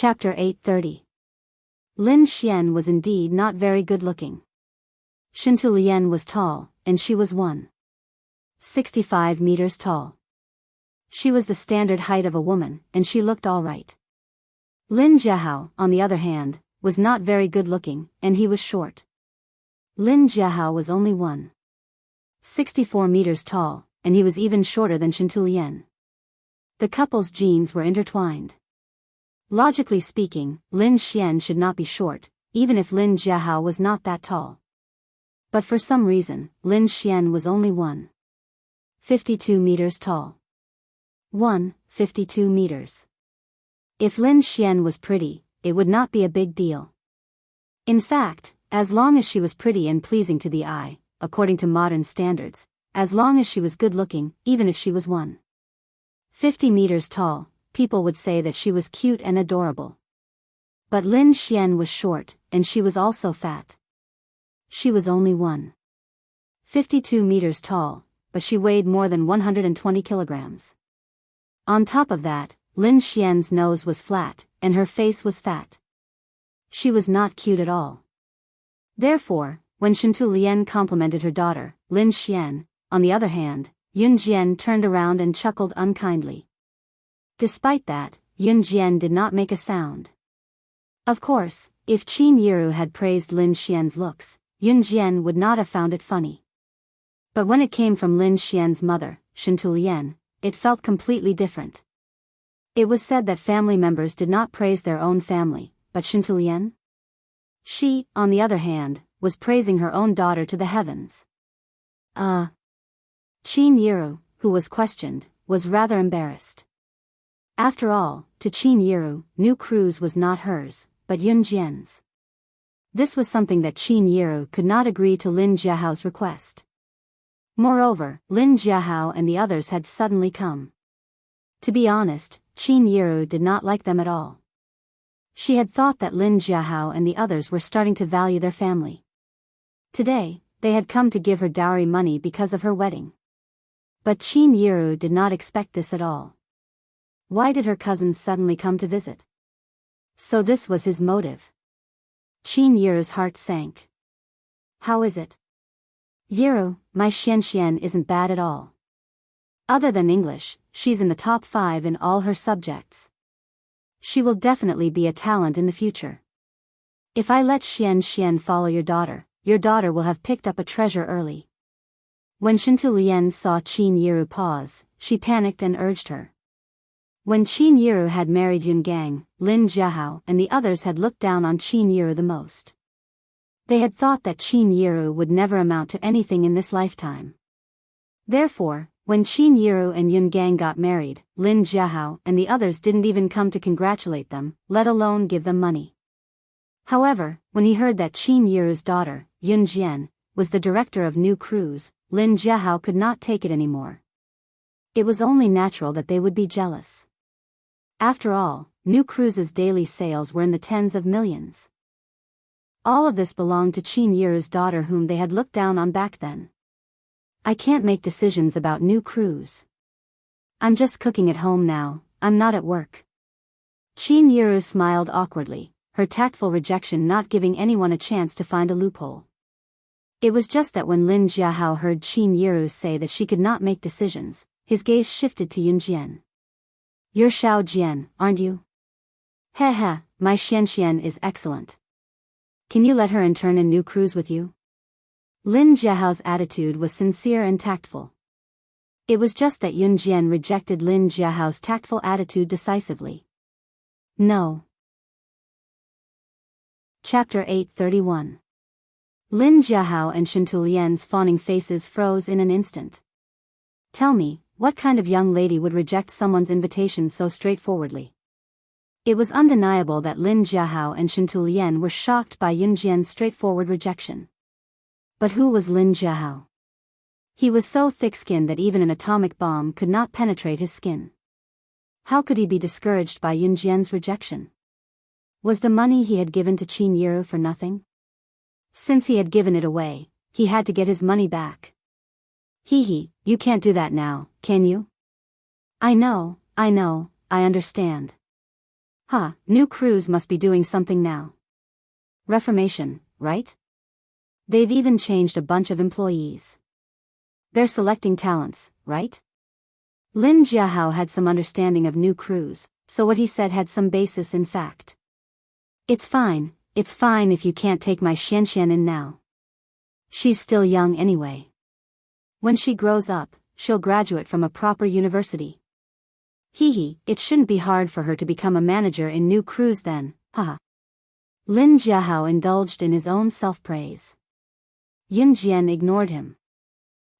Chapter 830. Lin Xian was indeed not very good-looking. Shintu Lian was tall, and she was 1.65 meters tall. She was the standard height of a woman, and she looked all right. Lin Jiahao, on the other hand, was not very good-looking, and he was short. Lin Jiahao was only 1.64 meters tall, and he was even shorter than Shintu Lian. The couple's genes were intertwined. Logically speaking, Lin Xian should not be short, even if Lin Jiahao was not that tall. But for some reason, Lin Xian was only 1.52 meters tall. 1.52 meters. If Lin Xian was pretty, it would not be a big deal. In fact, as long as she was pretty and pleasing to the eye, according to modern standards, as long as she was good-looking, even if she was 1.50 meters tall, people would say that she was cute and adorable. But Lin Xian was short, and she was also fat. She was only 1.52 meters tall, but she weighed more than 120 kilograms. On top of that, Lin Xian's nose was flat, and her face was fat. She was not cute at all. Therefore, when Shintu Lian complimented her daughter, Lin Xian, on the other hand, Yun Jian turned around and chuckled unkindly. Despite that, Yun Jian did not make a sound. Of course, if Qin Yiru had praised Lin Xian's looks, Yun Jian would not have found it funny. But when it came from Lin Xian's mother, Shintu Lian, it felt completely different. It was said that family members did not praise their own family, but Shintu Lian? She, on the other hand, was praising her own daughter to the heavens. Qin Yiru, who was questioned, was rather embarrassed. After all, to Qin Yiru, New Cruise was not hers, but Yun Jian's. This was something that Qin Yiru could not agree to Lin Jiahao's request. Moreover, Lin Jiahao and the others had suddenly come. To be honest, Qin Yiru did not like them at all. She had thought that Lin Jiahao and the others were starting to value their family. Today, they had come to give her dowry money because of her wedding. But Qin Yiru did not expect this at all. Why did her cousins suddenly come to visit? So this was his motive. Qin Yiru's heart sank. How is it? Yiru, my Xian isn't bad at all. Other than English, she's in the top 5 in all her subjects. She will definitely be a talent in the future. If I let Xian follow your daughter will have picked up a treasure early. When Shintu Lian saw Qin Yiru pause, she panicked and urged her. When Qin Yiru had married Yun Gang, Lin Jiahao and the others had looked down on Qin Yiru the most. They had thought that Qin Yiru would never amount to anything in this lifetime. Therefore, when Qin Yiru and Yun Gang got married, Lin Jiahao and the others didn't even come to congratulate them, let alone give them money. However, when he heard that Qin Yiru's daughter, Yun Jian, was the director of New Cruise, Lin Jiahao could not take it anymore. It was only natural that they would be jealous. After all, New Cruise's daily sales were in the tens of millions. All of this belonged to Qin Yiru's daughter whom they had looked down on back then. I can't make decisions about New Cruise. I'm just cooking at home now, I'm not at work. Qin Yiru smiled awkwardly, her tactful rejection not giving anyone a chance to find a loophole. It was just that when Lin Jiahao heard Qin Yiru say that she could not make decisions, his gaze shifted to Yun Jian. You're Xiao Jian, aren't you? Heh, my Xian is excellent. Can you let her intern in New Cruise with you? Lin Jiahao's attitude was sincere and tactful. It was just that Yun Jian rejected Lin Jiahao's tactful attitude decisively. No. Chapter 831. Lin Jiahao and Shintu Lian's fawning faces froze in an instant. Tell me, what kind of young lady would reject someone's invitation so straightforwardly? It was undeniable that Lin Jiahao and Shintu Lian were shocked by Yun Jian's straightforward rejection. But who was Lin Jiahao? He was so thick-skinned that even an atomic bomb could not penetrate his skin. How could he be discouraged by Yun Jian's rejection? Was the money he had given to Qin Yiru for nothing? Since he had given it away, he had to get his money back. You can't do that now, can you? I know, I understand. New crews must be doing something now. Reformation, right? They've even changed a bunch of employees. They're selecting talents, right? Lin Jiahao had some understanding of new crews, so what he said had some basis in fact. It's fine if you can't take my Xianxian in now. She's still young anyway. When she grows up, she'll graduate from a proper university. It shouldn't be hard for her to become a manager in new crews then, haha. Lin Jiahao indulged in his own self-praise. Yun Jian ignored him.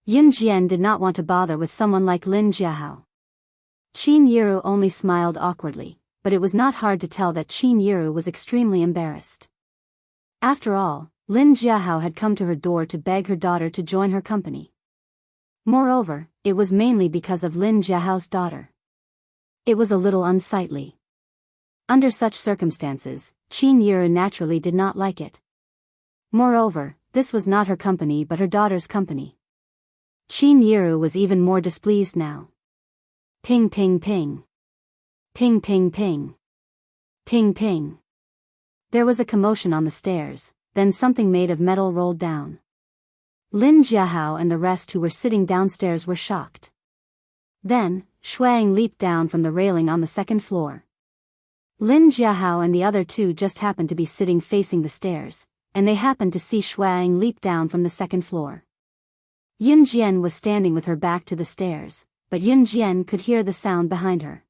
Yun Jian did not want to bother with someone like Lin Jiahao. Qin Yiru only smiled awkwardly, but it was not hard to tell that Qin Yiru was extremely embarrassed. After all, Lin Jiahao had come to her door to beg her daughter to join her company. Moreover, it was mainly because of Lin Jiahao's daughter. It was a little unsightly. Under such circumstances, Qin Yiru naturally did not like it. Moreover, this was not her company but her daughter's company. Qin Yiru was even more displeased now. Ping ping ping. Ping ping ping. Ping ping. There was a commotion on the stairs, then something made of metal rolled down. Lin Jiahao and the rest who were sitting downstairs were shocked. Then, Shuang leaped down from the railing on the second floor. Lin Jiahao and the other two just happened to be sitting facing the stairs, and they happened to see Shuang leap down from the second floor. Yun Jian was standing with her back to the stairs, but Yun Jian could hear the sound behind her.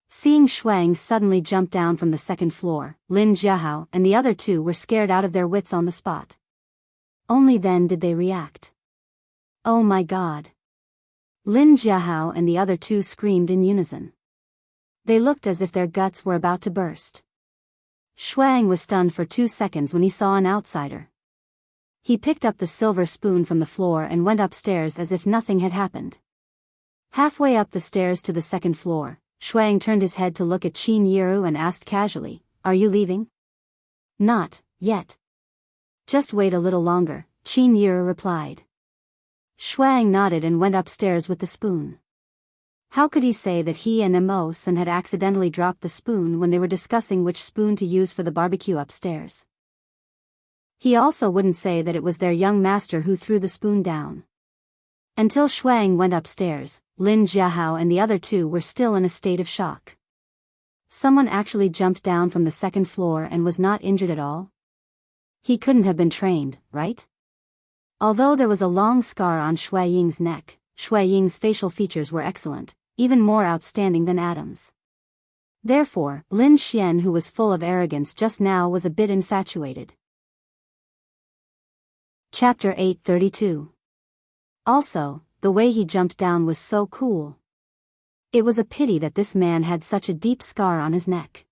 Seeing Shuang suddenly jump down from the second floor, Lin Jiahao and the other two were scared out of their wits on the spot. Only then did they react. Oh my God! Lin Jiahao and the other two screamed in unison. They looked as if their guts were about to burst. Shuang was stunned for 2 seconds when he saw an outsider. He picked up the silver spoon from the floor and went upstairs as if nothing had happened. Halfway up the stairs to the second floor, Shuang turned his head to look at Qin Yiru and asked casually, "Are you leaving?" "Not yet. Just wait a little longer," Qin Yiru replied. Shuang nodded and went upstairs with the spoon. How could he say that he and Emosen had accidentally dropped the spoon when they were discussing which spoon to use for the barbecue upstairs? He also wouldn't say that it was their young master who threw the spoon down. Until Shuang went upstairs, Lin Jiahao and the other two were still in a state of shock. Someone actually jumped down from the second floor and was not injured at all? He couldn't have been trained, right? Although there was a long scar on Shui Ying's neck, Shui Ying's facial features were excellent, even more outstanding than Adam's. Therefore, Lin Xian, who was full of arrogance just now, was a bit infatuated. Chapter 832. Also, the way he jumped down was so cool. It was a pity that this man had such a deep scar on his neck.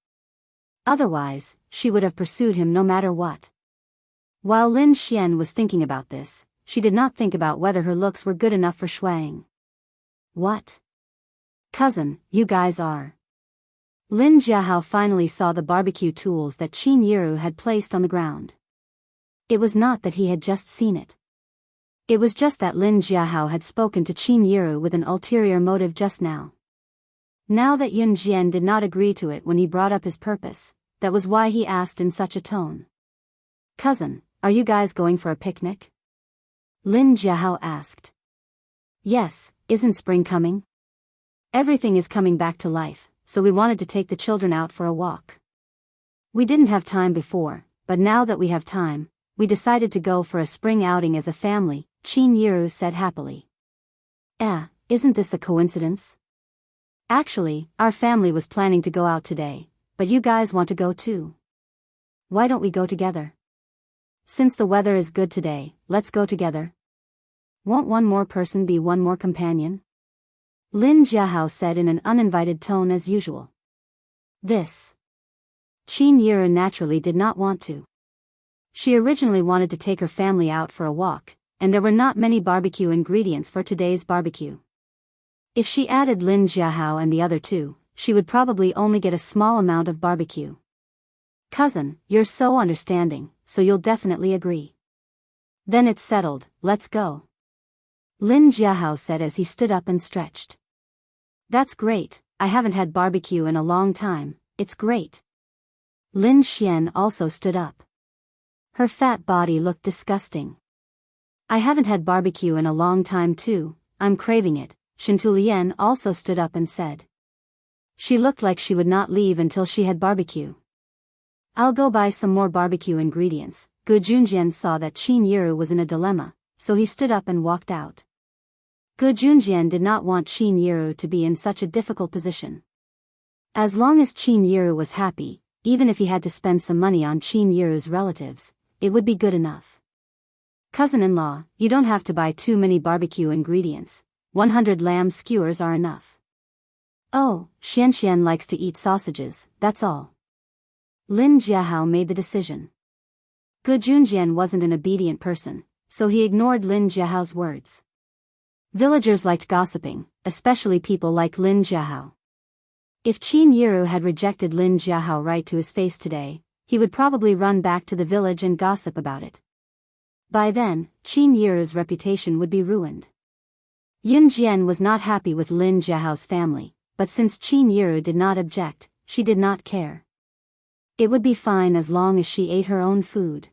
Otherwise, she would have pursued him no matter what. While Lin Xian was thinking about this, she did not think about whether her looks were good enough for Shuang. What? Cousin, you guys are. Lin Jiahao finally saw the barbecue tools that Qin Yiru had placed on the ground. It was not that he had just seen it. It was just that Lin Jiahao had spoken to Qin Yiru with an ulterior motive just now. Now that Yun Jian did not agree to it when he brought up his purpose, that was why he asked in such a tone. Cousin, are you guys going for a picnic? Lin Jiahao asked. Yes, isn't spring coming? Everything is coming back to life, so we wanted to take the children out for a walk. We didn't have time before, but now that we have time, we decided to go for a spring outing as a family, Qin Yiru said happily. Isn't this a coincidence? Actually, our family was planning to go out today, but you guys want to go too. Why don't we go together? Since the weather is good today, let's go together. Won't one more person be one more companion? Lin Jiahao said in an uninvited tone as usual. This. Qin Yiru naturally did not want to. She originally wanted to take her family out for a walk, and there were not many barbecue ingredients for today's barbecue. If she added Lin Jiahao and the other two, she would probably only get a small amount of barbecue. Cousin, you're so understanding, so you'll definitely agree. Then it's settled, let's go. Lin Jiahao said as he stood up and stretched. That's great, I haven't had barbecue in a long time, it's great. Lin Xian also stood up. Her fat body looked disgusting. I haven't had barbecue in a long time too, I'm craving it, Shintulian also stood up and said. She looked like she would not leave until she had barbecue. I'll go buy some more barbecue ingredients. Gu Junjian saw that Qin Yiru was in a dilemma, so he stood up and walked out. Gu Junjian did not want Qin Yiru to be in such a difficult position. As long as Qin Yiru was happy, even if he had to spend some money on Qin Yiru's relatives, it would be good enough. Cousin-in-law, you don't have to buy too many barbecue ingredients, 100 lamb skewers are enough. Oh, Xian likes to eat sausages, that's all. Lin Jiahao made the decision. Gu Junjian wasn't an obedient person, so he ignored Lin Jiahao's words. Villagers liked gossiping, especially people like Lin Jiahao. If Qin Yiru had rejected Lin Jiahao right to his face today, he would probably run back to the village and gossip about it. By then, Qin Yiru's reputation would be ruined. Yun Jian was not happy with Lin Jiahao's family, but since Qin Yiru did not object, she did not care. It would be fine as long as she ate her own food.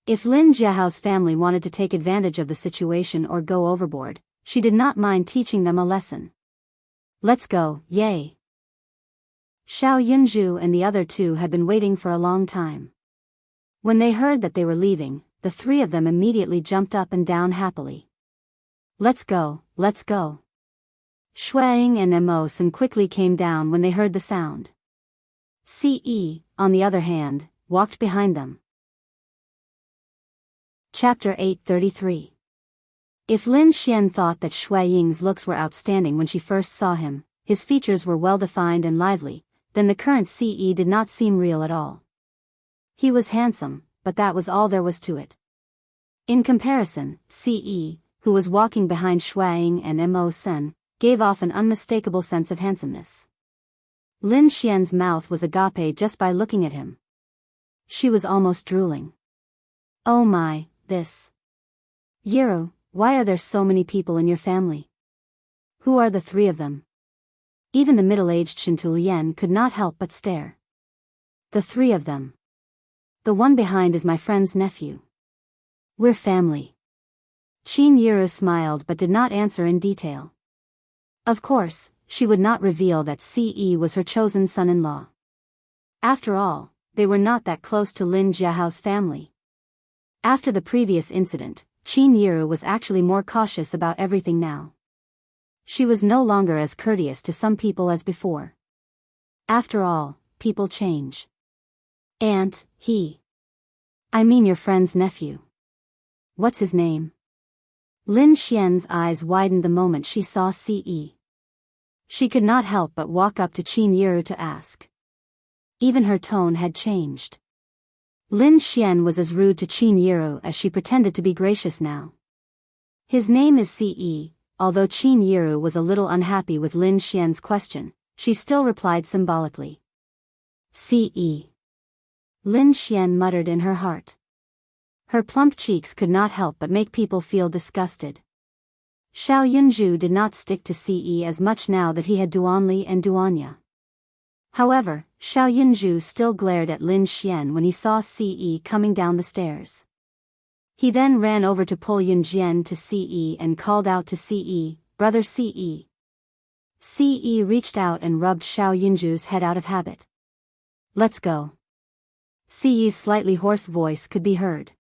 If Lin Jiahao's family wanted to take advantage of the situation or go overboard, she did not mind teaching them a lesson. Let's go, yay! Xiao Yunzhu and the other two had been waiting for a long time. When they heard that they were leaving, the three of them immediately jumped up and down happily. Let's go, let's go. Shuang and Mo Sun quickly came down when they heard the sound. Ce, on the other hand, walked behind them. Chapter 833. If Lin Xian thought that Shui Ying's looks were outstanding when she first saw him, his features were well-defined and lively, then the current Ce did not seem real at all. He was handsome, but that was all there was to it. In comparison, Ce, who was walking behind Shuang and Mo Sun, gave off an unmistakable sense of handsomeness. Lin Xian's mouth was agape just by looking at him. She was almost drooling. Oh my, this. Yiru, why are there so many people in your family? Who are the three of them? Even the middle-aged Shintulian could not help but stare. The three of them. The one behind is my friend's nephew. We're family. Qin Yiru smiled but did not answer in detail. Of course, she would not reveal that Ce was her chosen son-in-law. After all, they were not that close to Lin Jiahao's family. After the previous incident, Qin Yiru was actually more cautious about everything now. She was no longer as courteous to some people as before. After all, people change. Aunt, I mean your friend's nephew. What's his name? Lin Xian's eyes widened the moment she saw Ce. She could not help but walk up to Qin Yiru to ask. Even her tone had changed. Lin Xian was as rude to Qin Yiru as she pretended to be gracious now. His name is Ce. Although Qin Yiru was a little unhappy with Lin Xian's question, she still replied symbolically. Ce. Lin Xian muttered in her heart. Her plump cheeks could not help but make people feel disgusted. Xiao Yunzhu did not stick to Ce as much now that he had Duanli and Duanya. However, Xiao Yunzhu still glared at Lin Xian when he saw Ce coming down the stairs. He then ran over to pull Yunjian to Ce and called out to Ce, "Brother Ce." Ce reached out and rubbed Xiao Yunzhu's head out of habit. "Let's go." Ce's slightly hoarse voice could be heard.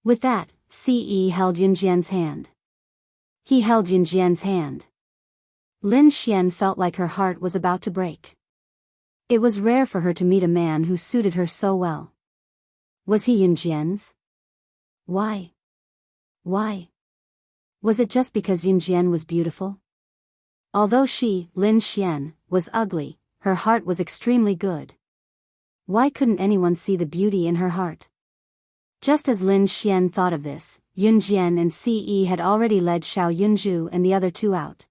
With that, Ce held Yunjian's hand. He held Yunjian's hand. Lin Xian felt like her heart was about to break. It was rare for her to meet a man who suited her so well. Was he Yunjian's? Why? Was it just because Yunjian was beautiful? Although she, Lin Xian, was ugly, her heart was extremely good. Why couldn't anyone see the beauty in her heart? Just as Lin Xian thought of this, Yunjian and Ce had already led Xiao Yunzhu and the other two out.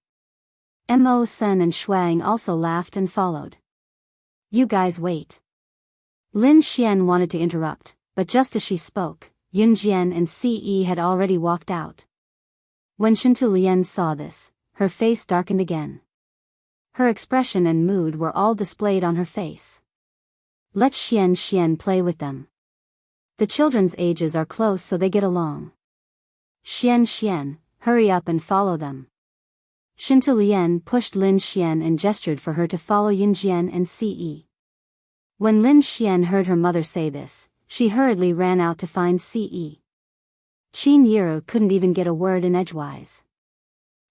Mo Sun and Shuang also laughed and followed. "You guys wait." Lin Xian wanted to interrupt, but just as she spoke, Yunjian and Ce had already walked out. When Shintulian saw this, her face darkened again. Her expression and mood were all displayed on her face. Let Xian play with them. The children's ages are close so they get along. Xian, hurry up and follow them. Xintilian pushed Lin Xian and gestured for her to follow Yunjian and Ce. When Lin Xian heard her mother say this, she hurriedly ran out to find Ce. Qin Yiru couldn't even get a word in edgewise.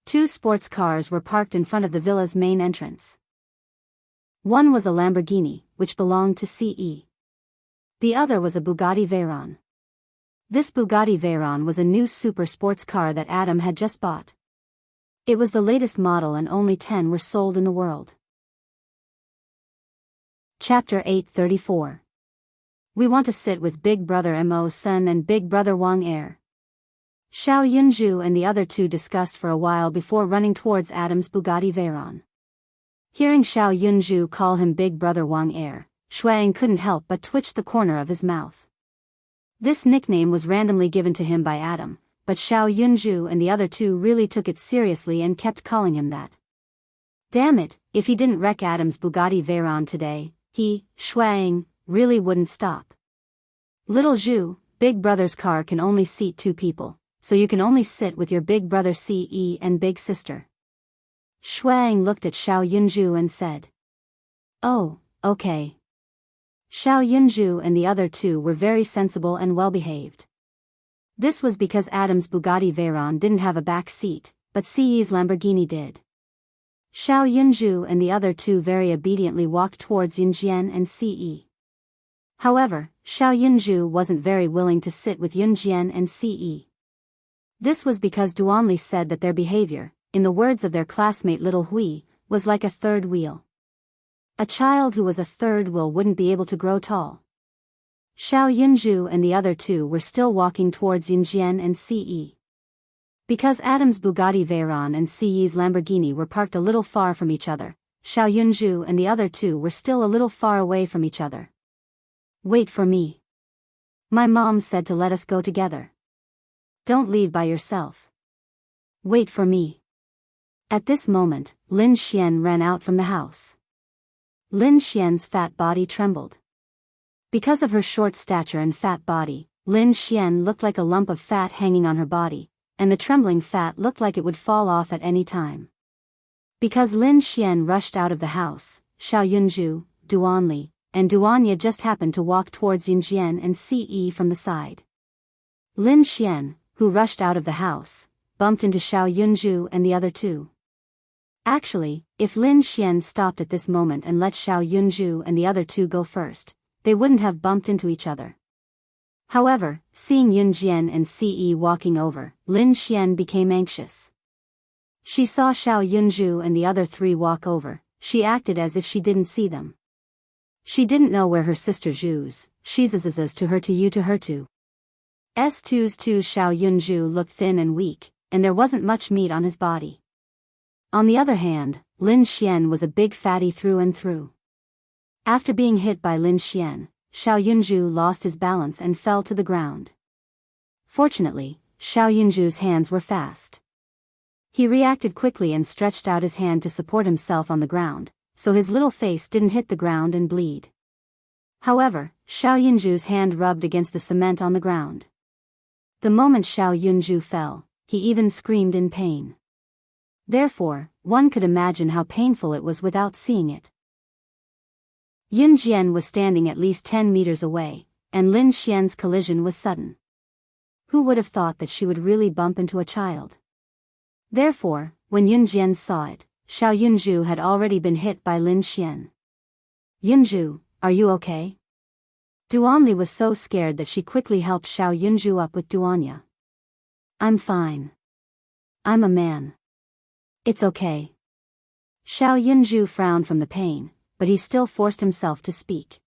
2 sports cars were parked in front of the villa's main entrance. One was a Lamborghini, which belonged to Ce. The other was a Bugatti Veyron. This Bugatti Veyron was a new super sports car that Adam had just bought. It was the latest model and only 10 were sold in the world. Chapter 834. We want to sit with Big Brother Mo Sun and Big Brother Wang Er. Xiao Yunju and the other 2 discussed for a while before running towards Adam's Bugatti Veyron. Hearing Xiao Yunju call him Big Brother Wang Er, Shuang couldn't help but twitch the corner of his mouth. This nickname was randomly given to him by Adam, but Xiao Yunju and the other 2 really took it seriously and kept calling him that. Damn it, if he didn't wreck Adam's Bugatti Veyron today, he, Shuang, really wouldn't stop. Little Zhu, Big Brother's car can only seat 2 people, so you can only sit with your big brother Ce and big sister. Shuang looked at Xiao Yunju and said. Oh, okay. Xiao Yunju and the other 2 were very sensible and well-behaved. This was because Adam's Bugatti Veyron didn't have a back seat, but Ce's Lamborghini did. Xiao Yunju and the other 2 very obediently walked towards Yunjian and Ce. However, Xiao Yunju wasn't very willing to sit with Yunjian and Ce. This was because Duanli said that their behavior, in the words of their classmate Little Hui, was like a third wheel. A child who was a third wheel wouldn't be able to grow tall. Xiao Yunju and the other 2 were still walking towards Yunjian and Ce. Because Adam's Bugatti Veyron and Ce's Lamborghini were parked a little far from each other, Xiao Yunju and the other 2 were still a little far away from each other. Wait for me. My mom said to let us go together. Don't leave by yourself. Wait for me. At this moment, Lin Xian ran out from the house. Lin Xian's fat body trembled. Because of her short stature and fat body, Lin Xian looked like a lump of fat hanging on her body, and the trembling fat looked like it would fall off at any time. Because Lin Xian rushed out of the house, Xiao Yunju, Duanli, and Duanya just happened to walk towards Yunjian and Ce from the side. Lin Xian, who rushed out of the house, bumped into Xiao Yunju and the other 2. Actually, if Lin Xian stopped at this moment and let Xiao Yunju and the other 2 go first, they wouldn't have bumped into each other. However, seeing Yunjian and Ce walking over, Lin Xian became anxious. She saw Xiao Yunju and the other 3 walk over. She acted as if she didn't see them. She didn't know where her sister Zhu's, she's to her to you to her to. S2's Xiao Yunju looked thin and weak, and there wasn't much meat on his body. On the other hand, Lin Xian was a big fatty through and through. After being hit by Lin Xian, Xiao Yunju lost his balance and fell to the ground. Fortunately, Xiao Yunju's hands were fast. He reacted quickly and stretched out his hand to support himself on the ground, so his little face didn't hit the ground and bleed. However, Xiao Yunju's hand rubbed against the cement on the ground. The moment Xiao Yunju fell, he even screamed in pain. Therefore, one could imagine how painful it was without seeing it. Yunjian was standing at least 10 meters away, and Lin Xian's collision was sudden. Who would have thought that she would really bump into a child? Therefore, when Yunjian saw it, Xiao Yunju had already been hit by Lin Xian. Yunju, are you okay? Duanli was so scared that she quickly helped Xiao Yunju up with Duanya. I'm fine. I'm a man. It's okay. Xiao Yunju frowned from the pain, but he still forced himself to speak.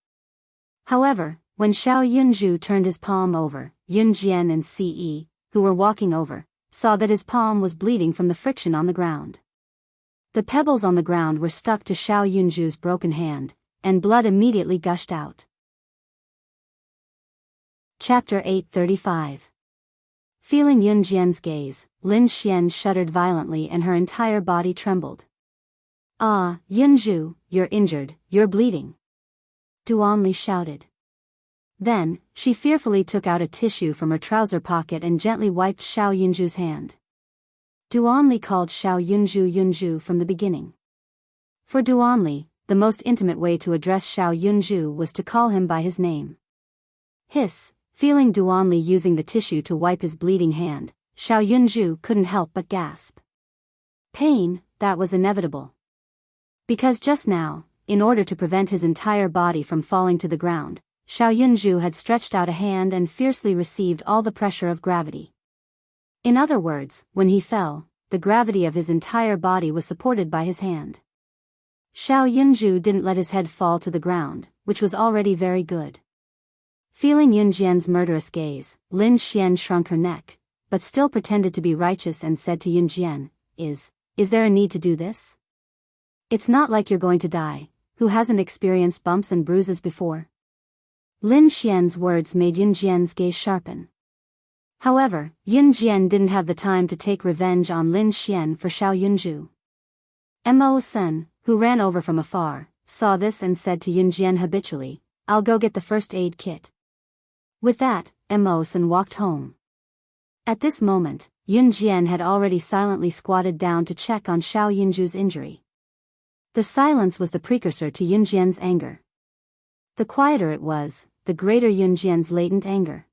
However, when Xiao Yunju turned his palm over, Yunjian and Ce, who were walking over, saw that his palm was bleeding from the friction on the ground. The pebbles on the ground were stuck to Xiao Yunju's broken hand, and blood immediately gushed out. Chapter 835. Feeling Yunjian's gaze, Lin Xian shuddered violently and her entire body trembled. Ah, Yunju, you're injured, you're bleeding. Duanli shouted. Then, she fearfully took out a tissue from her trouser pocket and gently wiped Xiao Yunju's hand. Duanli called Xiao Yunju Yunju from the beginning. For Duanli, the most intimate way to address Xiao Yunju was to call him by his name. Hiss, feeling Duanli using the tissue to wipe his bleeding hand, Xiao Yunju couldn't help but gasp. Pain, that was inevitable. Because just now, in order to prevent his entire body from falling to the ground, Xiao Yunju had stretched out a hand and fiercely received all the pressure of gravity. In other words, when he fell, the gravity of his entire body was supported by his hand. Xiao Yunju didn't let his head fall to the ground, which was already very good. Feeling Yunjian's murderous gaze, Lin Xian shrunk her neck, but still pretended to be righteous and said to Yunjian, Is there a need to do this? It's not like you're going to die. Who hasn't experienced bumps and bruises before? Lin Xian's words made Yunjian's gaze sharpen. However, Yunjian didn't have the time to take revenge on Lin Xian for Xiao Yunju. Mo Sen, who ran over from afar, saw this and said to Yunjian habitually, I'll go get the first aid kit. With that, Mo Sen walked home. At this moment, Yunjian had already silently squatted down to check on Xiao Yunju's injury. The silence was the precursor to Yunjian's anger. The quieter it was, the greater Yunjian's latent anger.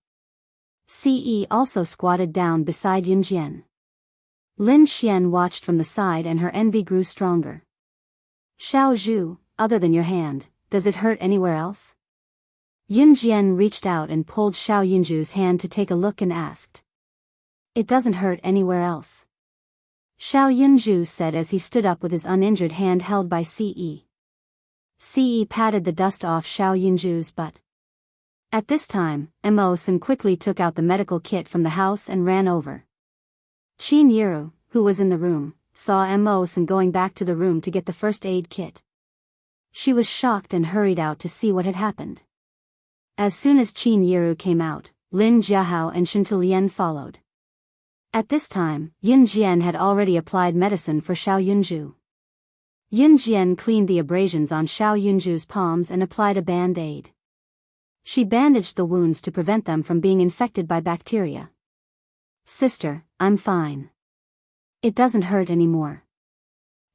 Ce also squatted down beside Yunjian. Lin Xian watched from the side and her envy grew stronger. Xiao Zhu, other than your hand, does it hurt anywhere else? Yunjian reached out and pulled Xiao Yunju's hand to take a look and asked. It doesn't hurt anywhere else. Xiao Yunju said as he stood up with his uninjured hand held by Ce. Ce patted the dust off Xiao Yunju's butt. At this time, Mo Sen quickly took out the medical kit from the house and ran over. Qin Yiru, who was in the room, saw Mo Sen going back to the room to get the first aid kit. She was shocked and hurried out to see what had happened. As soon as Qin Yiru came out, Lin Jiahao and Shantilian followed. At this time, Yunjian had already applied medicine for Xiao Yunju. Yunjian cleaned the abrasions on Xiao Yunju's palms and applied a band-aid. She bandaged the wounds to prevent them from being infected by bacteria. Sister, I'm fine. It doesn't hurt anymore.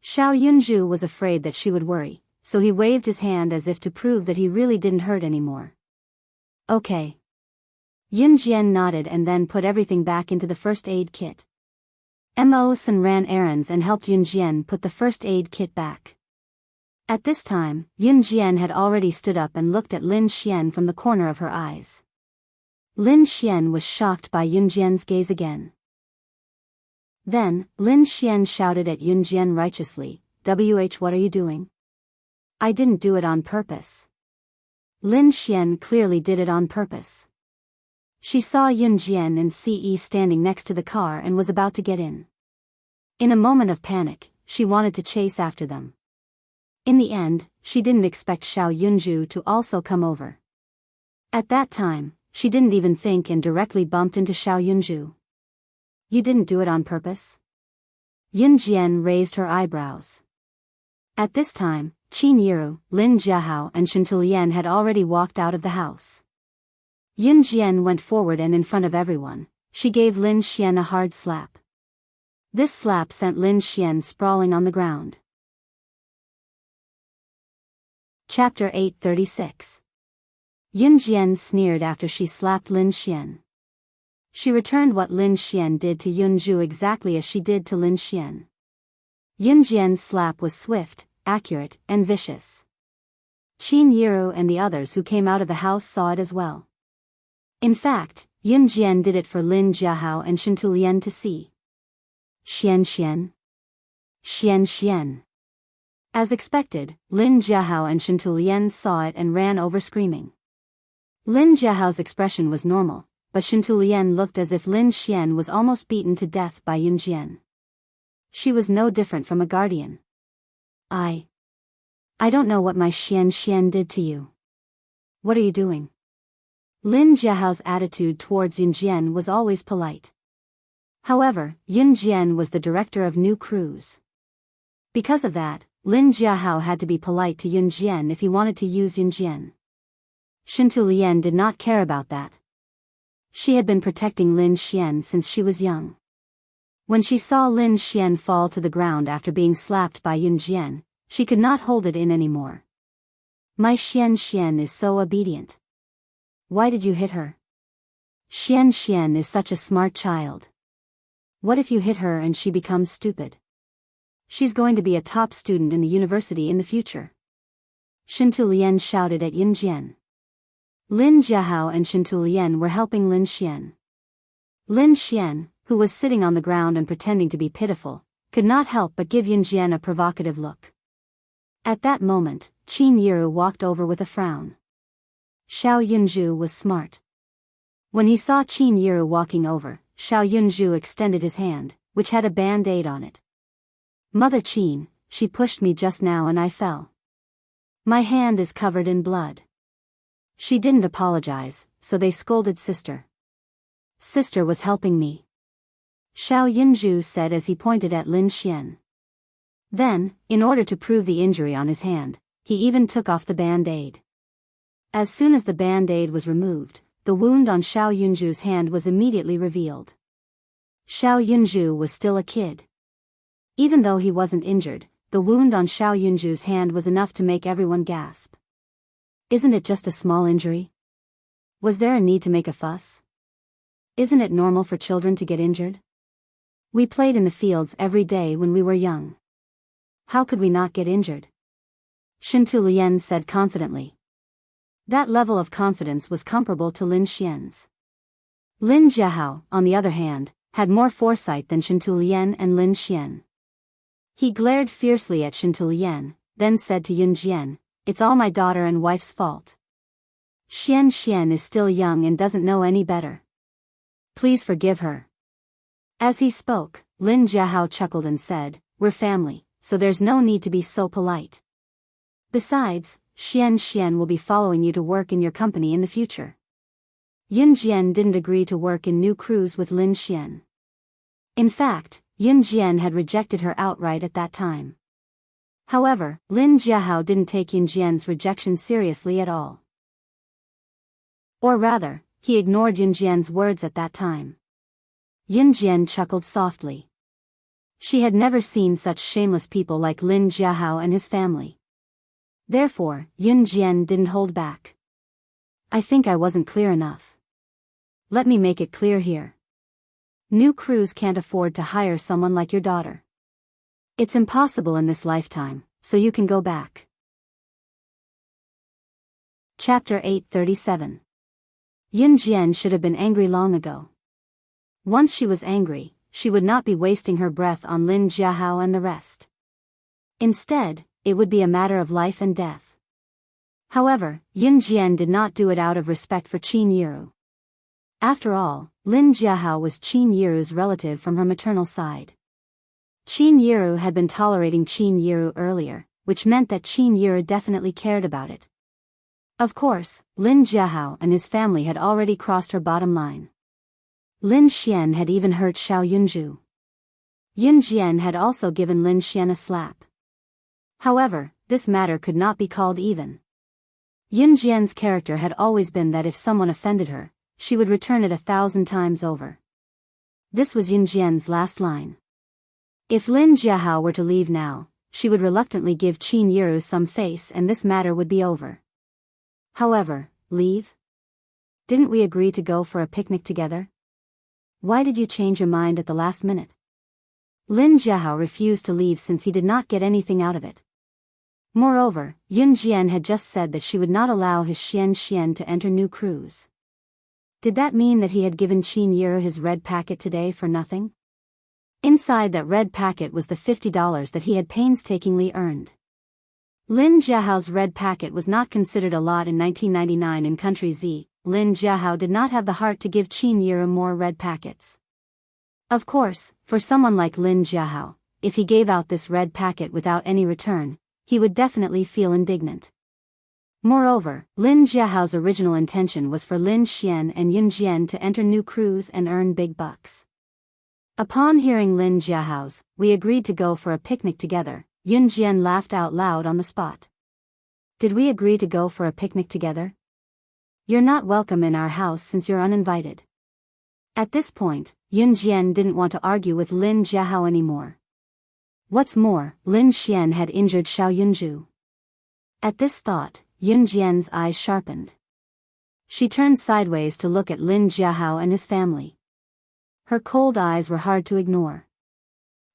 Xiao Yunju was afraid that she would worry, so he waved his hand as if to prove that he really didn't hurt anymore. Okay. Yunjian nodded and then put everything back into the first aid kit. Mo Sen ran errands and helped Yunjian put the first aid kit back. At this time, Yunjian had already stood up and looked at Lin Xian from the corner of her eyes. Lin Xian was shocked by Yunjian's gaze again. Then, Lin Xian shouted at Yunjian righteously, what are you doing? I didn't do it on purpose. Lin Xian clearly did it on purpose. She saw Yunjian and Ce standing next to the car and was about to get in. In a moment of panic, she wanted to chase after them. In the end, she didn't expect Xiao Yunju to also come over. At that time, she didn't even think and directly bumped into Xiao Yunju. You didn't do it on purpose? Yunjian raised her eyebrows. At this time, Qin Yiru, Lin Jiahao and Shantilian had already walked out of the house. Yunjian went forward and in front of everyone, she gave Lin Xian a hard slap. This slap sent Lin Xian sprawling on the ground. Chapter 836. Yunjian sneered after she slapped Lin Xian. She returned what Lin Xian did to Yunju exactly as she did to Lin Xian. Yunjian's slap was swift, accurate, and vicious. Qin Yiru and the others who came out of the house saw it as well. In fact, Yunjian did it for Lin Jiahao and Shantilian to see. Xian Xian. Xian Xian. As expected, Lin Jiahao and Shantilian saw it and ran over screaming. Lin Jiahao's expression was normal, but Shantilian looked as if Lin Xian was almost beaten to death by Yunjian. She was no different from a guardian. I don't know what my Xian Xian did to you. What are you doing? Lin Jiahao's attitude towards Yunjian was always polite. However, Yunjian was the director of new crews. Because of that, Lin Jiahao had to be polite to Yun Jian if he wanted to use Yun Jian. Shintu Lian did not care about that. She had been protecting Lin Xian since she was young. When she saw Lin Xian fall to the ground after being slapped by Yun Jian, she could not hold it in anymore. My Xian is so obedient. Why did you hit her? Xian is such a smart child. What if you hit her and she becomes stupid? She's going to be a top student in the university in the future. Shintu Lian shouted at Yun Jian. Lin Jiahao and Shintu Lian were helping Lin Xian. Lin Xian, who was sitting on the ground and pretending to be pitiful, could not help but give Yun Jian a provocative look. At that moment, Qin Yiru walked over with a frown. Xiao Yunzhu was smart. When he saw Qin Yiru walking over, Xiao Yunzhu extended his hand, which had a band-aid on it. Mother Qin, she pushed me just now and I fell. My hand is covered in blood. She didn't apologize, so they scolded sister. Sister was helping me, Xiao Yunzhu said as he pointed at Lin Xian. Then, in order to prove the injury on his hand, he even took off the band-aid. As soon as the band-aid was removed, the wound on Xiao Yunzhu's hand was immediately revealed. Xiao Yunzhu was still a kid. Even though he wasn't injured, the wound on Xiao Yunzhu's hand was enough to make everyone gasp. Isn't it just a small injury? Was there a need to make a fuss? Isn't it normal for children to get injured? We played in the fields every day when we were young. How could we not get injured? Shintu Lian said confidently. That level of confidence was comparable to Lin Xian's. Lin Jiahao, on the other hand, had more foresight than Shintu Lian and Lin Xian. He glared fiercely at Shintu Lian, then said to Yun Jian, "It's all my daughter and wife's fault. Xian is still young and doesn't know any better. Please forgive her." As he spoke, Lin Jiahao chuckled and said, "We're family, so there's no need to be so polite. Besides, Xian will be following you to work in your company in the future." Yun Jian didn't agree to work in new crews with Lin Xian. In fact, Yun Jian had rejected her outright at that time. However, Lin Jiahao didn't take Yun Jian's rejection seriously at all. Or rather, he ignored Yun Jian's words at that time. Yun Jian chuckled softly. She had never seen such shameless people like Lin Jiahao and his family. Therefore, Yun Jian didn't hold back. "I think I wasn't clear enough. Let me make it clear here. New crews can't afford to hire someone like your daughter. It's impossible in this lifetime, so you can go back." Chapter 837. Yun Jian should have been angry long ago. Once she was angry, she would not be wasting her breath on Lin Jiahao and the rest. Instead, it would be a matter of life and death. However, Yun Jian did not do it out of respect for Qin Yiru. After all, Lin Jiahao was Qin Yiru's relative from her maternal side. Qin Yiru had been tolerating Qin Yiru earlier, which meant that Qin Yiru definitely cared about it. Of course, Lin Jiahao and his family had already crossed her bottom line. Lin Xian had even hurt Xiao Yunzhu. Yun Jian had also given Lin Xian a slap. However, this matter could not be called even. Yun Jian's character had always been that if someone offended her, she would return it 1,000 times over. This was Yun Jian's last line. If Lin Jiahao were to leave now, she would reluctantly give Qin Yiru some face and this matter would be over. However, leave? Didn't we agree to go for a picnic together? Why did you change your mind at the last minute? Lin Jiahao refused to leave since he did not get anything out of it. Moreover, Yun Jian had just said that she would not allow his Xian to enter new crews. Did that mean that he had given Qin Yiru his red packet today for nothing? Inside that red packet was the $50 that he had painstakingly earned. Lin Jiahao's red packet was not considered a lot in 1999 in Country Z. Lin Jiahao did not have the heart to give Qin Yiru more red packets. Of course, for someone like Lin Jiahao, if he gave out this red packet without any return, he would definitely feel indignant. Moreover, Lin Jiahao's original intention was for Lin Xian and Yun Jian to enter new crews and earn big bucks. Upon hearing Lin Jiahao's, "We agreed to go for a picnic together," Yunjian laughed out loud on the spot. Did we agree to go for a picnic together? You're not welcome in our house since you're uninvited. At this point, Yunjian didn't want to argue with Lin Jiahao anymore. What's more, Lin Xian had injured Xiao Yunju. At this thought, Yunjian's eyes sharpened. She turned sideways to look at Lin Jiahao and his family. Her cold eyes were hard to ignore.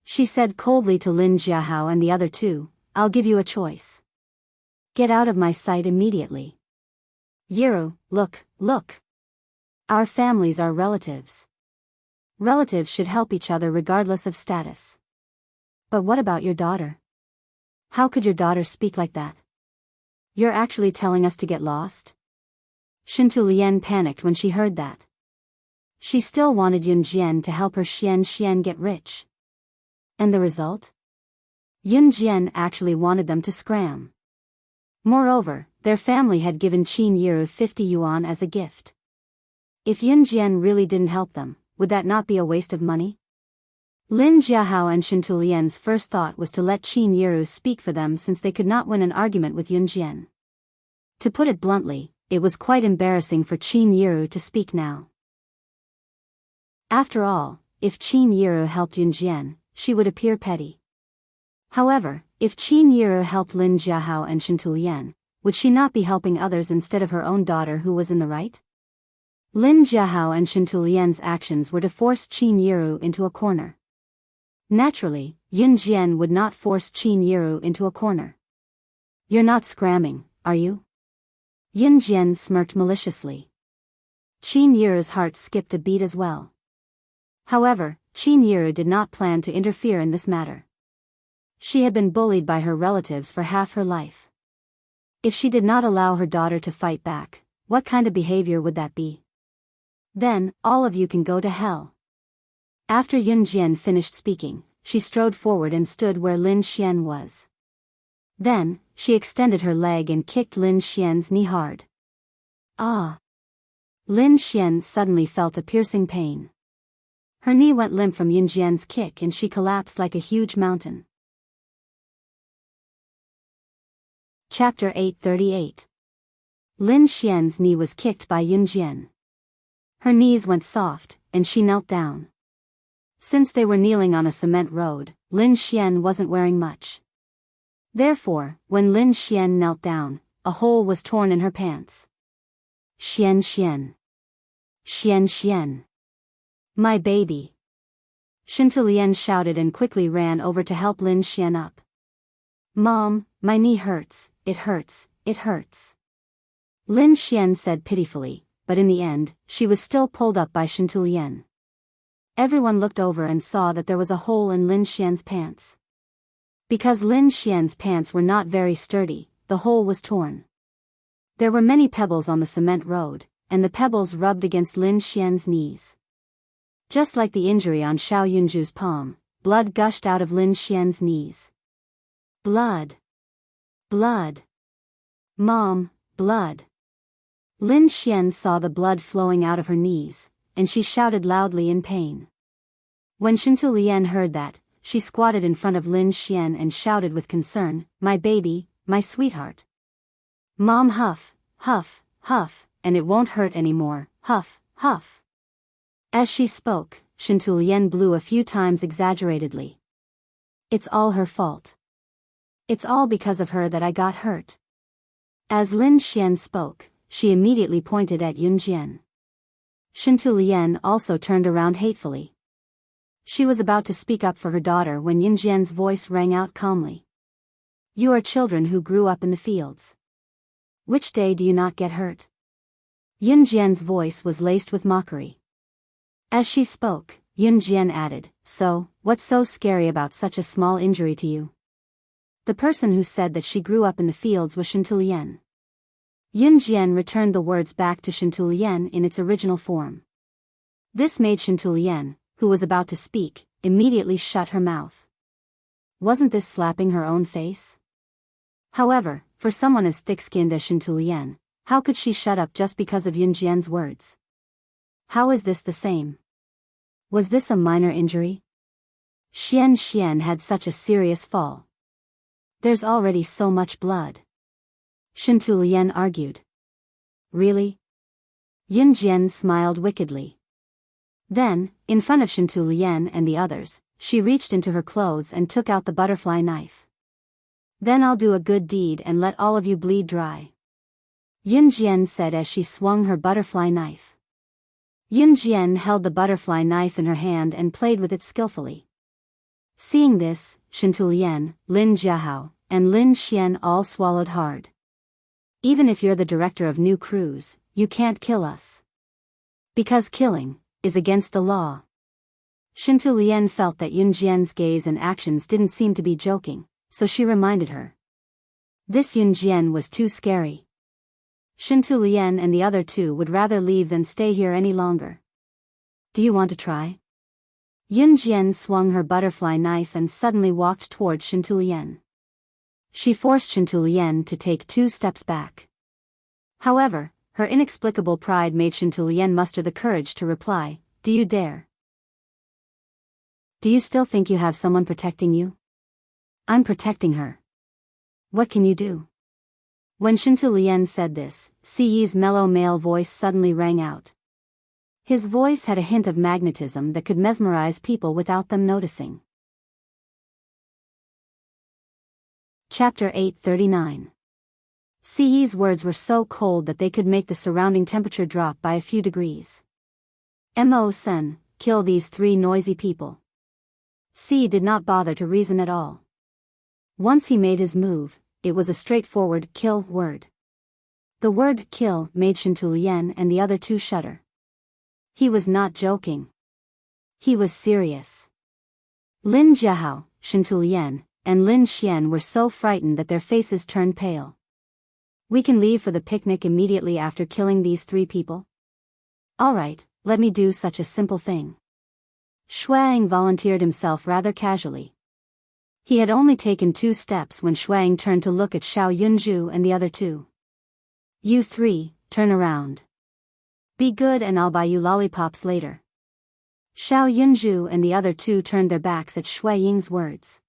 She said coldly to Lin Jiahao and the other two, I'll give you a choice. Get out of my sight immediately. Yiru, look. Our families are relatives. Relatives should help each other regardless of status. But what about your daughter? How could your daughter speak like that? You're actually telling us to get lost? Shintulian panicked when she heard that. She still wanted Yunjian to help her Xian get rich. And the result? Yunjian actually wanted them to scram. Moreover, their family had given Qin Yiru 50 yuan as a gift. If Yunjian really didn't help them, would that not be a waste of money? Lin Jiahao and Shintulian's first thought was to let Qin Yiru speak for them since they could not win an argument with Yunjian. To put it bluntly, it was quite embarrassing for Qin Yiru to speak now. After all, if Qin Yiru helped Yunjian, she would appear petty. However, if Qin Yiru helped Lin Jiahao and Shintulian, would she not be helping others instead of her own daughter who was in the right? Lin Jiahao and Shintulian's actions were to force Qin Yiru into a corner. Naturally, Yunjian would not force Qin Yiru into a corner. You're not scramming, are you? Yunjian smirked maliciously. Qin Yiru's heart skipped a beat as well. However, Qin Yiru did not plan to interfere in this matter. She had been bullied by her relatives for half her life. If she did not allow her daughter to fight back, what kind of behavior would that be? Then, all of you can go to hell. After Yunjian finished speaking, she strode forward and stood where Lin Xian was. Then, she extended her leg and kicked Lin Xian's knee hard. Ah! Lin Xian suddenly felt a piercing pain. Her knee went limp from Yunjian's kick and she collapsed like a huge mountain. Chapter 838. Lin Xian's knee was kicked by Yunjian. Her knees went soft, and she knelt down. Since they were kneeling on a cement road, Lin Xian wasn't wearing much. Therefore, when Lin Xian knelt down, a hole was torn in her pants. Xian. My baby. Shintulian shouted and quickly ran over to help Lin Xian up. Mom, my knee hurts, it hurts. Lin Xian said pitifully, but in the end, she was still pulled up by Shintulian. Everyone looked over and saw that there was a hole in Lin Xian's pants. Because Lin Xian's pants were not very sturdy, the hole was torn. There were many pebbles on the cement road, and the pebbles rubbed against Lin Xian's knees. Just like the injury on Xiao Yunju's palm, blood gushed out of Lin Xian's knees. Blood. Mom, blood. Lin Xian saw the blood flowing out of her knees, and she shouted loudly in pain. When Shintulian heard that, she squatted in front of Lin Xian and shouted with concern, my baby, my sweetheart. Mom, huff, and it won't hurt anymore, huff. As she spoke, Shintulian blew a few times exaggeratedly. It's all her fault. It's all because of her that I got hurt. As Lin Xian spoke, she immediately pointed at Yunjian. Shintulian also turned around hatefully. She was about to speak up for her daughter when Yunjian's voice rang out calmly. You are children who grew up in the fields. Which day do you not get hurt? Yunjian's voice was laced with mockery. As she spoke, Yunjian added, so, what's so scary about such a small injury to you? The person who said that she grew up in the fields was Shintulian. Yunjian returned the words back to Shintulian in its original form. This made Shintulian, who was about to speak, immediately shut her mouth. Wasn't this slapping her own face? However, for someone as thick-skinned as Shintulian, how could she shut up just because of Yunjian's words? How is this the same? Was this a minor injury? Xian had such a serious fall. There's already so much blood. Shintu Lian argued. Really? Yin Jian smiled wickedly. Then, in front of Shintu Lian and the others, she reached into her clothes and took out the butterfly knife. Then I'll do a good deed and let all of you bleed dry. Yin Jian said as she swung her butterfly knife. Yin Jian held the butterfly knife in her hand and played with it skillfully. Seeing this, Shintu Lian, Lin Jiahao, and Lin Xian all swallowed hard. Even if you're the director of new crews, you can't kill us. Because killing is against the law. Shintu Lian felt that Yin Jian's gaze and actions didn't seem to be joking, so she reminded her. This Yin Jian was too scary. Shintu Lian and the other two would rather leave than stay here any longer. Do you want to try? Yin Jian swung her butterfly knife and suddenly walked towards Shintu Lian. She forced Shintu Lian to take 2 steps back. However, her inexplicable pride made Shintu Lian muster the courage to reply, "Do you dare? Do you still think you have someone protecting you? I'm protecting her. What can you do?" When Shintu Lian said this, Siyi's mellow male voice suddenly rang out. His voice had a hint of magnetism that could mesmerize people without them noticing. Chapter 839. Siyi's words were so cold that they could make the surrounding temperature drop by a few degrees. Mo Sen, kill these 3 noisy people. Siyi did not bother to reason at all. Once he made his move, it was a straightforward kill word. The word kill made Shintu Lian and the other 2 shudder. He was not joking. He was serious. Lin Jiahao, Shintu Lian, and Lin Xian were so frightened that their faces turned pale. We can leave for the picnic immediately after killing these 3 people? Alright, let me do such a simple thing. Shuang volunteered himself rather casually. He had only taken 2 steps when Shuang turned to look at Xiao Yunju and the other 2. You 3, turn around. Be good and I'll buy you lollipops later. Xiao Yunju and the other 2 turned their backs at Shui Ying's words.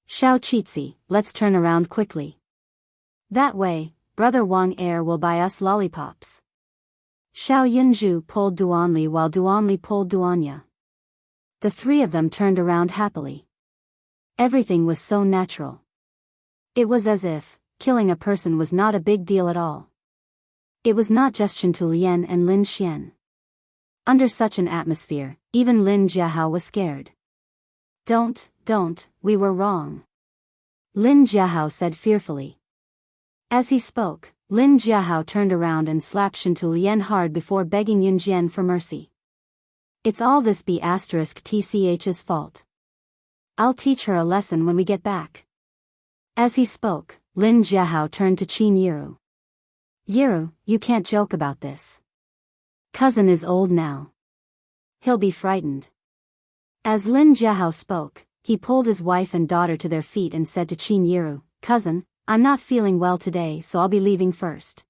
Xiao Qizhi, let's turn around quickly. That way, Brother Wang Er will buy us lollipops. Xiao Yunju pulled Duanli while Duanli pulled Duanya. The 3 of them turned around happily. Everything was so natural. It was as if killing a person was not a big deal at all. It was not just Shintu Lian and Lin Xian. Under such an atmosphere, even Lin Jiahao was scared. Don't, we were wrong. Lin Jiahao said fearfully. As he spoke, Lin Jiahao turned around and slapped Shintu Lian hard before begging Yin Jian for mercy. It's all this B*TCH's fault. I'll teach her a lesson when we get back. As he spoke, Lin Jiahao turned to Qin Yiru. Yiru, you can't joke about this. Cousin is old now. He'll be frightened. As Lin Jiahao spoke, he pulled his wife and daughter to their feet and said to Qin Yiru, Cousin, I'm not feeling well today so I'll be leaving first.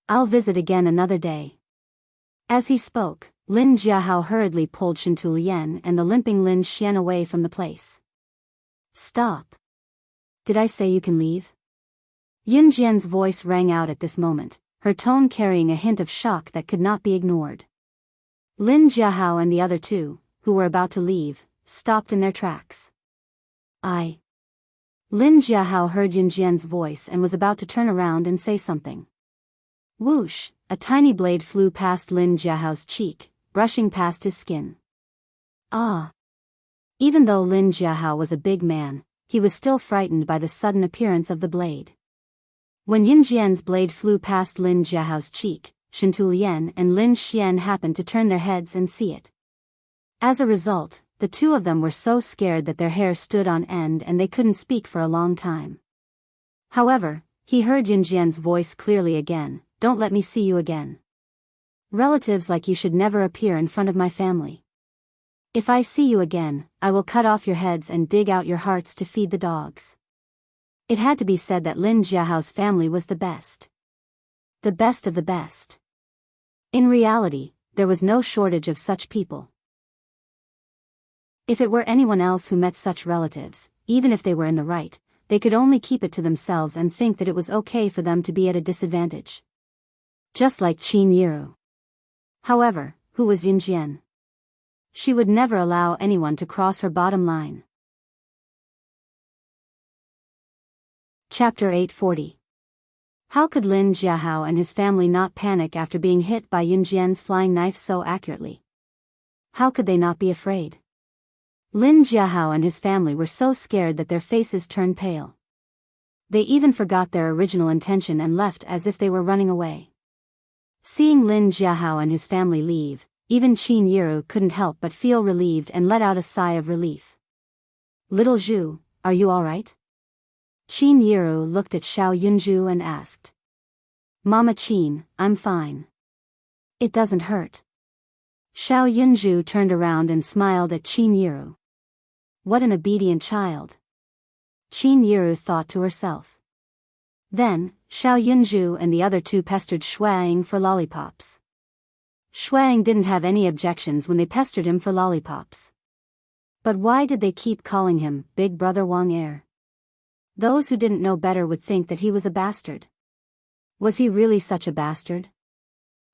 I'll visit again another day. As he spoke, Lin Jiahao hurriedly pulled Shintu Lian and the limping Lin Xian away from the place. Stop. Did I say you can leave? Yin Jian's voice rang out at this moment, her tone carrying a hint of shock that could not be ignored. Lin Jiahao and the other 2, who were about to leave, stopped in their tracks. Lin Jiahao heard Yin Jian's voice and was about to turn around and say something. Whoosh, a tiny blade flew past Lin Jiahao's cheek, brushing past his skin. Ah! Even though Lin Jiahao was a big man, he was still frightened by the sudden appearance of the blade. When Yin Jian's blade flew past Lin Jiahao's cheek, Shintu Lian and Lin Xian happened to turn their heads and see it. As a result, the 2 of them were so scared that their hair stood on end and they couldn't speak for a long time. However, he heard Yin Jian's voice clearly again, Don't let me see you again. Relatives like you should never appear in front of my family. If I see you again, I will cut off your heads and dig out your hearts to feed the dogs. It had to be said that Lin Jiahao's family was the best. The best of the best. In reality, there was no shortage of such people. If it were anyone else who met such relatives, even if they were in the right, they could only keep it to themselves and think that it was okay for them to be at a disadvantage. Just like Qin Yiru. However, who was Yunjian? She would never allow anyone to cross her bottom line. Chapter 840. How could Lin Jiahao and his family not panic after being hit by Yunjian's flying knife so accurately? How could they not be afraid? Lin Jiahao and his family were so scared that their faces turned pale. They even forgot their original intention and left as if they were running away. Seeing Lin Jiahao and his family leave, even Qin Yiru couldn't help but feel relieved and let out a sigh of relief. Little Zhu, are you all right? Qin Yiru looked at Xiao Yunju and asked. Mama Qin, I'm fine. It doesn't hurt. Xiao Yunju turned around and smiled at Qin Yiru. What an obedient child. Qin Yiru thought to herself. Then, Xiao Yunju and the other two pestered Shuang for lollipops. Shuang didn't have any objections when they pestered him for lollipops. But why did they keep calling him Big Brother Wang Er? Those who didn't know better would think that he was a bastard. Was he really such a bastard?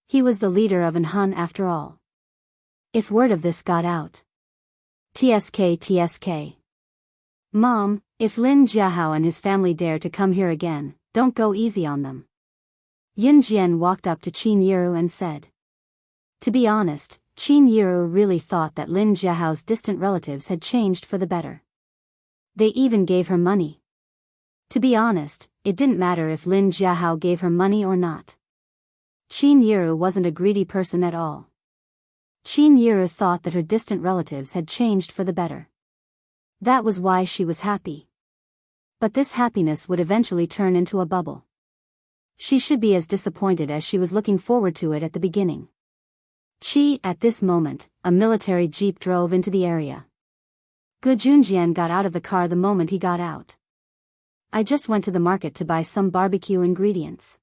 He was the leader of an Hun after all. If word of this got out. TSK. Mom, if Lin Jiahao and his family dare to come here again, don't go easy on them. Yunjian walked up to Qin Yiru and said. To be honest, Qin Yiru really thought that Lin Jiahao's distant relatives had changed for the better. They even gave her money. To be honest, it didn't matter if Lin Jiahao gave her money or not. Qin Yiru wasn't a greedy person at all. Qin Yiru thought that her distant relatives had changed for the better. That was why she was happy. But this happiness would eventually turn into a bubble. She should be as disappointed as she was looking forward to it at the beginning. At this moment, a military jeep drove into the area. Gu Junjian got out of the car the moment he got out. I just went to the market to buy some barbecue ingredients.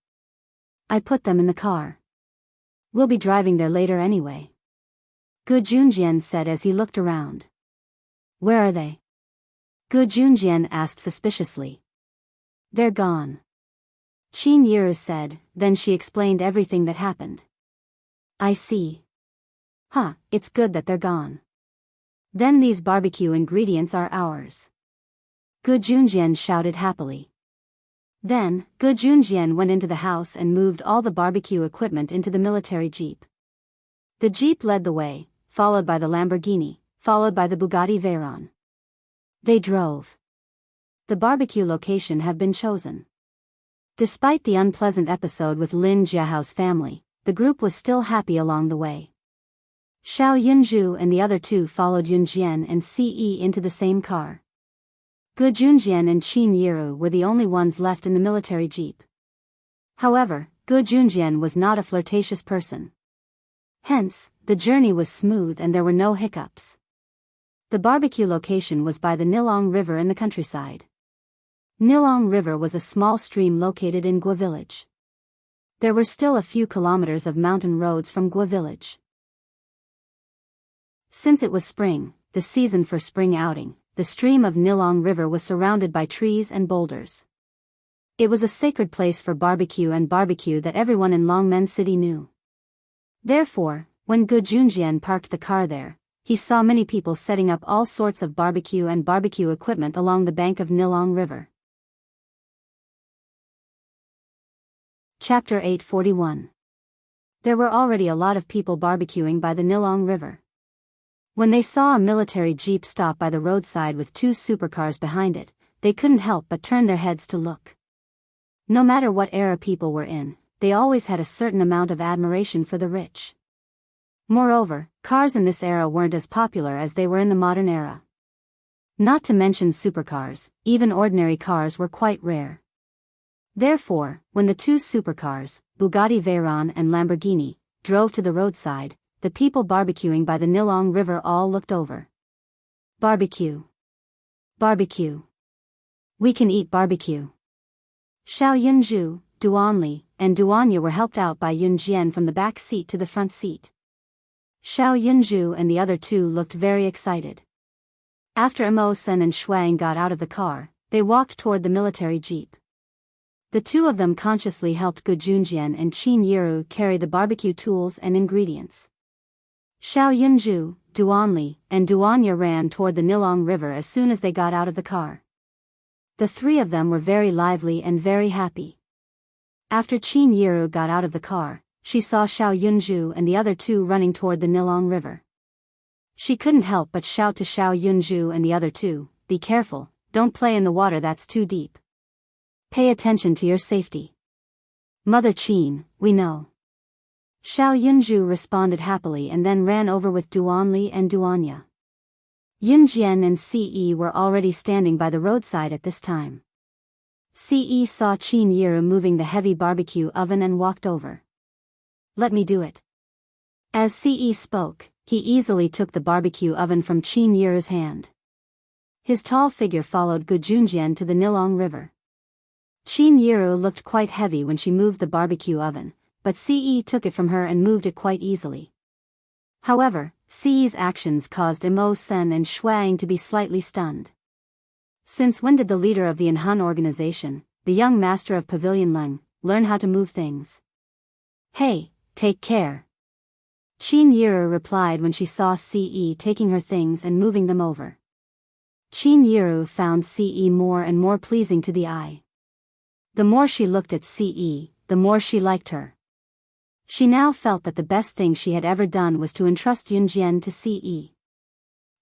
I put them in the car. We'll be driving there later anyway. Gu Junjian said as he looked around. Where are they? Gu Junjian asked suspiciously. They're gone. Qin Yiru said, then she explained everything that happened. I see. It's good that they're gone. Then these barbecue ingredients are ours. Gu Junjian shouted happily. Then, Gu Junjian went into the house and moved all the barbecue equipment into the military jeep. The jeep led the way, followed by the Lamborghini, followed by the Bugatti Veyron. They drove. The barbecue location had been chosen. Despite the unpleasant episode with Lin Jiahao's family, the group was still happy along the way. Xiao Yunju and the other two followed Yunjian and Ce into the same car. Gu Junjian and Qin Yiru were the only ones left in the military jeep. However, Gu Junjian was not a flirtatious person. Hence, the journey was smooth and there were no hiccups. The barbecue location was by the Nilong River in the countryside. Nilong River was a small stream located in Gua village. There were still a few kilometers of mountain roads from Gua village. Since it was spring, the season for spring outing, the stream of Nilong River was surrounded by trees and boulders. It was a sacred place for barbecue that everyone in Longmen City knew. Therefore, when Gu Junjian parked the car there, he saw many people setting up all sorts of barbecue equipment along the bank of Nilong River. Chapter 841. There were already a lot of people barbecuing by the Nilong River. When they saw a military jeep stop by the roadside with two supercars behind it, they couldn't help but turn their heads to look. No matter what era people were in, they always had a certain amount of admiration for the rich. Moreover, cars in this era weren't as popular as they were in the modern era. Not to mention supercars, even ordinary cars were quite rare. Therefore, when the two supercars, Bugatti Veyron and Lamborghini, drove to the roadside, the people barbecuing by the Nilong River all looked over. Barbecue. Barbecue. We can eat barbecue. Xiao Yunju, Duanli, and Duanya were helped out by Yunjian from the back seat to the front seat. Xiao Yunju and the other two looked very excited. After Imo Sen and Shuang got out of the car, They walked toward the military jeep. The two of them consciously helped Gu Junjian and Qin Yiru carry the barbecue tools and ingredients. Xiao Yunju, Duanli, and Duanya ran toward the Nilong River as soon as they got out of the car. The three of them were very lively and very happy. After Qin Yiru got out of the car, she saw Xiao Yunju and the other two running toward the Nilong River. She couldn't help but shout to Xiao Yunju and the other two, "Be careful, don't play in the water that's too deep. Pay attention to your safety." "Mother Qin, we know." Xiao Yunju responded happily and then ran over with Duanli and Duanya. Yunjian and Ce were already standing by the roadside at this time. Ce saw Qin Yiru moving the heavy barbecue oven and walked over. "Let me do it." As Ce spoke, he easily took the barbecue oven from Qin Yiru's hand. His tall figure followed Gu Junjian to the Nilong River. Qin Yiru looked quite heavy when she moved the barbecue oven, but Ce took it from her and moved it quite easily. However, Ce's actions caused Imo Sen and Shuang to be slightly stunned. Since when did the leader of the Inhun organization, the young master of Pavilion Leng, learn how to move things? "Hey, take care." Qin Yiru replied when she saw Ce taking her things and moving them over. Qin Yiru found Ce more and more pleasing to the eye. The more she looked at Ce, the more she liked her. She now felt that the best thing she had ever done was to entrust Yunjian to Ce.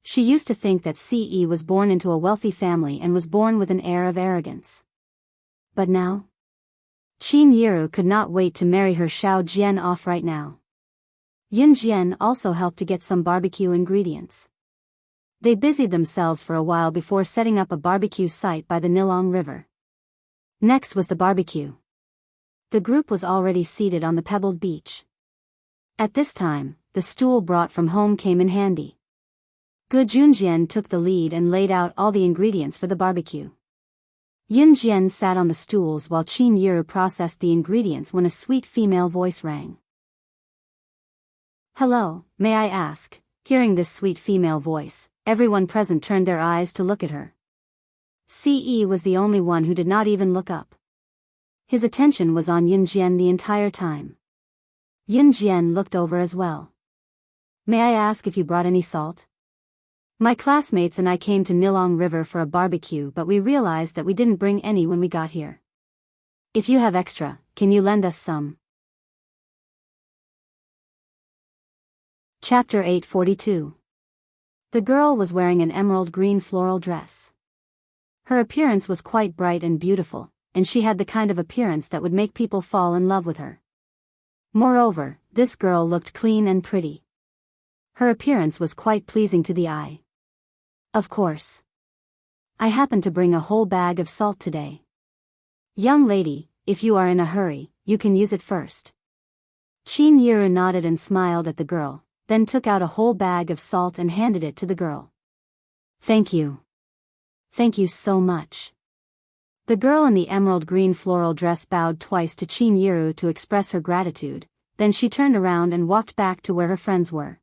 She used to think that Ce was born into a wealthy family and was born with an air of arrogance. But now? Qin Yiru could not wait to marry her Xiao Jian off right now. Yunjian also helped to get some barbecue ingredients. They busied themselves for a while before setting up a barbecue site by the Nilong River. Next was the barbecue. The group was already seated on the pebbled beach. At this time, the stool brought from home came in handy. Gu Junjian took the lead and laid out all the ingredients for the barbecue. Yunjian sat on the stools while Qin Yiru processed the ingredients when a sweet female voice rang. "Hello, may I ask?" Hearing this sweet female voice, everyone present turned their eyes to look at her. Ce was the only one who did not even look up. His attention was on Yunjian the entire time. Yunjian looked over as well. "May I ask if you brought any salt? My classmates and I came to Nilong River for a barbecue, but we realized that we didn't bring any when we got here. If you have extra, can you lend us some?" Chapter 842. The girl was wearing an emerald green floral dress. Her appearance was quite bright and beautiful, and she had the kind of appearance that would make people fall in love with her. Moreover, this girl looked clean and pretty. Her appearance was quite pleasing to the eye. "Of course. I happen to bring a whole bag of salt today. Young lady, if you are in a hurry, you can use it first." Qin Yiru nodded and smiled at the girl, then took out a whole bag of salt and handed it to the girl. "Thank you. Thank you so much." The girl in the emerald green floral dress bowed twice to Qin Yiru to express her gratitude, then she turned around and walked back to where her friends were.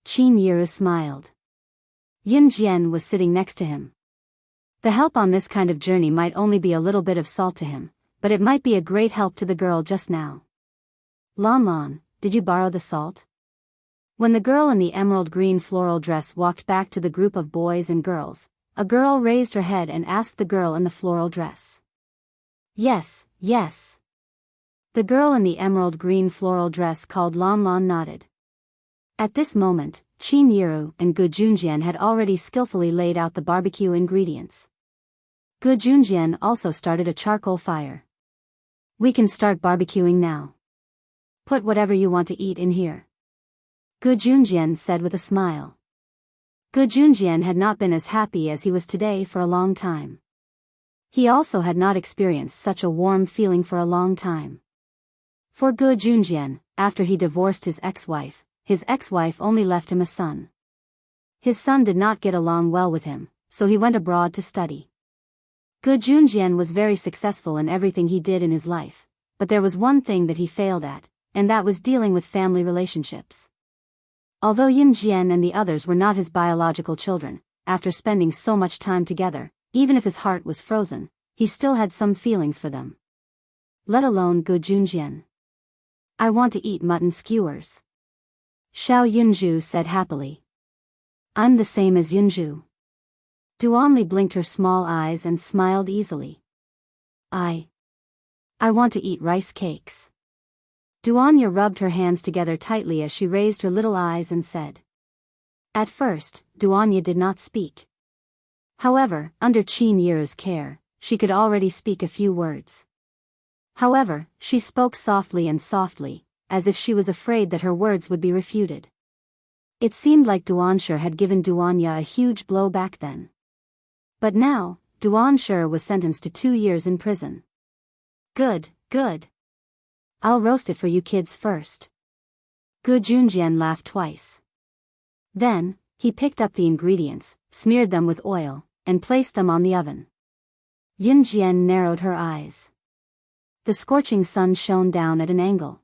Qin Yiru smiled. Yunjian was sitting next to him. The help on this kind of journey might only be a little bit of salt to him, but it might be a great help to the girl just now. "Lon Lon, did you borrow the salt?" When the girl in the emerald green floral dress walked back to the group of boys and girls, a girl raised her head and asked the girl in the floral dress. "Yes, yes." The girl in the emerald green floral dress called Lon Lon nodded. At this moment, Qin Yiru and Gu Junjian had already skillfully laid out the barbecue ingredients. Gu Junjian also started a charcoal fire. "We can start barbecuing now. Put whatever you want to eat in here," Gu Junjian said with a smile. Gu Junjian had not been as happy as he was today for a long time. He also had not experienced such a warm feeling for a long time. For Gu Junjian, after he divorced his ex-wife only left him a son. His son did not get along well with him, so he went abroad to study. Gu Junjian was very successful in everything he did in his life, but there was one thing that he failed at, and that was dealing with family relationships. Although Yunjian and the others were not his biological children, after spending so much time together, even if his heart was frozen, he still had some feelings for them. Let alone Gu Junjian. I want to eat mutton skewers. Xiao Yunju said happily. I'm the same as Yunju. Duanli blinked her small eyes and smiled easily. I want to eat rice cakes. Duanya rubbed her hands together tightly as she raised her little eyes and said. At first, Duanya did not speak. However, under Qin Yiru's care, she could already speak a few words. However, she spoke softly and softly, as if she was afraid that her words would be refuted. It seemed like Duanshi had given Duanya a huge blow back then. But now, Duanshi was sentenced to 2 years in prison. Good, good. I'll roast it for you kids first. Gu Junjian laughed twice. Then, he picked up the ingredients, smeared them with oil, and placed them on the oven. Yunjian narrowed her eyes. The scorching sun shone down at an angle.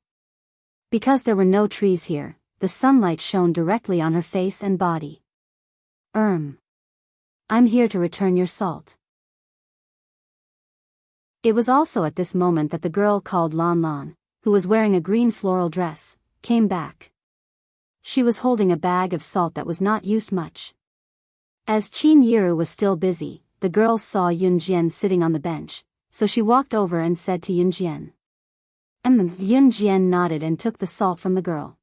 Because there were no trees here, the sunlight shone directly on her face and body. I'm here to return your salt. It was also at this moment that the girl called Lan Lan, who was wearing a green floral dress, came back. She was holding a bag of salt that was not used much. As Qin Yiru was still busy, the girl saw Yunjian sitting on the bench, so she walked over and said to Yunjian. Yunjian nodded and took the salt from the girl.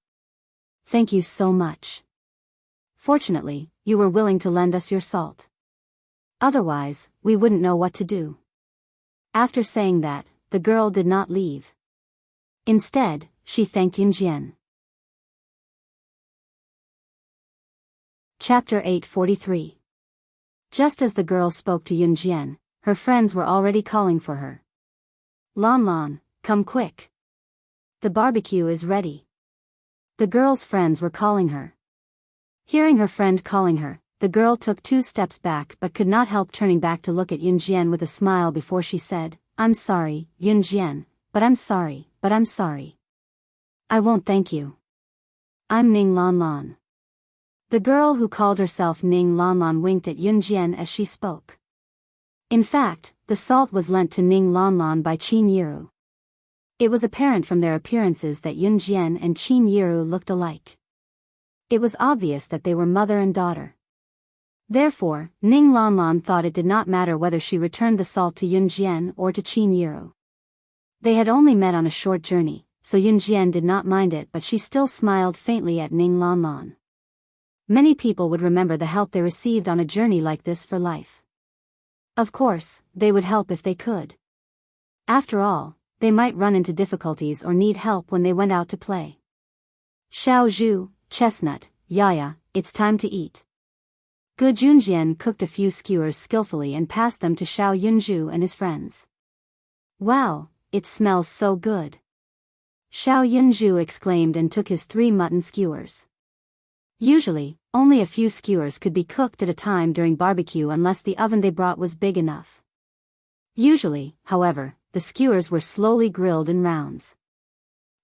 Thank you so much. Fortunately, you were willing to lend us your salt. Otherwise, we wouldn't know what to do. After saying that, the girl did not leave. Instead, she thanked Yunjian. Chapter 843. Just as the girl spoke to Yunjian, her friends were already calling for her. Lan Lan, come quick. The barbecue is ready. The girl's friends were calling her. Hearing her friend calling her, the girl took 2 steps back but could not help turning back to look at Yunjian with a smile before she said, I'm sorry, Yunjian, but I'm sorry. I won't thank you. I'm Ning Lan Lan. The girl who called herself Ning Lan Lan winked at Yunjian as she spoke. In fact, the salt was lent to Ning Lan Lan by Qin Yiru. It was apparent from their appearances that Yunjian and Qin Yiru looked alike. It was obvious that they were mother and daughter. Therefore, Ning Lan Lan thought it did not matter whether she returned the salt to Yunjian or to Qin Yiru. They had only met on a short journey, so Yunjian did not mind it, but she still smiled faintly at Ning Lan Lan. Many people would remember the help they received on a journey like this for life. Of course, they would help if they could. After all, they might run into difficulties or need help when they went out to play. Xiao Zhu, Chestnut, Yaya, it's time to eat. Gu Junjian cooked a few skewers skillfully and passed them to Xiao Yunju and his friends. Wow, it smells so good. Xiao Yunju exclaimed and took his 3 mutton skewers. Usually, only a few skewers could be cooked at a time during barbecue unless the oven they brought was big enough. Usually, however, the skewers were slowly grilled in rounds.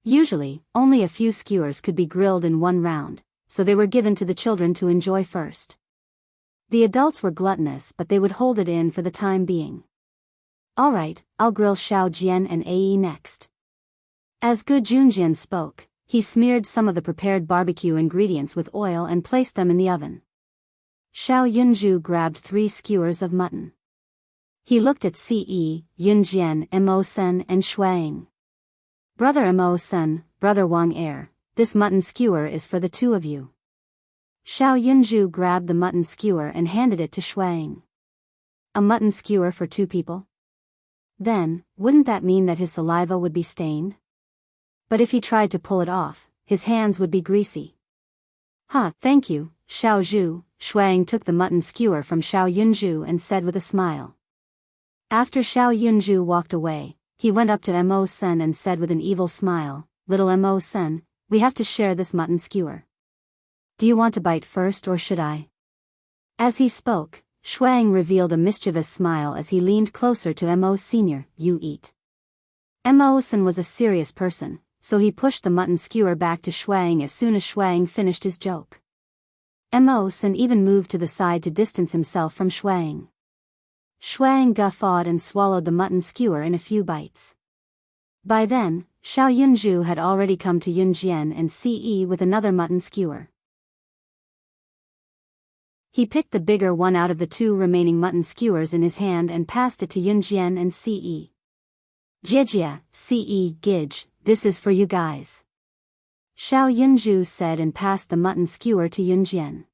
Usually, only a few skewers could be grilled in one round, so they were given to the children to enjoy first. The adults were gluttonous, but they would hold it in for the time being. Alright, I'll grill Xiao Jian and Ae next. As Gu Junjian spoke, he smeared some of the prepared barbecue ingredients with oil and placed them in the oven. Xiao Yunju grabbed 3 skewers of mutton. He looked at Ce, Yunjian, Mo Sen and Shuang. Brother Mo Sen, Brother Wang Er, this mutton skewer is for the 2 of you. Xiao Yunju grabbed the mutton skewer and handed it to Shuang. A mutton skewer for 2 people? Then, wouldn't that mean that his saliva would be stained? But if he tried to pull it off, his hands would be greasy. Thank you, Xiao Zhu. Shuang took the mutton skewer from Xiao Yunju and said with a smile. After Xiao Yunju walked away, he went up to Mo Sen and said with an evil smile, Little Mo Sen, we have to share this mutton skewer. Do you want to bite first or should I? As he spoke, Shuang revealed a mischievous smile as he leaned closer to Mo Sr. You eat. Mo Sen was a serious person, so he pushed the mutton skewer back to Shuang as soon as Shuang finished his joke. Mo Sen even moved to the side to distance himself from Shuang. Shuang guffawed and swallowed the mutton skewer in a few bites. By then, Xiao Yunzhu had already come to Yunjian and Ce with another mutton skewer. He picked the bigger one out of the two remaining mutton skewers in his hand and passed it to Yunjian and Ce. Jijia, Ce, Gij, this is for you guys. Xiao Yunzhu said and passed the mutton skewer to Yunjian.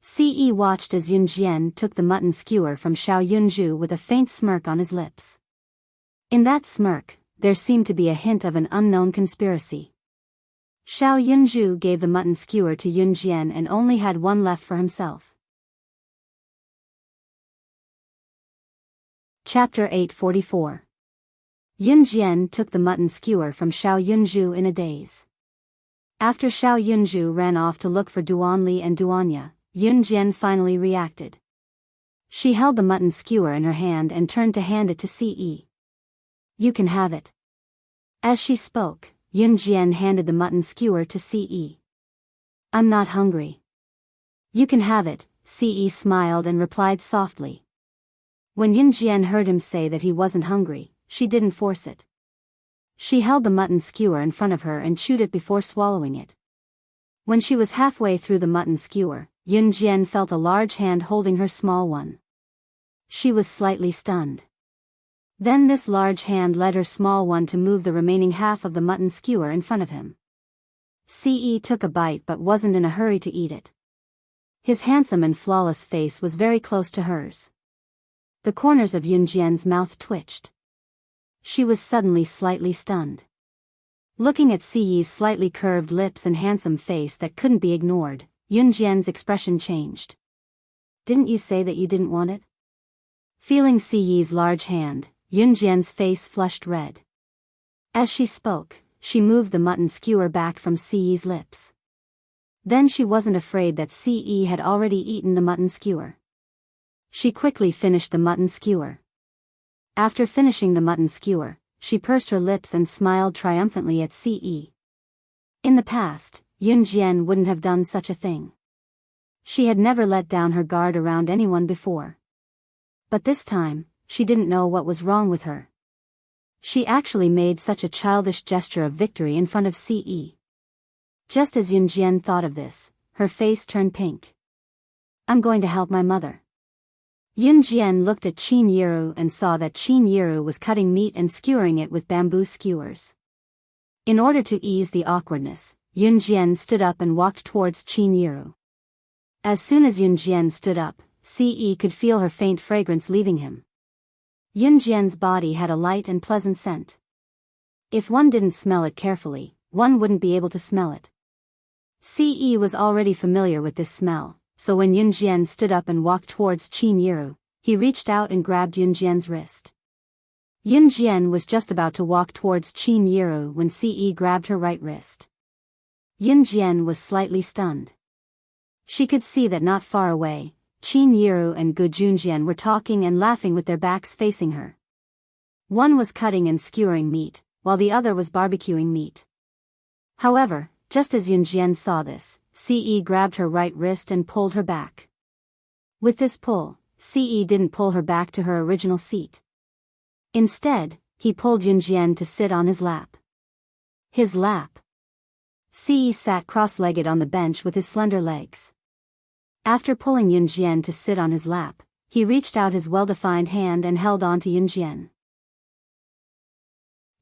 Ce watched as Yunjian took the mutton skewer from Xiao Yunzhu with a faint smirk on his lips. In that smirk, there seemed to be a hint of an unknown conspiracy. Xiao Yunzhu gave the mutton skewer to Yunjian and only had one left for himself. Chapter 844. Yunjian took the mutton skewer from Xiao Yunzhu in a daze. After Xiao Yunzhu ran off to look for Duanli and Duanya, Yunjian finally reacted. She held the mutton skewer in her hand and turned to hand it to Ce. You can have it. As she spoke, Yunjian handed the mutton skewer to Ce. I'm not hungry. You can have it, Ce smiled and replied softly. When Yunjian heard him say that he wasn't hungry, she didn't force it. She held the mutton skewer in front of her and chewed it before swallowing it. When she was halfway through the mutton skewer, Yunjian felt a large hand holding her small one. She was slightly stunned. Then this large hand led her small one to move the remaining half of the mutton skewer in front of him. Ce took a bite but wasn't in a hurry to eat it. His handsome and flawless face was very close to hers. The corners of Yunjian's mouth twitched. She was suddenly slightly stunned. Looking at Ce's slightly curved lips and handsome face that couldn't be ignored, Yunjian's expression changed. Didn't you say that you didn't want it? Feeling Ce's large hand, Yunjian's face flushed red. As she spoke, she moved the mutton skewer back from Ce's lips. Then she wasn't afraid that Ce had already eaten the mutton skewer. She quickly finished the mutton skewer. After finishing the mutton skewer, she pursed her lips and smiled triumphantly at Ce. In the past, Yunjian wouldn't have done such a thing. She had never let down her guard around anyone before. But this time, she didn't know what was wrong with her. She actually made such a childish gesture of victory in front of Ce. Just as Yunjian thought of this, her face turned pink. I'm going to help my mother. Yunjian looked at Qin Yiru and saw that Qin Yiru was cutting meat and skewering it with bamboo skewers. In order to ease the awkwardness, Yunjian stood up and walked towards Qin Yiru. As soon as Yunjian stood up, Ce could feel her faint fragrance leaving him. Yunjian's body had a light and pleasant scent. If one didn't smell it carefully, one wouldn't be able to smell it. Ce was already familiar with this smell, so when Yunjian stood up and walked towards Qin Yiru, he reached out and grabbed Yunjian's wrist. Yunjian was just about to walk towards Qin Yiru when Ce grabbed her right wrist. Yunjian was slightly stunned. She could see that not far away, Qin Yiru and Gu Junjian were talking and laughing with their backs facing her. One was cutting and skewering meat, while the other was barbecuing meat. However, just as Yunjian saw this, Ce grabbed her right wrist and pulled her back. With this pull, Ce didn't pull her back to her original seat. Instead, he pulled Yunjian to sit on his lap. His lap. Ce sat cross-legged on the bench with his slender legs. After pulling Yunjian to sit on his lap, he reached out his well-defined hand and held on to Yunjian.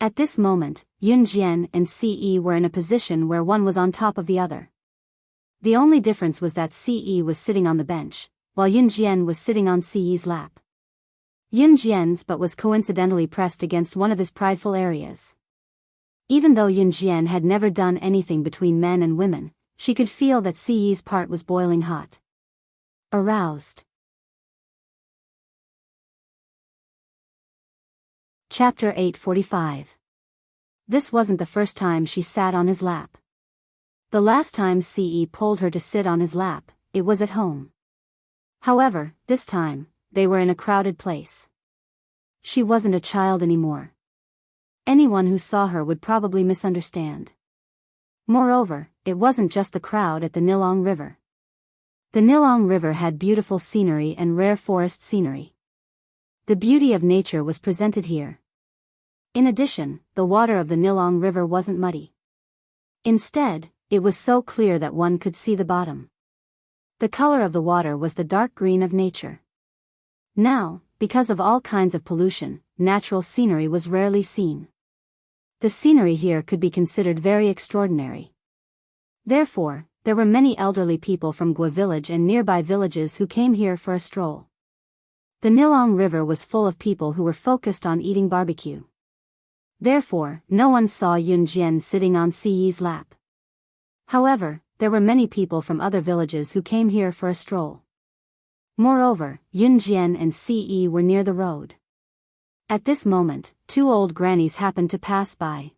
At this moment, Yunjian and Ce were in a position where one was on top of the other. The only difference was that Ce was sitting on the bench, while Yunjian was sitting on Ce's lap. Yunjian's butt was coincidentally pressed against one of his prideful areas. Even though Yunjian had never done anything between men and women, she could feel that Ce's part was boiling hot. Aroused. Chapter 845. This wasn't the first time she sat on his lap. The last time Ce pulled her to sit on his lap, it was at home. However, this time, they were in a crowded place. She wasn't a child anymore. Anyone who saw her would probably misunderstand. Moreover, it wasn't just the crowd at the Nilong River. The Nilong River had beautiful scenery and rare forest scenery. The beauty of nature was presented here. In addition, the water of the Nilong River wasn't muddy. Instead, it was so clear that one could see the bottom. The color of the water was the dark green of nature. Now, because of all kinds of pollution, natural scenery was rarely seen. The scenery here could be considered very extraordinary. Therefore, there were many elderly people from Gua village and nearby villages who came here for a stroll. The Nilong River was full of people who were focused on eating barbecue. Therefore, no one saw Yun Jian sitting on Siyi's lap. However, there were many people from other villages who came here for a stroll. Moreover, Yun Jian and Siyi were near the road. At this moment, two old grannies happened to pass by.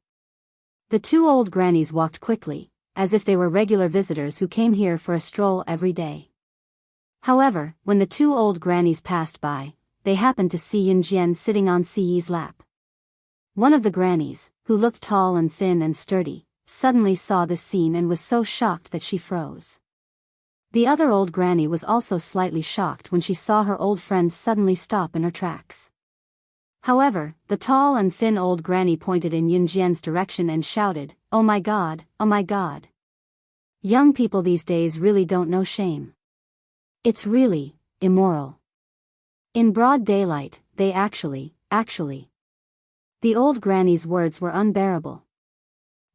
The two old grannies walked quickly, as if they were regular visitors who came here for a stroll every day. However, when the two old grannies passed by, they happened to see Yun Jian sitting on Siyi's lap. One of the grannies, who looked tall and thin and sturdy, suddenly saw this scene and was so shocked that she froze. The other old granny was also slightly shocked when she saw her old friends suddenly stop in her tracks. However, the tall and thin old granny pointed in Yun Jian's direction and shouted, "Oh my God, oh my God. Young people these days really don't know shame. It's really immoral. In broad daylight, they actually. The old granny's words were unbearable.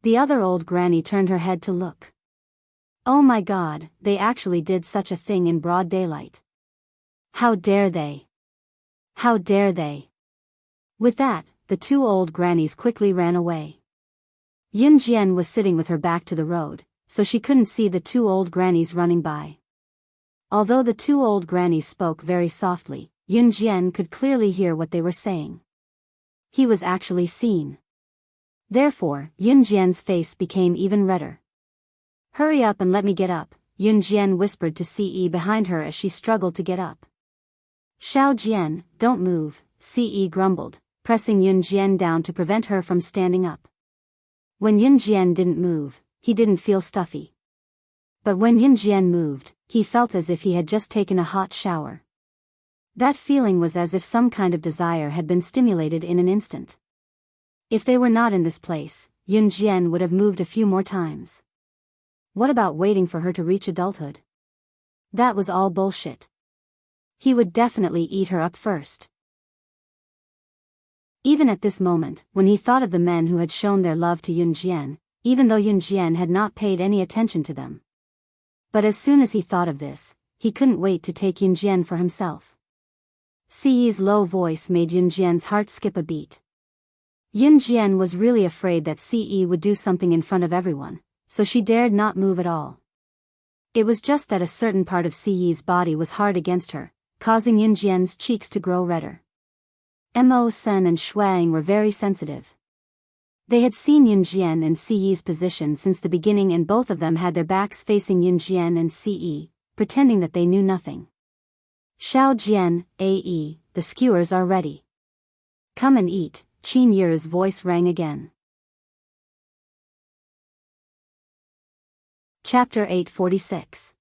The other old granny turned her head to look. Oh my God, they actually did such a thing in broad daylight. How dare they? How dare they? With that, the two old grannies quickly ran away. Yun Jian was sitting with her back to the road, so she couldn't see the two old grannies running by. Although the two old grannies spoke very softly, Yun Jian could clearly hear what they were saying. He was actually seen. Therefore, Yun Jian's face became even redder. Hurry up and let me get up, Yun Jian whispered to Ce behind her as she struggled to get up. Xiao Jian, don't move, Ce grumbled, pressing Yun Jian down to prevent her from standing up. When Yun Jian didn't move, he didn't feel stuffy. But when Yun Jian moved, he felt as if he had just taken a hot shower. That feeling was as if some kind of desire had been stimulated in an instant. If they were not in this place, Yun Jian would have moved a few more times. What about waiting for her to reach adulthood? That was all bullshit. He would definitely eat her up first. Even at this moment, when he thought of the men who had shown their love to Yun Jian, even though Yun Jian had not paid any attention to them. But as soon as he thought of this, he couldn't wait to take Yun Jian for himself. Ci's low voice made Yun Jian's heart skip a beat. Yun Jian was really afraid that Ce would do something in front of everyone, so she dared not move at all. It was just that a certain part of Ci's body was hard against her, causing Yun Jian's cheeks to grow redder. Mo Sen and Shuang were very sensitive. They had seen Yun Jian and Ci's position since the beginning, and both of them had their backs facing Yun Jian and Ce, pretending that they knew nothing. Xiao Jian, Ae, the skewers are ready. Come and eat, Qin Yu's voice rang again. Chapter 846.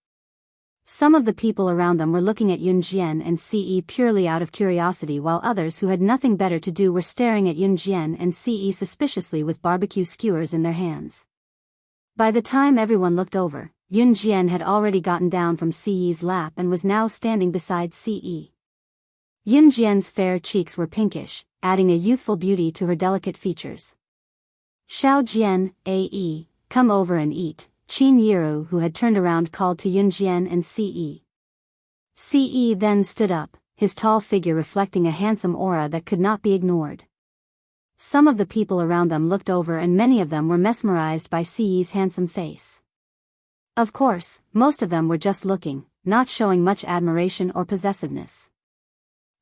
Some of the people around them were looking at Yun Jian and Ce purely out of curiosity, while others who had nothing better to do were staring at Yun Jian and Ce suspiciously with barbecue skewers in their hands. By the time everyone looked over, Yun Jian had already gotten down from Ce's lap and was now standing beside Ce. Yun Jian's fair cheeks were pinkish, adding a youthful beauty to her delicate features. Xiao Jian, Ae, come over and eat, Qin Yu, who had turned around, called to Yun Jian and Ce. Ce then stood up, his tall figure reflecting a handsome aura that could not be ignored. Some of the people around them looked over, and many of them were mesmerized by Ce's handsome face. Of course, most of them were just looking, not showing much admiration or possessiveness.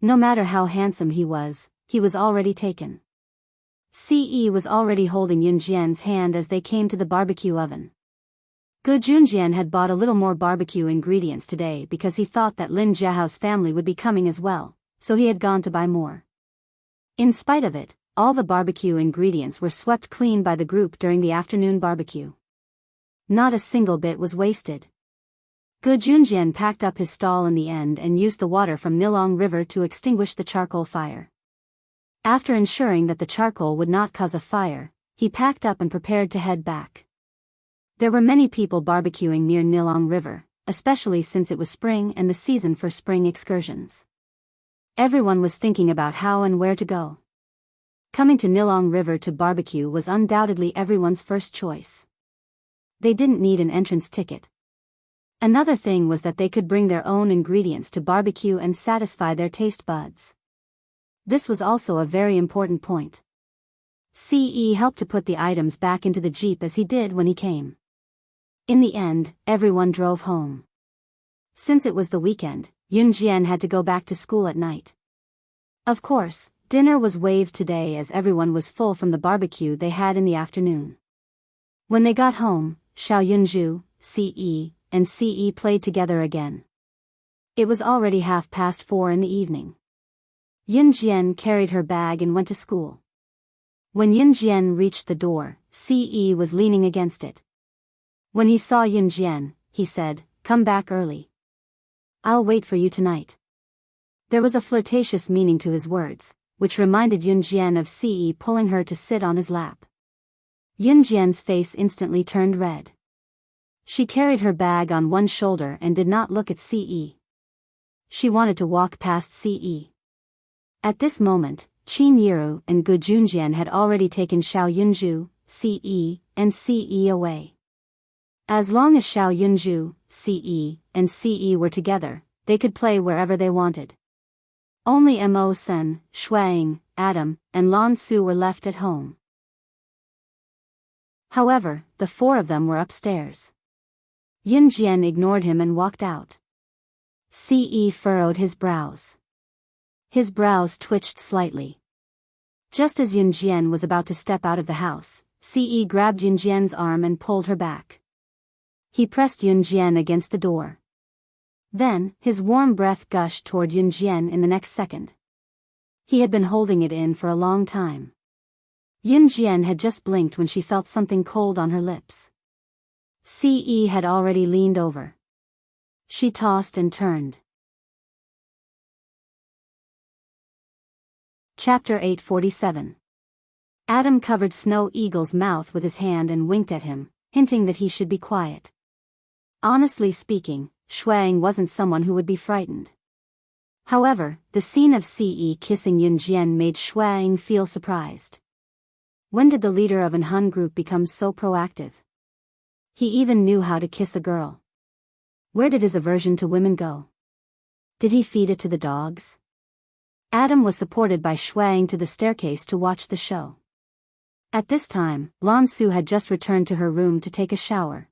No matter how handsome he was already taken. Ce was already holding Yun Jian's hand as they came to the barbecue oven. Gu Junjian had bought a little more barbecue ingredients today because he thought that Lin Jiahao's family would be coming as well, so he had gone to buy more. In spite of it, all the barbecue ingredients were swept clean by the group during the afternoon barbecue. Not a single bit was wasted. Gu Junjian packed up his stall in the end and used the water from Nilong River to extinguish the charcoal fire. After ensuring that the charcoal would not cause a fire, he packed up and prepared to head back. There were many people barbecuing near Nilong River, especially since it was spring and the season for spring excursions. Everyone was thinking about how and where to go. Coming to Nilong River to barbecue was undoubtedly everyone's first choice. They didn't need an entrance ticket. Another thing was that they could bring their own ingredients to barbecue and satisfy their taste buds. This was also a very important point. CE helped to put the items back into the jeep as he did when he came. In the end, everyone drove home. Since it was the weekend, Yunjian had to go back to school at night. Of course, dinner was waived today as everyone was full from the barbecue they had in the afternoon. When they got home, Xiao Yunju, CE, and CE played together again. It was already 4:30 in the evening. Yunjian carried her bag and went to school. When Yunjian reached the door, CE was leaning against it. When he saw Yunjian, he said, "Come back early. I'll wait for you tonight." There was a flirtatious meaning to his words, which reminded Yunjian of CE pulling her to sit on his lap. Yunjian's face instantly turned red. She carried her bag on one shoulder and did not look at CE. She wanted to walk past CE. At this moment, Qin Yiru and Gu Junjian had already taken Xiao Yunju, CE, and CE away. As long as Xiao Yunju, CE, and CE were together, they could play wherever they wanted. Only Mo Sen, Shuang, Adam, and Lan Su were left at home. However, the four of them were upstairs. Yunjian ignored him and walked out. CE furrowed his brows. His brows twitched slightly. Just as Yunjian was about to step out of the house, CE grabbed Yunjian's arm and pulled her back. He pressed Yunjian against the door. Then, his warm breath gushed toward Yunjian in the next second. He had been holding it in for a long time. Yunjian had just blinked when she felt something cold on her lips. CE had already leaned over. She tossed and turned. Chapter 847. Adam covered Snow Eagle's mouth with his hand and winked at him, hinting that he should be quiet. Honestly speaking, Shuang wasn't someone who would be frightened. However, the scene of CE kissing Yunjian made Shuang feel surprised. When did the leader of an Hun group become so proactive? He even knew how to kiss a girl. Where did his aversion to women go? Did he feed it to the dogs? Adam was supported by Shuang to the staircase to watch the show. At this time, Lan Su had just returned to her room to take a shower.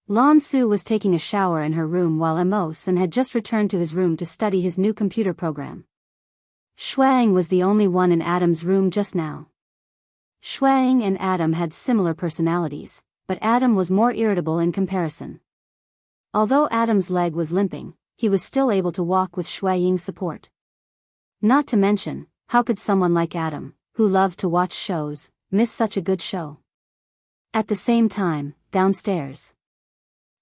Lan Su was taking a shower in her room while Mo Sen had just returned to his room to study his new computer program. Shuang was the only one in Adam's room just now. Shuang and Adam had similar personalities, but Adam was more irritable in comparison. Although Adam's leg was limping, he was still able to walk with Shuang's support. Not to mention, how could someone like Adam, who loved to watch shows, miss such a good show? At the same time, downstairs.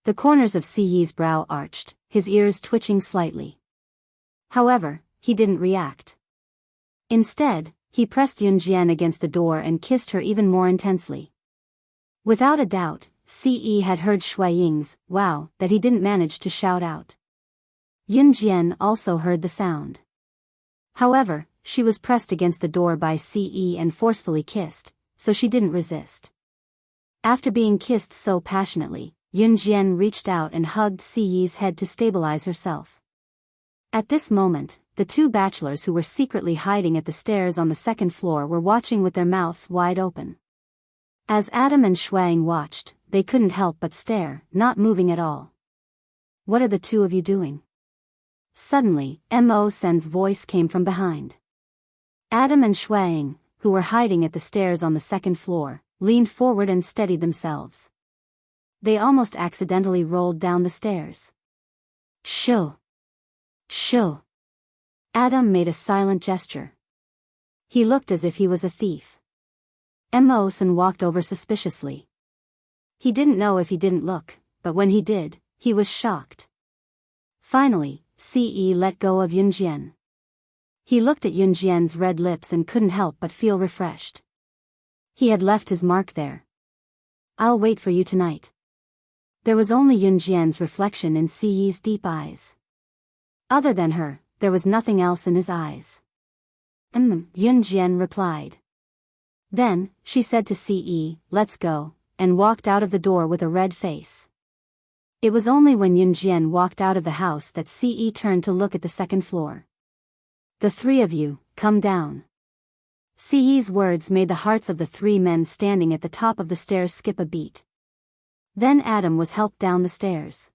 The corners of CE's brow arched, his ears twitching slightly. However, he didn't react. Instead, he pressed Yunjian against the door and kissed her even more intensely. Without a doubt, CE had heard Shuang's "wow" that he didn't manage to shout out. Yunjian also heard the sound. However, she was pressed against the door by CE and forcefully kissed, so she didn't resist. After being kissed so passionately, Yunjian reached out and hugged CE's head to stabilize herself. At this moment, the two bachelors who were secretly hiding at the stairs on the second floor were watching with their mouths wide open. As Adam and Shuang watched, they couldn't help but stare, not moving at all. "What are the two of you doing?" Suddenly, Mo Sen's voice came from behind. Adam and Shuang, who were hiding at the stairs on the second floor, leaned forward and steadied themselves. They almost accidentally rolled down the stairs. "Shoo! Shoo!" Adam made a silent gesture. He looked as if he was a thief. Mo Sen walked over suspiciously. He didn't know if he didn't look, but when he did, he was shocked. Finally, Ce let go of Yunjian. He looked at Yunjian's red lips and couldn't help but feel refreshed. He had left his mark there. "I'll wait for you tonight." There was only Yunjian's reflection in Ce's deep eyes. Other than her, there was nothing else in his eyes. Yunjian replied. Then, she said to Ce, "Let's go," and walked out of the door with a red face. It was only when Yunjian walked out of the house that Ce turned to look at the second floor. "The three of you, come down." Ce's words made the hearts of the three men standing at the top of the stairs skip a beat. Then Adam was helped down the stairs.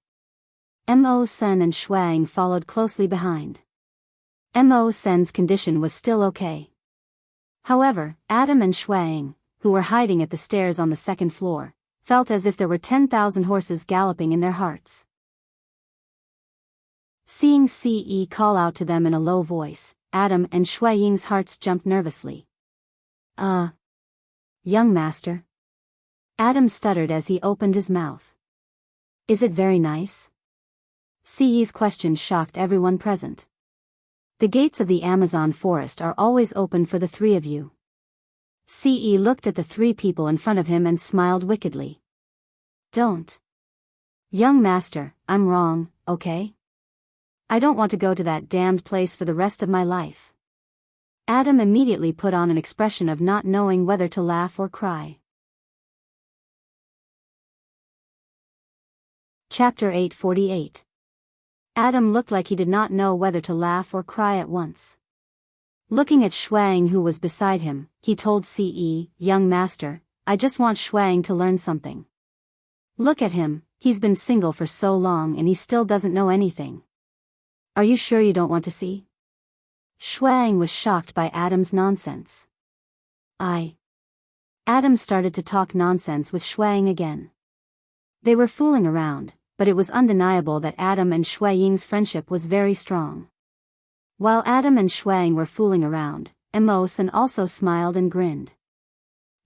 Mo Sen and Shuang followed closely behind. Mo Sen's condition was still okay. However, Adam and Shuang, who were hiding at the stairs on the second floor, felt as if there were 10,000 horses galloping in their hearts. Seeing Ce call out to them in a low voice, Adam and Shuang's hearts jumped nervously. Young master." Adam stuttered as he opened his mouth. "Is it very nice?" Ce's question shocked everyone present. "The gates of the Amazon forest are always open for the three of you." Ce looked at the three people in front of him and smiled wickedly. "Don't. Young master, I'm wrong, okay? I don't want to go to that damned place for the rest of my life." Adam immediately put on an expression of not knowing whether to laugh or cry. Chapter 848. Adam looked like he did not know whether to laugh or cry at once. Looking at Shuang who was beside him, he told Ce, "Young master, I just want Shuang to learn something. Look at him, he's been single for so long and he still doesn't know anything. Are you sure you don't want to see?" Shuang was shocked by Adam's nonsense. Adam started to talk nonsense with Shuang again. They were fooling around, but it was undeniable that Adam and Shuang's friendship was very strong. While Adam and Shuang were fooling around, Mo Sen also smiled and grinned.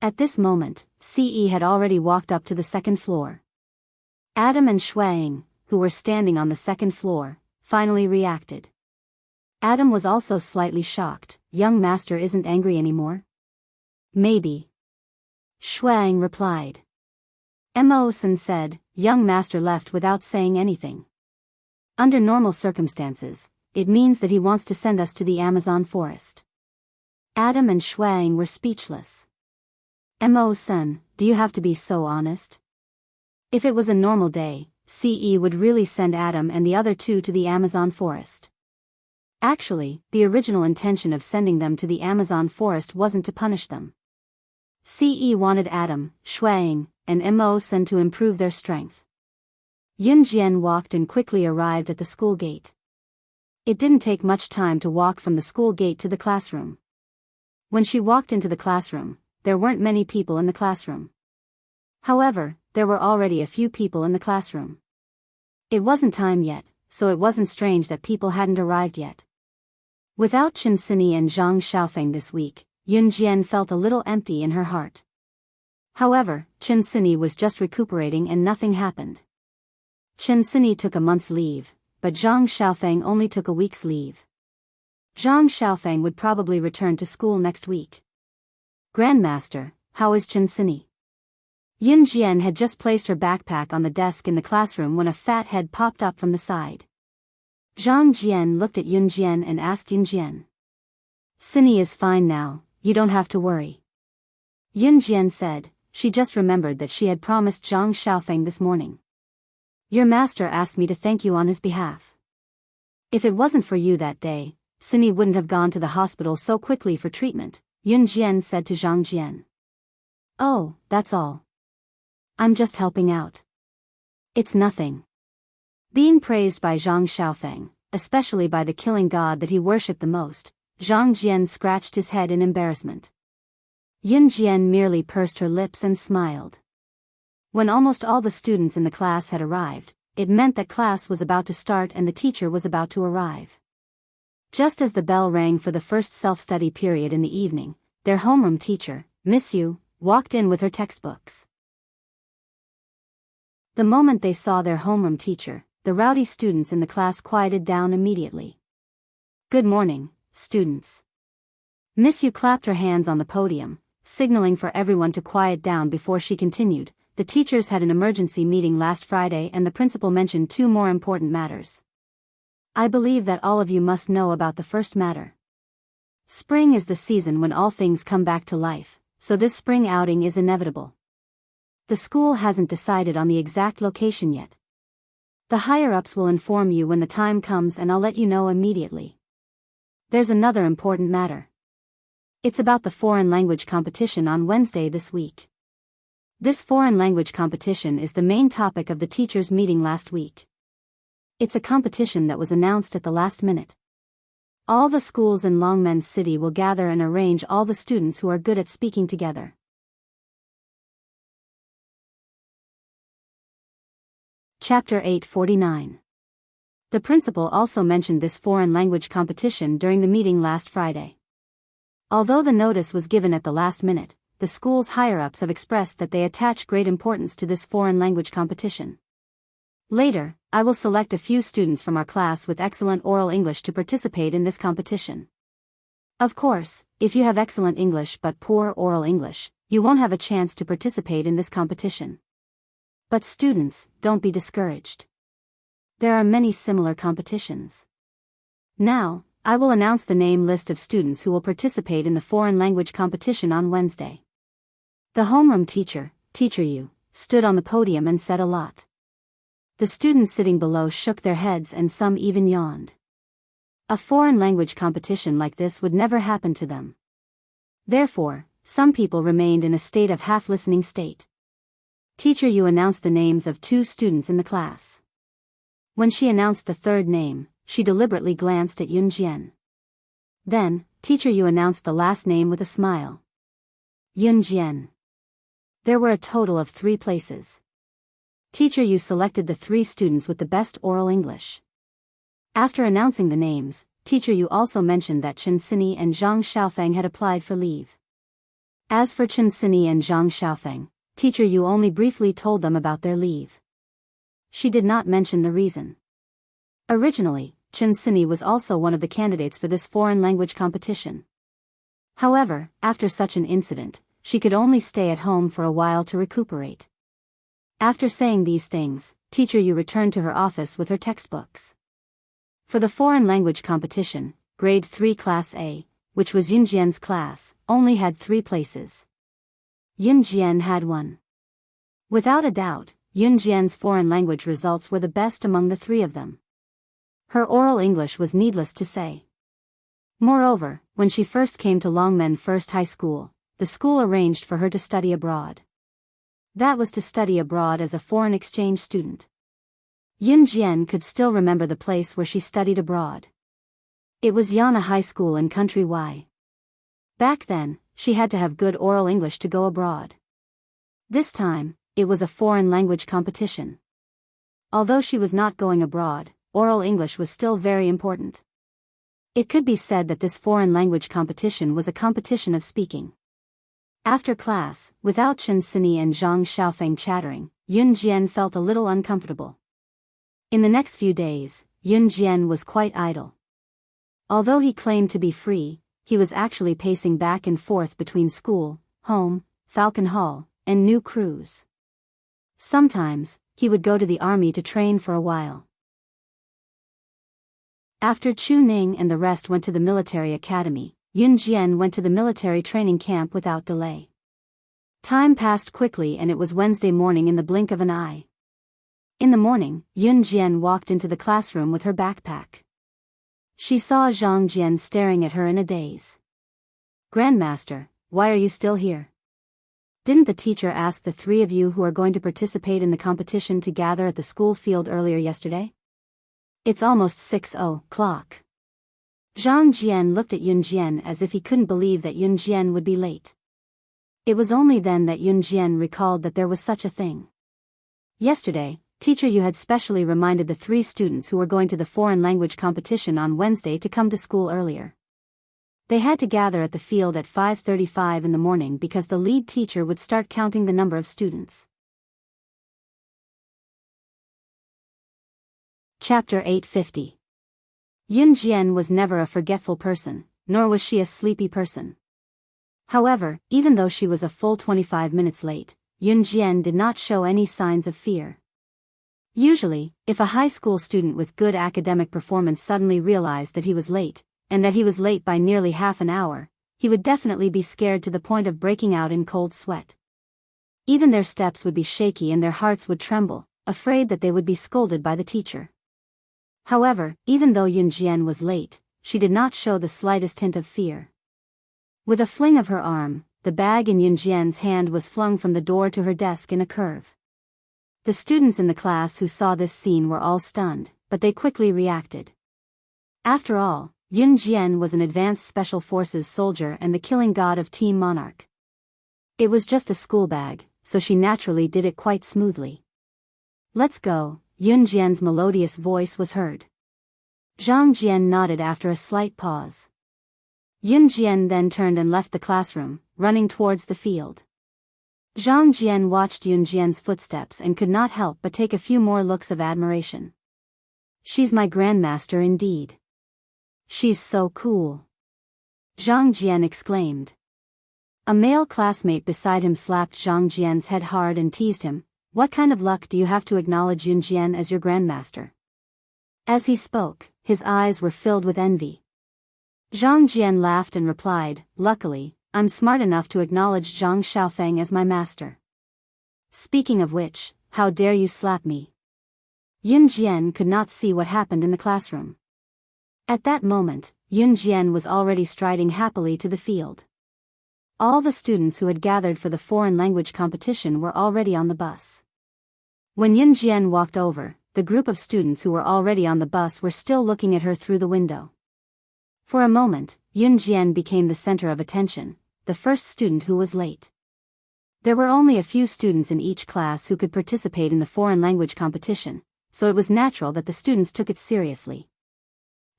At this moment, Ce had already walked up to the second floor. Adam and Shuang, who were standing on the second floor, finally reacted. Adam was also slightly shocked. "Young master isn't angry anymore?" "Maybe." Shuang replied. Mo Sen said, "Young master left without saying anything. Under normal circumstances, it means that he wants to send us to the Amazon forest." Adam and Shuang were speechless. "Mo Sen, do you have to be so honest?" If it was a normal day, Ce would really send Adam and the other two to the Amazon forest. Actually, the original intention of sending them to the Amazon forest wasn't to punish them. Ce wanted Adam, Shuang, and Mo Sen to improve their strength. Yunjian walked and quickly arrived at the school gate. It didn't take much time to walk from the school gate to the classroom. When she walked into the classroom, there weren't many people in the classroom. However, there were already a few people in the classroom. It wasn't time yet, so it wasn't strange that people hadn't arrived yet. Without Chen Sini and Zhang Xiaofeng this week, Yunjian felt a little empty in her heart. However, Chen Sini was just recuperating and nothing happened. Chen Sini took a month's leave, but Zhang Xiaofeng only took a week's leave. Zhang Xiaofeng would probably return to school next week. "Grandmaster, how is Chen Sini?" Yunjian had just placed her backpack on the desk in the classroom when a fat head popped up from the side. Zhang Jian looked at Yunjian and asked Yunjian. "Sini is fine now, you don't have to worry." Yunjian said. She just remembered that she had promised Zhang Xiaofeng this morning. "Your master asked me to thank you on his behalf. If it wasn't for you that day, Sini wouldn't have gone to the hospital so quickly for treatment," Yunjian said to Zhang Jian. "Oh, that's all. I'm just helping out. It's nothing." Being praised by Zhang Xiaofeng, especially by the killing god that he worshipped the most, Zhang Jian scratched his head in embarrassment. Yunjian merely pursed her lips and smiled. When almost all the students in the class had arrived, it meant that class was about to start and the teacher was about to arrive. Just as the bell rang for the first self-study period in the evening, their homeroom teacher, Miss Yu, walked in with her textbooks. The moment they saw their homeroom teacher, the rowdy students in the class quieted down immediately. "Good morning, students." Miss Yu clapped her hands on the podium, signaling for everyone to quiet down before she continued. "The teachers had an emergency meeting last Friday and the principal mentioned two more important matters. I believe that all of you must know about the first matter. Spring is the season when all things come back to life, so this spring outing is inevitable. The school hasn't decided on the exact location yet. The higher-ups will inform you when the time comes and I'll let you know immediately. There's another important matter. It's about the foreign language competition on Wednesday this week. This foreign language competition is the main topic of the teachers' meeting last week. It's a competition that was announced at the last minute. All the schools in Longmen City will gather and arrange all the students who are good at speaking together. Chapter 849. The principal also mentioned this foreign language competition during the meeting last Friday. Although the notice was given at the last minute, the school's higher-ups have expressed that they attach great importance to this foreign language competition. Later, I will select a few students from our class with excellent oral English to participate in this competition. Of course, if you have excellent English but poor oral English, you won't have a chance to participate in this competition. But students, don't be discouraged. There are many similar competitions. Now, I will announce the name list of students who will participate in the foreign language competition on Wednesday. The homeroom teacher, Teacher Yu, stood on the podium and said a lot. The students sitting below shook their heads and some even yawned. A foreign language competition like this would never happen to them. Therefore, some people remained in a state of half-listening state. Teacher Yu announced the names of two students in the class. When she announced the third name, she deliberately glanced at Yun Jian. Then, Teacher Yu announced the last name with a smile. Yun Jian. There were a total of 3 places. Teacher Yu selected the 3 students with the best oral English. After announcing the names, Teacher Yu also mentioned that Chen Sini and Zhang Xiaofeng had applied for leave. As for Chen Sini and Zhang Xiaofeng, Teacher Yu only briefly told them about their leave. She did not mention the reason. Originally, Chen Sini was also one of the candidates for this foreign language competition. However, after such an incident, she could only stay at home for a while to recuperate. After saying these things, Teacher Yu returned to her office with her textbooks. For the foreign language competition, grade 3 class A, which was Yun Jian's class, only had 3 places. Yun Jian had 1. Without a doubt, Yun Jian's foreign language results were the best among the 3 of them. Her oral English was needless to say. Moreover, when she first came to Longmen First High School, the school arranged for her to study abroad. That was to study abroad as a foreign exchange student. Yun Jian could still remember the place where she studied abroad. It was Yana High School in Country Y. Back then, she had to have good oral English to go abroad. This time, it was a foreign language competition. Although she was not going abroad, oral English was still very important. It could be said that this foreign language competition was a competition of speaking. After class, without Chen Sini and Zhang Xiaofeng chattering, Yun Jian felt a little uncomfortable. In the next few days, Yun Jian was quite idle. Although he claimed to be free, he was actually pacing back and forth between school, home, Falcon Hall, and New Cruise. Sometimes, he would go to the army to train for a while. After Chu Ning and the rest went to the military academy, Yun Jian went to the military training camp without delay. Time passed quickly and it was Wednesday morning in the blink of an eye. In the morning, Yun Jian walked into the classroom with her backpack. She saw Zhang Jian staring at her in a daze. "Grandmaster, why are you still here? Didn't the teacher ask the 3 of you who are going to participate in the competition to gather at the school field earlier yesterday? It's almost 6:00. Zhang Jian looked at Yun Jian as if he couldn't believe that Yun Jian would be late. It was only then that Yun Jian recalled that there was such a thing. Yesterday, Teacher Yu had specially reminded the 3 students who were going to the foreign language competition on Wednesday to come to school earlier. They had to gather at the field at 5:35 in the morning because the lead teacher would start counting the number of students. Chapter 850. Yun Jian was never a forgetful person, nor was she a sleepy person. However, even though she was a full 25 minutes late, Yun Jian did not show any signs of fear. Usually, if a high school student with good academic performance suddenly realized that he was late, and that he was late by nearly half an hour, he would definitely be scared to the point of breaking out in cold sweat. Even their steps would be shaky and their hearts would tremble, afraid that they would be scolded by the teacher. However, even though Yun Jian was late, she did not show the slightest hint of fear. With a fling of her arm, the bag in Yun Jian's hand was flung from the door to her desk in a curve. The students in the class who saw this scene were all stunned, but they quickly reacted. After all, Yun Jian was an advanced special forces soldier and the killing god of Team Monarch. It was just a school bag, so she naturally did it quite smoothly. "Let's go," Yun Jian's melodious voice was heard. Zhang Jian nodded after a slight pause. Yun Jian then turned and left the classroom, running towards the field. Zhang Jian watched Yun Jian's footsteps and could not help but take a few more looks of admiration. "She's my grandmaster indeed. She's so cool," Zhang Jian exclaimed. A male classmate beside him slapped Zhang Jian's head hard and teased him, "What kind of luck do you have to acknowledge Yun Jian as your grandmaster?" As he spoke, his eyes were filled with envy. Zhang Jian laughed and replied, "Luckily, I'm smart enough to acknowledge Zhang Xiaofeng as my master. Speaking of which, how dare you slap me?" Yun Jian could not see what happened in the classroom. At that moment, Yun Jian was already striding happily to the field. All the students who had gathered for the foreign language competition were already on the bus. When Yun Jian walked over, the group of students who were already on the bus were still looking at her through the window. For a moment, Yun Jian became the center of attention, the first student who was late. There were only a few students in each class who could participate in the foreign language competition, so it was natural that the students took it seriously.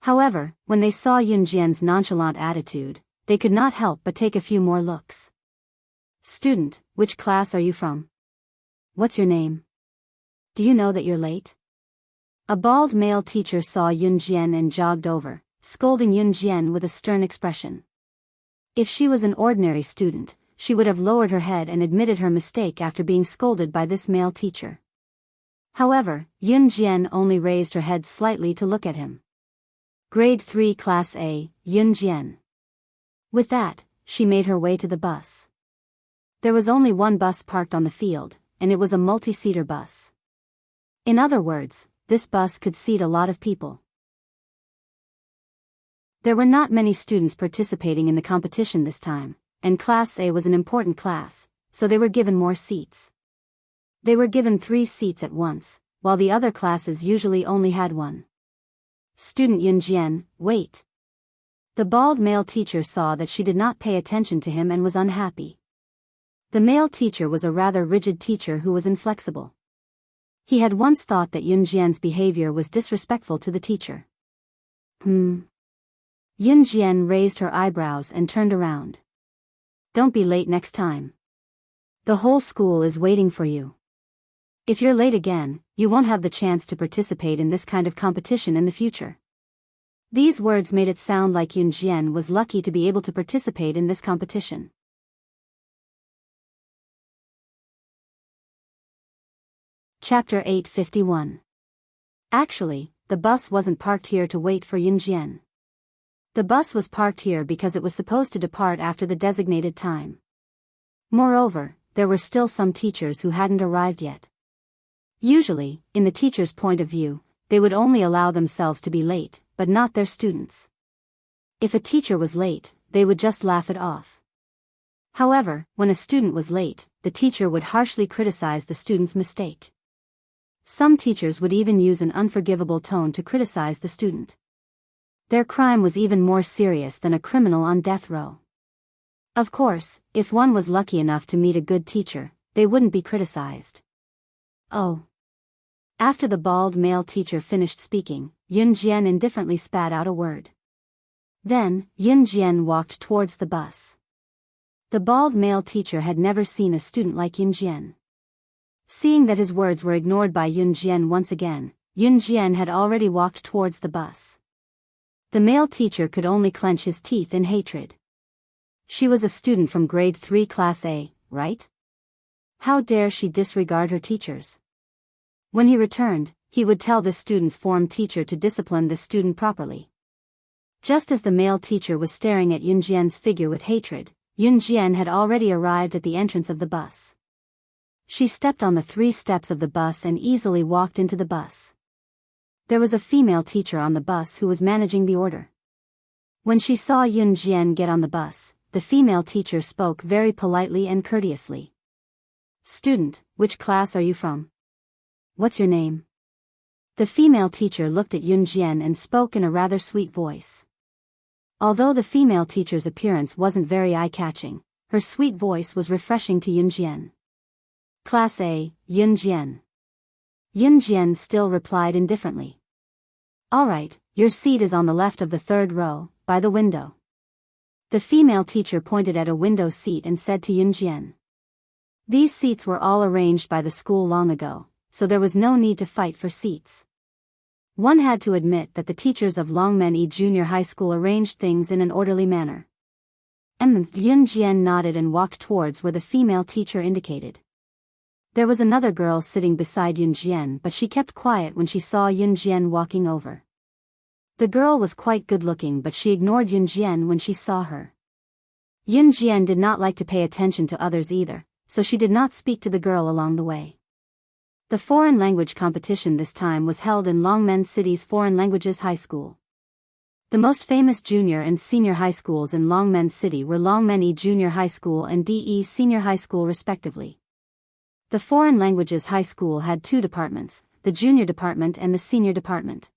However, when they saw Yun Jian's nonchalant attitude, they could not help but take a few more looks. "Student, which class are you from? What's your name? Do you know that you're late?" A bald male teacher saw Yun Jian and jogged over, scolding Yun Jian with a stern expression. If she was an ordinary student, she would have lowered her head and admitted her mistake after being scolded by this male teacher. However, Yun Jian only raised her head slightly to look at him. "Grade 3 Class A, Yun Jian." With that, she made her way to the bus. There was only one bus parked on the field, and it was a multi-seater bus. In other words, this bus could seat a lot of people. There were not many students participating in the competition this time, and Class A was an important class, so they were given more seats. They were given 3 seats at once, while the other classes usually only had 1. "Student Yun Jian, wait." The bald male teacher saw that she did not pay attention to him and was unhappy. The male teacher was a rather rigid teacher who was inflexible. He had once thought that Yun Jian's behavior was disrespectful to the teacher. Yun Jian raised her eyebrows and turned around. "Don't be late next time. The whole school is waiting for you. If you're late again, you won't have the chance to participate in this kind of competition in the future." These words made it sound like Yun Jian was lucky to be able to participate in this competition. Chapter 851. Actually, the bus wasn't parked here to wait for Yun Jian. The bus was parked here because it was supposed to depart after the designated time. Moreover, there were still some teachers who hadn't arrived yet. Usually, in the teacher's point of view, they would only allow themselves to be late, but not their students. If a teacher was late, they would just laugh it off. However, when a student was late, the teacher would harshly criticize the student's mistake. Some teachers would even use an unforgivable tone to criticize the student. Their crime was even more serious than a criminal on death row. Of course, if one was lucky enough to meet a good teacher, they wouldn't be criticized. "Oh." After the bald male teacher finished speaking, Yun Jian indifferently spat out a word. Then, Yun Jian walked towards the bus. The bald male teacher had never seen a student like Yun Jian. Seeing that his words were ignored by Yun Jian once again, Yun Jian had already walked towards the bus. The male teacher could only clench his teeth in hatred. She was a student from grade 3 class A, right? How dare she disregard her teachers? When he returned, he would tell this student's form teacher to discipline this student properly. Just as the male teacher was staring at Yun Jian's figure with hatred, Yun Jian had already arrived at the entrance of the bus. She stepped on the 3 steps of the bus and easily walked into the bus. There was a female teacher on the bus who was managing the order. When she saw Yun Jian get on the bus, the female teacher spoke very politely and courteously. "Student, which class are you from? What's your name?" The female teacher looked at Yun Jian and spoke in a rather sweet voice. Although the female teacher's appearance wasn't very eye-catching, her sweet voice was refreshing to Yun Jian. "Class A, Yun Jian." Yun Jian still replied indifferently. "All right, your seat is on the left of the 3rd row, by the window." The female teacher pointed at a window seat and said to Yun Jian. These seats were all arranged by the school long ago, so there was no need to fight for seats. One had to admit that the teachers of Longmen Junior High School arranged things in an orderly manner. Yun Jian nodded and walked towards where the female teacher indicated. There was another girl sitting beside Yun Jian, but she kept quiet when she saw Yun Jian walking over. The girl was quite good-looking, but she ignored Yun Jian when she saw her. Yun Jian did not like to pay attention to others either, so she did not speak to the girl along the way. The foreign language competition this time was held in Longmen City's Foreign Languages High School. The most famous junior and senior high schools in Longmen City were Longmen Junior High School and DE Senior High School respectively. The Foreign Languages High School had 2 departments, the junior department and the senior department.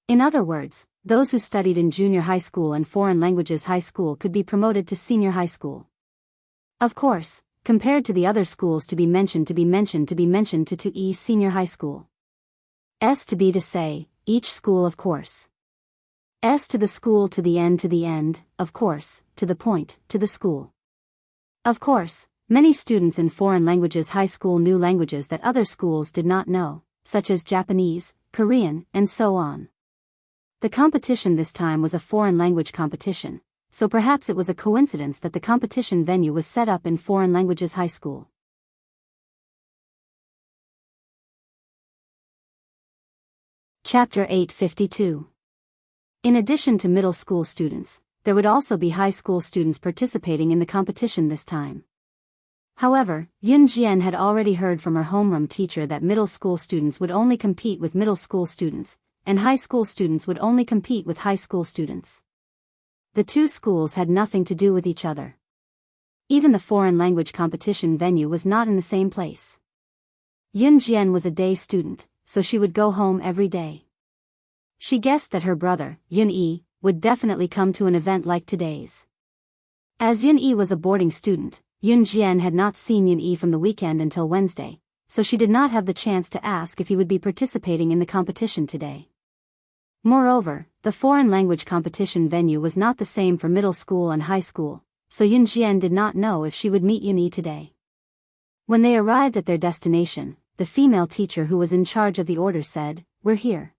In other words, those who studied in junior high school and foreign languages high school could be promoted to senior high school. Of course, compared to the other schools to be mentioned to 2E senior high school. S to be to say, each school of course. S to the school to the end, of course, to the point, to the school. Of course, many students in foreign languages high school knew languages that other schools did not know, such as Japanese, Korean, and so on. The competition this time was a foreign language competition, so perhaps it was a coincidence that the competition venue was set up in Foreign Languages High School. Chapter 852. In addition to middle school students, there would also be high school students participating in the competition this time. However, Yun Jian had already heard from her homeroom teacher that middle school students would only compete with middle school students, and high school students would only compete with high school students. The 2 schools had nothing to do with each other. Even the foreign language competition venue was not in the same place. Yun Jian was a day student, so she would go home every day. She guessed that her brother, Yun Yi, would definitely come to an event like today's. As Yun Yi was a boarding student, Yun Jian had not seen Yun Yi from the weekend until Wednesday, so she did not have the chance to ask if he would be participating in the competition today. Moreover, the foreign language competition venue was not the same for middle school and high school, so Yun Jian did not know if she would meet Yun Yi today. When they arrived at their destination, the female teacher who was in charge of the order said, "We're here.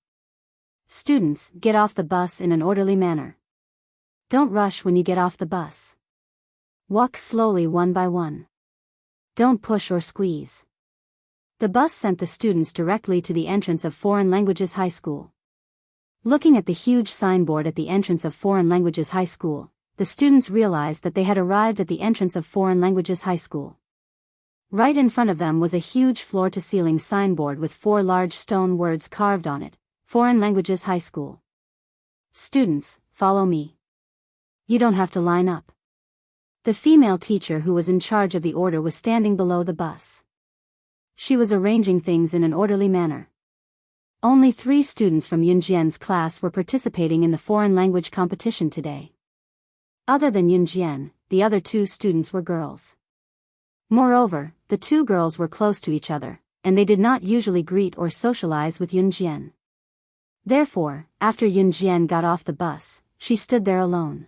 Students, get off the bus in an orderly manner. Don't rush when you get off the bus. Walk slowly one by one. Don't push or squeeze." The bus sent the students directly to the entrance of Foreign Languages High School. Looking at the huge signboard at the entrance of Foreign Languages High School, the students realized that they had arrived at the entrance of Foreign Languages High School. Right in front of them was a huge floor-to-ceiling signboard with 4 large stone words carved on it, Foreign Languages High School. "Students, follow me. You don't have to line up." The female teacher who was in charge of the order was standing below the bus. She was arranging things in an orderly manner. Only 3 students from Yun Jian's class were participating in the foreign language competition today. Other than Yun Jian, the other 2 students were girls. Moreover, the 2 girls were close to each other, and they did not usually greet or socialize with Yun Jian. Therefore, after Yun Jian got off the bus, she stood there alone.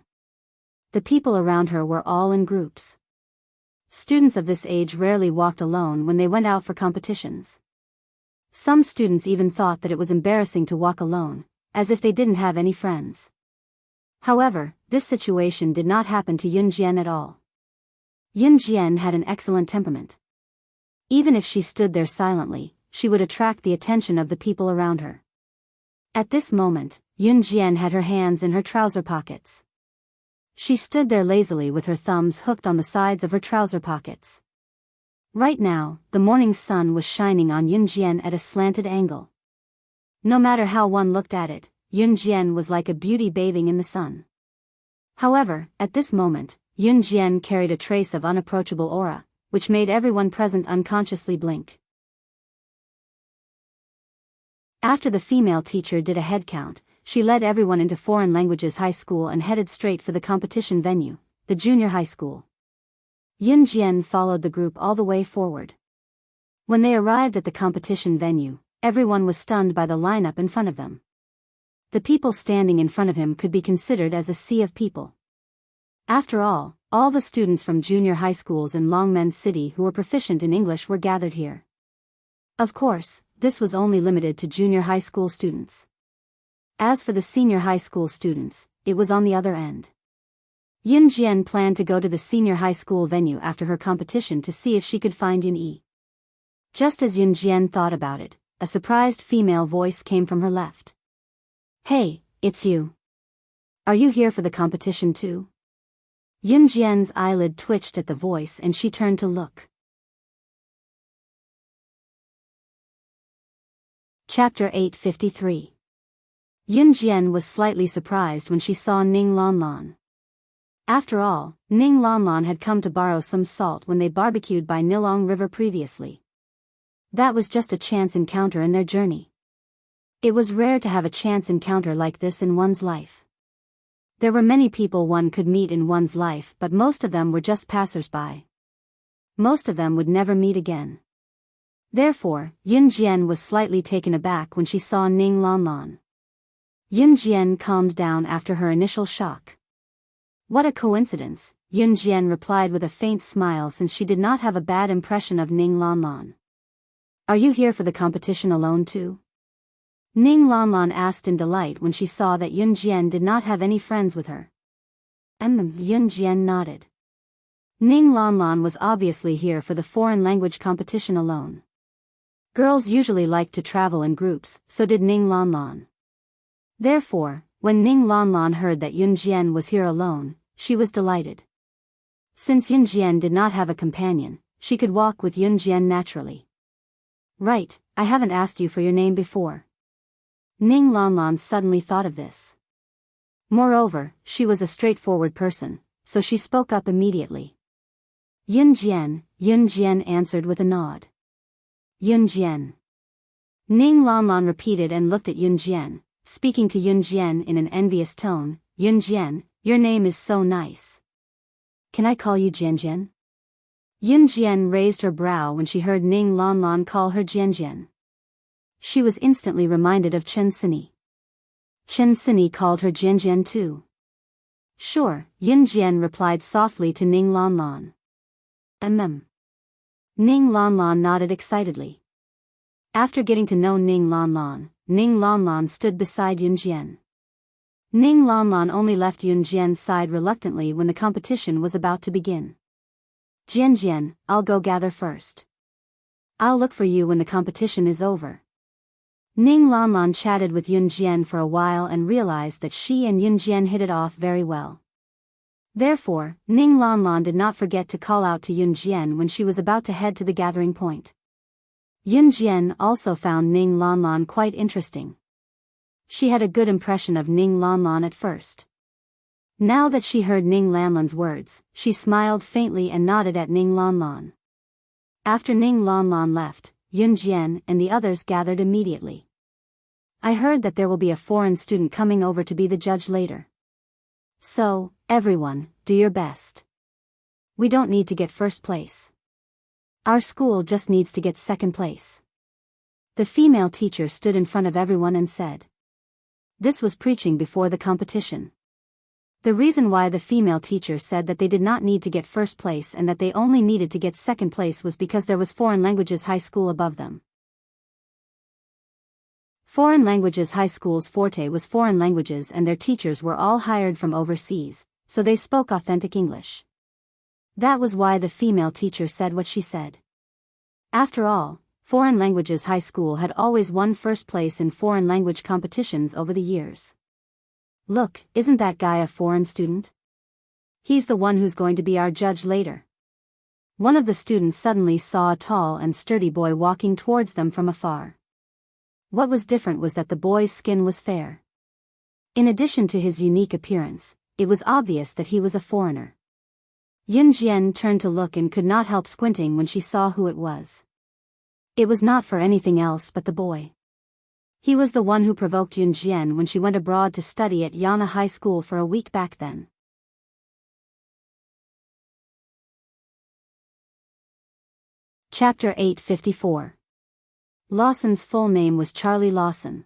The people around her were all in groups. Students of this age rarely walked alone when they went out for competitions. Some students even thought that it was embarrassing to walk alone, as if they didn't have any friends. However, this situation did not happen to Yunjian at all. Yunjian had an excellent temperament. Even if she stood there silently, she would attract the attention of the people around her. At this moment, Yunjian had her hands in her trouser pockets. She stood there lazily with her thumbs hooked on the sides of her trouser pockets. Right now, the morning sun was shining on Yunjian at a slanted angle. No matter how one looked at it, Yunjian was like a beauty bathing in the sun. However, at this moment, Yunjian carried a trace of unapproachable aura, which made everyone present unconsciously blink. After the female teacher did a head count, she led everyone into foreign languages high school and headed straight for the competition venue, the junior high school. Yunjian followed the group all the way forward. When they arrived at the competition venue, everyone was stunned by the lineup in front of them. The people standing in front of him could be considered as a sea of people. After all the students from junior high schools in Longmen City who were proficient in English were gathered here. Of course, this was only limited to junior high school students. As for the senior high school students, it was on the other end. Yunjian planned to go to the senior high school venue after her competition to see if she could find Yun-yi. Just as Yunjian thought about it, a surprised female voice came from her left. "Hey, it's you. Are you here for the competition too?" Yunjian's eyelid twitched at the voice and she turned to look. Chapter 853. Yunjian was slightly surprised when she saw Ning Lanlan. After all, Ning Lanlan had come to borrow some salt when they barbecued by Nilong River previously. That was just a chance encounter in their journey. It was rare to have a chance encounter like this in one's life. There were many people one could meet in one's life, but most of them were just passers-by. Most of them would never meet again. Therefore, Yunjian was slightly taken aback when she saw Ning Lanlan. Yunjian calmed down after her initial shock. "What a coincidence," Yunjian replied with a faint smile since she did not have a bad impression of Ning Lanlan. "Are you here for the competition alone too?" Ning Lanlan asked in delight when she saw that Yunjian did not have any friends with her. Yunjian nodded. Ning Lanlan was obviously here for the foreign language competition alone. Girls usually liked to travel in groups, so did Ning Lanlan. Therefore, when Ning Lanlan heard that Yunjian was here alone, she was delighted. Since Yunjian did not have a companion, she could walk with Yunjian naturally. "Right, I haven't asked you for your name before." Ning Lanlan suddenly thought of this. Moreover, she was a straightforward person, so she spoke up immediately. "Yunjian," Yunjian answered with a nod. "Yunjian." Ning Lanlan repeated and looked at Yunjian, speaking to Yunjian in an envious tone. "Yunjian, your name is so nice. Can I call you Jianjian?" Yunjian raised her brow when she heard Ning Lanlan call her Jianjian. She was instantly reminded of Chen Sini. Chen Sini called her Jianjian too. "Sure," Yunjian replied softly to Ning Lanlan. Ning Lanlan nodded excitedly. After getting to know Ning Lanlan stood beside Yunjian. Ning Lanlan only left Yunjian's side reluctantly when the competition was about to begin. "Jianjian, I'll go gather first. I'll look for you when the competition is over." Ning Lanlan chatted with Yunjian for a while and realized that she and Yunjian hit it off very well. Therefore, Ning Lanlan did not forget to call out to Yunjian when she was about to head to the gathering point. Yunjian also found Ning Lanlan quite interesting. She had a good impression of Ning Lanlan at first. Now that she heard Ning Lanlan's words, she smiled faintly and nodded at Ning Lanlan. After Ning Lanlan left, Yunjian and the others gathered immediately. "I heard that there will be a foreign student coming over to be the judge later. So, everyone, do your best. We don't need to get first place. Our school just needs to get second place." The female teacher stood in front of everyone and said. This was preaching before the competition. The reason why the female teacher said that they did not need to get first place and that they only needed to get second place was because there was foreign languages high school above them. Foreign languages high school's forte was foreign languages, and their teachers were all hired from overseas, so they spoke authentic English. That was why the female teacher said what she said. After all, foreign languages high school had always won first place in foreign language competitions over the years. Look, isn't that guy a foreign student? He's the one who's going to be our judge later. One of the students suddenly saw a tall and sturdy boy walking towards them from afar. What was different was that the boy's skin was fair. In addition to his unique appearance, it was obvious that he was a foreigner. Yun Jian turned to look and could not help squinting when she saw who it was. It was not for anything else but the boy. He was the one who provoked Yun Jian when she went abroad to study at Yana High School for a week back then. Chapter 854. Lawson's full name was Charlie Lawson.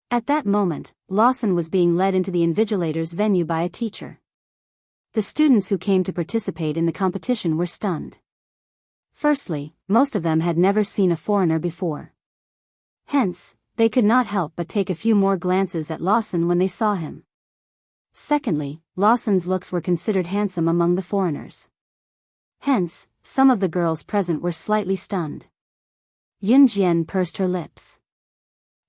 At that moment, Lawson was being led into the invigilator's venue by a teacher. The students who came to participate in the competition were stunned. Firstly, most of them had never seen a foreigner before. Hence, they could not help but take a few more glances at Lawson when they saw him. Secondly, Lawson's looks were considered handsome among the foreigners. Hence, some of the girls present were slightly stunned. Yun Jian pursed her lips.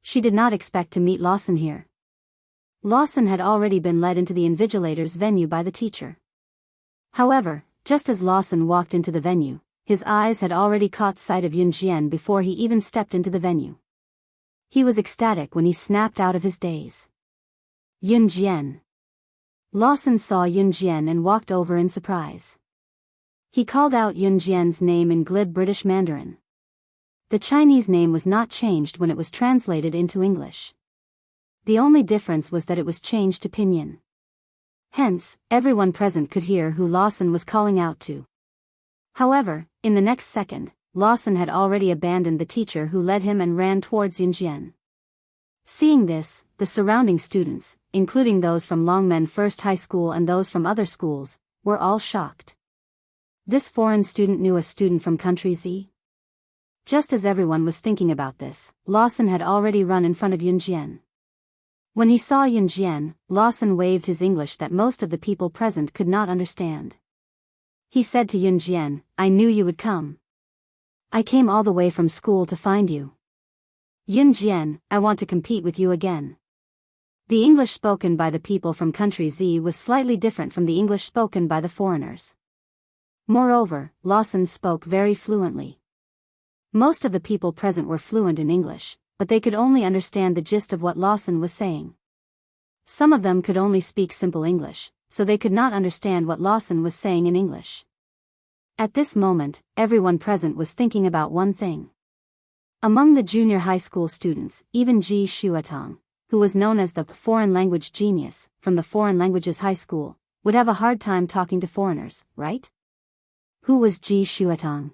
She did not expect to meet Lawson here. Lawson had already been led into the invigilator's venue by the teacher. However, just as Lawson walked into the venue, his eyes had already caught sight of Yun Jian before he even stepped into the venue. He was ecstatic when he snapped out of his daze. Yun Jian. Lawson saw Yun Jian and walked over in surprise. He called out Yun Jian's name in glib British Mandarin. The Chinese name was not changed when it was translated into English. The only difference was that it was changed to pinyin. Hence, everyone present could hear who Lawson was calling out to. However, in the next second, Lawson had already abandoned the teacher who led him and ran towards Yun Jian. Seeing this, the surrounding students, including those from Longmen First High School and those from other schools, were all shocked. This foreign student knew a student from country Z? Just as everyone was thinking about this, Lawson had already run in front of Yun Jian. When he saw Yun Jian, Lawson waved his English that most of the people present could not understand. He said to Yun Jian, "I knew you would come. I came all the way from school to find you. Yun Jian, I want to compete with you again." The English spoken by the people from country Z was slightly different from the English spoken by the foreigners. Moreover, Lawson spoke very fluently. Most of the people present were fluent in English, but they could only understand the gist of what Lawson was saying. Some of them could only speak simple English, so they could not understand what Lawson was saying in English. At this moment, everyone present was thinking about one thing. Among the junior high school students, even Ji Shuatong, who was known as the foreign language genius from the foreign languages high school, would have a hard time talking to foreigners, right? Who was Ji Shuatong?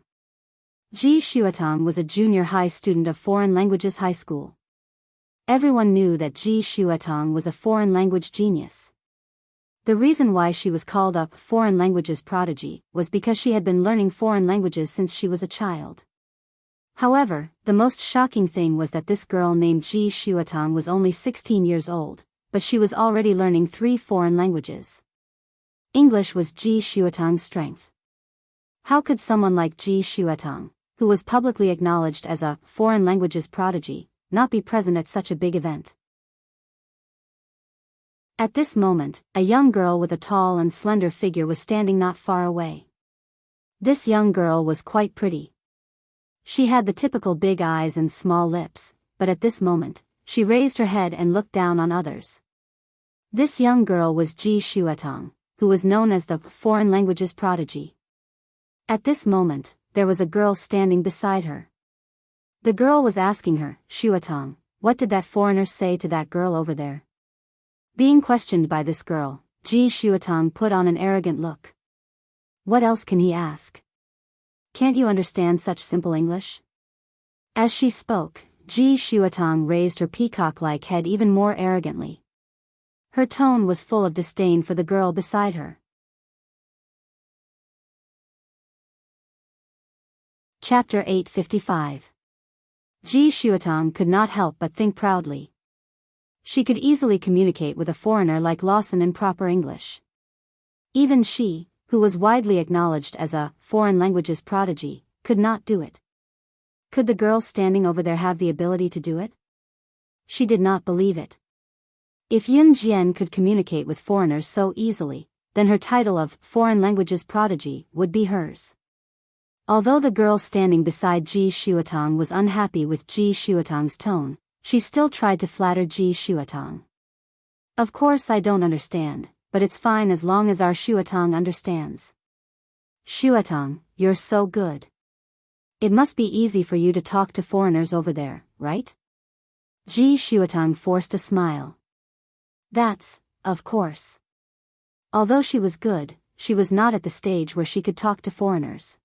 Ji Shuatong was a junior high student of foreign languages high school. Everyone knew that Ji Shuatong was a foreign language genius. The reason why she was called a foreign languages prodigy was because she had been learning foreign languages since she was a child. However, the most shocking thing was that this girl named Ji Shuatong was only 16 years old, but she was already learning 3 foreign languages. English was Ji Shuatong's strength. How could someone like Ji Shuatong, who was publicly acknowledged as a foreign languages prodigy, not be present at such a big event? At this moment, a young girl with a tall and slender figure was standing not far away. This young girl was quite pretty. She had the typical big eyes and small lips, but at this moment, she raised her head and looked down on others. This young girl was Ji Shuatong, who was known as the foreign languages prodigy. At this moment, there was a girl standing beside her. The girl was asking her, "Shuatong, what did that foreigner say to that girl over there?" Being questioned by this girl, Ji Shuatong put on an arrogant look. What else can he ask? Can't you understand such simple English? As she spoke, Ji Shuatong raised her peacock-like head even more arrogantly. Her tone was full of disdain for the girl beside her. Chapter 855. Ji Shuatong could not help but think proudly. She could easily communicate with a foreigner like Lawson in proper English. Even she, who was widely acknowledged as a foreign languages prodigy, could not do it. Could the girl standing over there have the ability to do it? She did not believe it. If Yun Jian could communicate with foreigners so easily, then her title of foreign languages prodigy would be hers. Although the girl standing beside Ji Shuatong was unhappy with Ji Shuatong's tone, she still tried to flatter Ji Shuatong. Of course I don't understand, but it's fine as long as our Shuatong understands. Shuatong, you're so good. It must be easy for you to talk to foreigners over there, right? Ji Shuatong forced a smile. That's, of course. Although she was good, she was not at the stage where she could talk to foreigners.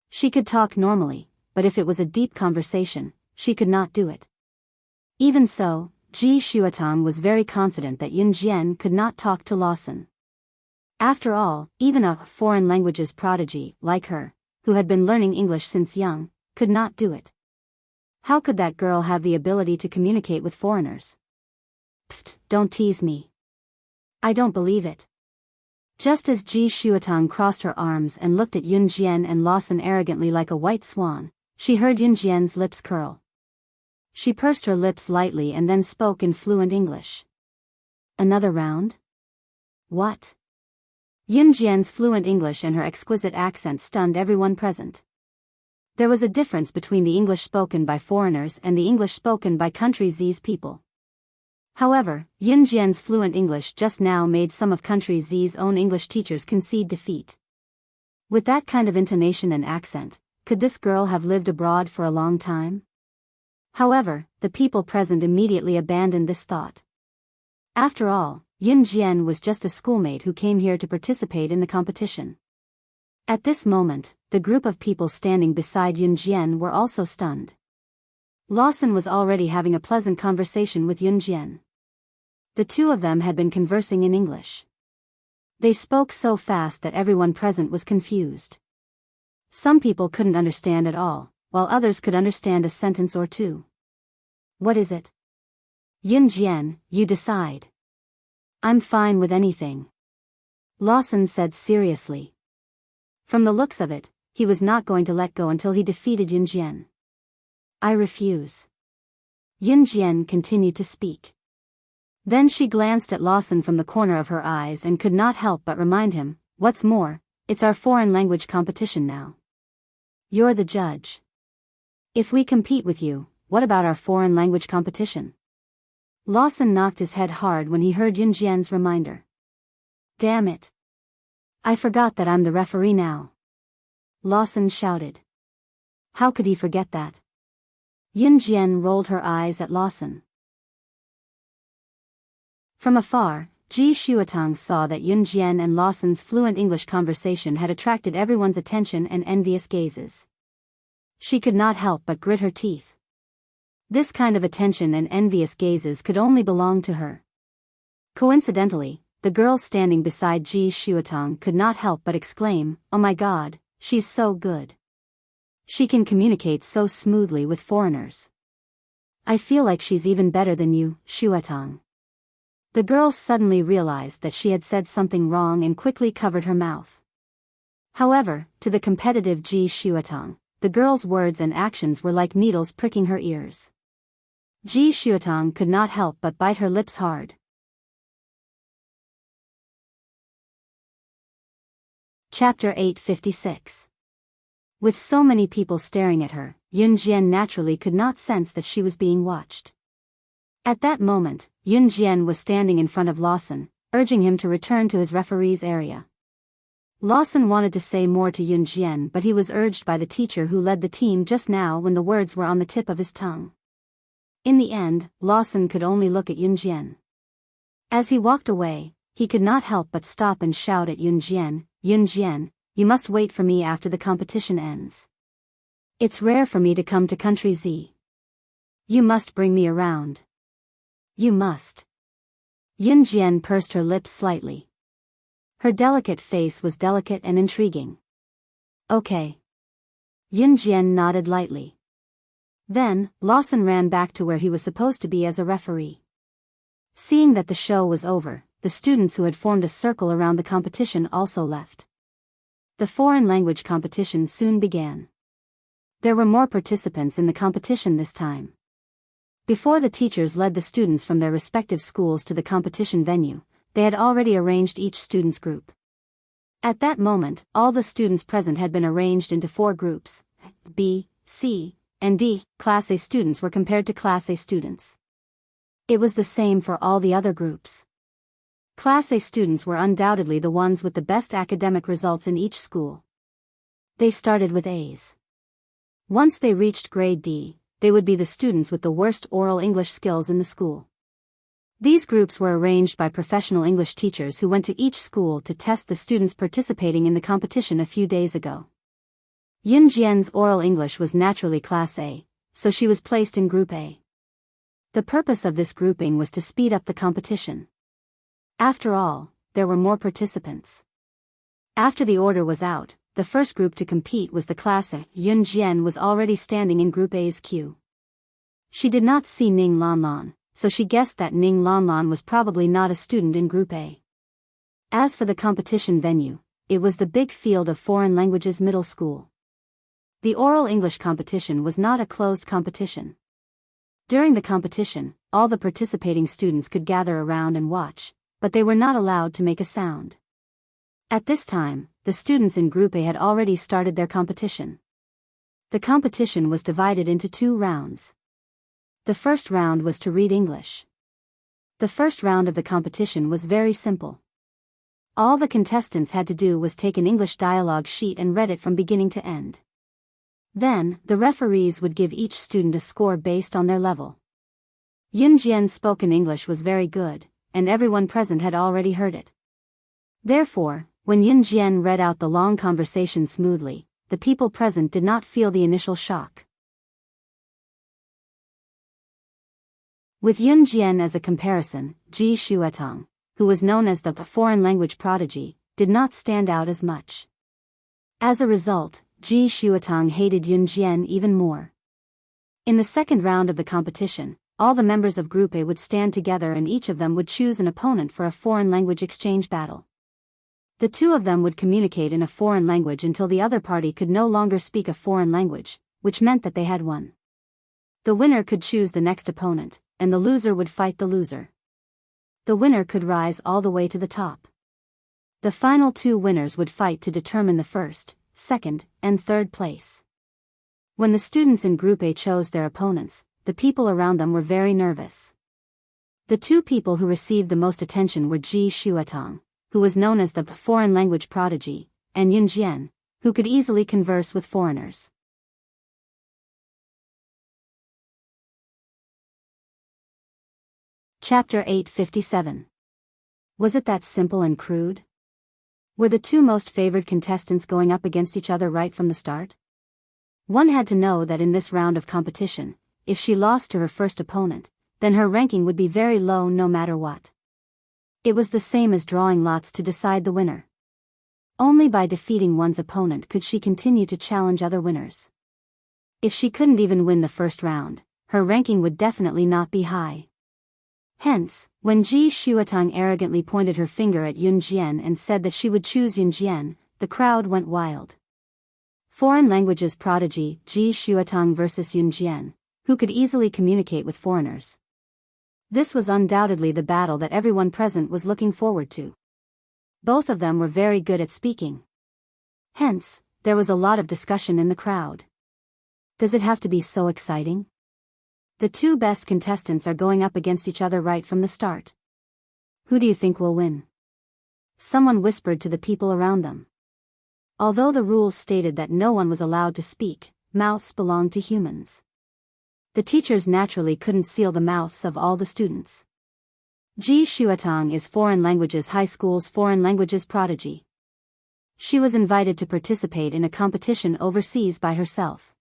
She could talk normally, but if it was a deep conversation, she could not do it. Even so, Ji Shuatong was very confident that Yun Jian could not talk to Lawson. After all, even a foreign languages prodigy like her, who had been learning English since young, could not do it. How could that girl have the ability to communicate with foreigners? Pfft, don't tease me. I don't believe it. Just as Ji Shuatong crossed her arms and looked at Yun Jian and Lawson arrogantly like a white swan, she heard Yun Jian's lips curl. She pursed her lips lightly and then spoke in fluent English. Another round? What? Yun Jian's fluent English and her exquisite accent stunned everyone present. There was a difference between the English spoken by foreigners and the English spoken by Country Z's people. However, Yun Jian's fluent English just now made some of Country Z's own English teachers concede defeat. With that kind of intonation and accent, could this girl have lived abroad for a long time? However, the people present immediately abandoned this thought. After all, Yun Jian was just a schoolmate who came here to participate in the competition. At this moment, the group of people standing beside Yun Jian were also stunned. Lawson was already having a pleasant conversation with Yun Jian. The two of them had been conversing in English. They spoke so fast that everyone present was confused. Some people couldn't understand at all, while others could understand a sentence or two. What is it? Yun Jian, you decide. I'm fine with anything. Lawson said seriously. From the looks of it, he was not going to let go until he defeated Yun Jian. I refuse. Yun Jian continued to speak. Then she glanced at Lawson from the corner of her eyes and could not help but remind him, what's more, it's our foreign language competition now. You're the judge. If we compete with you, what about our foreign language competition? Lawson knocked his head hard when he heard Yun Jian's reminder. Damn it. I forgot that I'm the referee now. Lawson shouted. How could he forget that? Yun Jian rolled her eyes at Lawson. From afar, Ji Shuatong saw that Yun Jian and Lawson's fluent English conversation had attracted everyone's attention and envious gazes. She could not help but grit her teeth. This kind of attention and envious gazes could only belong to her. Coincidentally, the girl standing beside Ji Shuatong could not help but exclaim, "Oh my God, she's so good. She can communicate so smoothly with foreigners. I feel like she's even better than you, Shuatong." The girl suddenly realized that she had said something wrong and quickly covered her mouth. However, to the competitive Ji Shuatong, the girl's words and actions were like needles pricking her ears. Ji Shuatong could not help but bite her lips hard. Chapter 856. With so many people staring at her, Yun Jian naturally could not sense that she was being watched. At that moment, Yun Jian was standing in front of Lawson, urging him to return to his referee's area. Lawson wanted to say more to Yun Jian, but he was urged by the teacher who led the team just now when the words were on the tip of his tongue. In the end, Lawson could only look at Yun Jian. As he walked away, he could not help but stop and shout at Yun Jian, "Yun Jian, you must wait for me after the competition ends. It's rare for me to come to Country Z. You must bring me around. You must." Yun Jian pursed her lips slightly. Her delicate face was delicate and intriguing. Okay. Yun Jian nodded lightly. Then, Lawson ran back to where he was supposed to be as a referee. Seeing that the show was over, the students who had formed a circle around the competition also left. The foreign language competition soon began. There were more participants in the competition this time. Before the teachers led the students from their respective schools to the competition venue, they had already arranged each student's group. At that moment, all the students present had been arranged into 4 groups, B, C, and D. Class A students were compared to Class A students. It was the same for all the other groups. Class A students were undoubtedly the ones with the best academic results in each school. They started with A's. Once they reached grade D, they would be the students with the worst oral English skills in the school. These groups were arranged by professional English teachers who went to each school to test the students participating in the competition a few days ago. Yunjian's oral English was naturally Class A, so she was placed in Group A. The purpose of this grouping was to speed up the competition. After all, there were more participants. After the order was out, the first group to compete was the Class A. Yunjian was already standing in Group A's queue. She did not see Ning Lanlan, so she guessed that Ning Lanlan was probably not a student in Group A. As for the competition venue, it was the Big Field of Foreign Languages Middle School. The oral English competition was not a closed competition. During the competition, all the participating students could gather around and watch, but they were not allowed to make a sound. At this time, the students in Group A had already started their competition. The competition was divided into 2 rounds. The first round was to read English. The first round of the competition was very simple. All the contestants had to do was take an English dialogue sheet and read it from beginning to end. Then, the referees would give each student a score based on their level. Yunjian's spoken English was very good, and everyone present had already heard it. Therefore, when Yunjian read out the long conversation smoothly, the people present did not feel the initial shock. With Yunjian as a comparison, Ji Shuetong, who was known as the foreign language prodigy, did not stand out as much. As a result, Ji Shuetong hated Yunjian even more. In the second round of the competition, all the members of Group A would stand together and each of them would choose an opponent for a foreign language exchange battle. The 2 of them would communicate in a foreign language until the other party could no longer speak a foreign language, which meant that they had won. The winner could choose the next opponent, and the loser would fight the loser. The winner could rise all the way to the top. The final 2 winners would fight to determine the first, second, and third place. When the students in Group A chose their opponents, the people around them were very nervous. The 2 people who received the most attention were Ji Shuetong, who was known as the foreign language prodigy, and Yunjian, who could easily converse with foreigners. Chapter 857. Was it that simple and crude? Were the 2 most favored contestants going up against each other right from the start? One had to know that in this round of competition, if she lost to her first opponent, then her ranking would be very low no matter what. It was the same as drawing lots to decide the winner. Only by defeating one's opponent could she continue to challenge other winners. If she couldn't even win the first round, her ranking would definitely not be high. Hence, when Ji Shuetong arrogantly pointed her finger at Yunjian and said that she would choose Yunjian, the crowd went wild. Foreign languages prodigy Ji Shuetong versus Yunjian, who could easily communicate with foreigners. This was undoubtedly the battle that everyone present was looking forward to. Both of them were very good at speaking. Hence, there was a lot of discussion in the crowd. Does it have to be so exciting? The 2 best contestants are going up against each other right from the start. Who do you think will win? Someone whispered to the people around them. Although the rules stated that no one was allowed to speak, mouths belonged to humans. The teachers naturally couldn't seal the mouths of all the students. Ji Shuetong is Foreign Languages High School's foreign languages prodigy. She was invited to participate in a competition overseas by herself.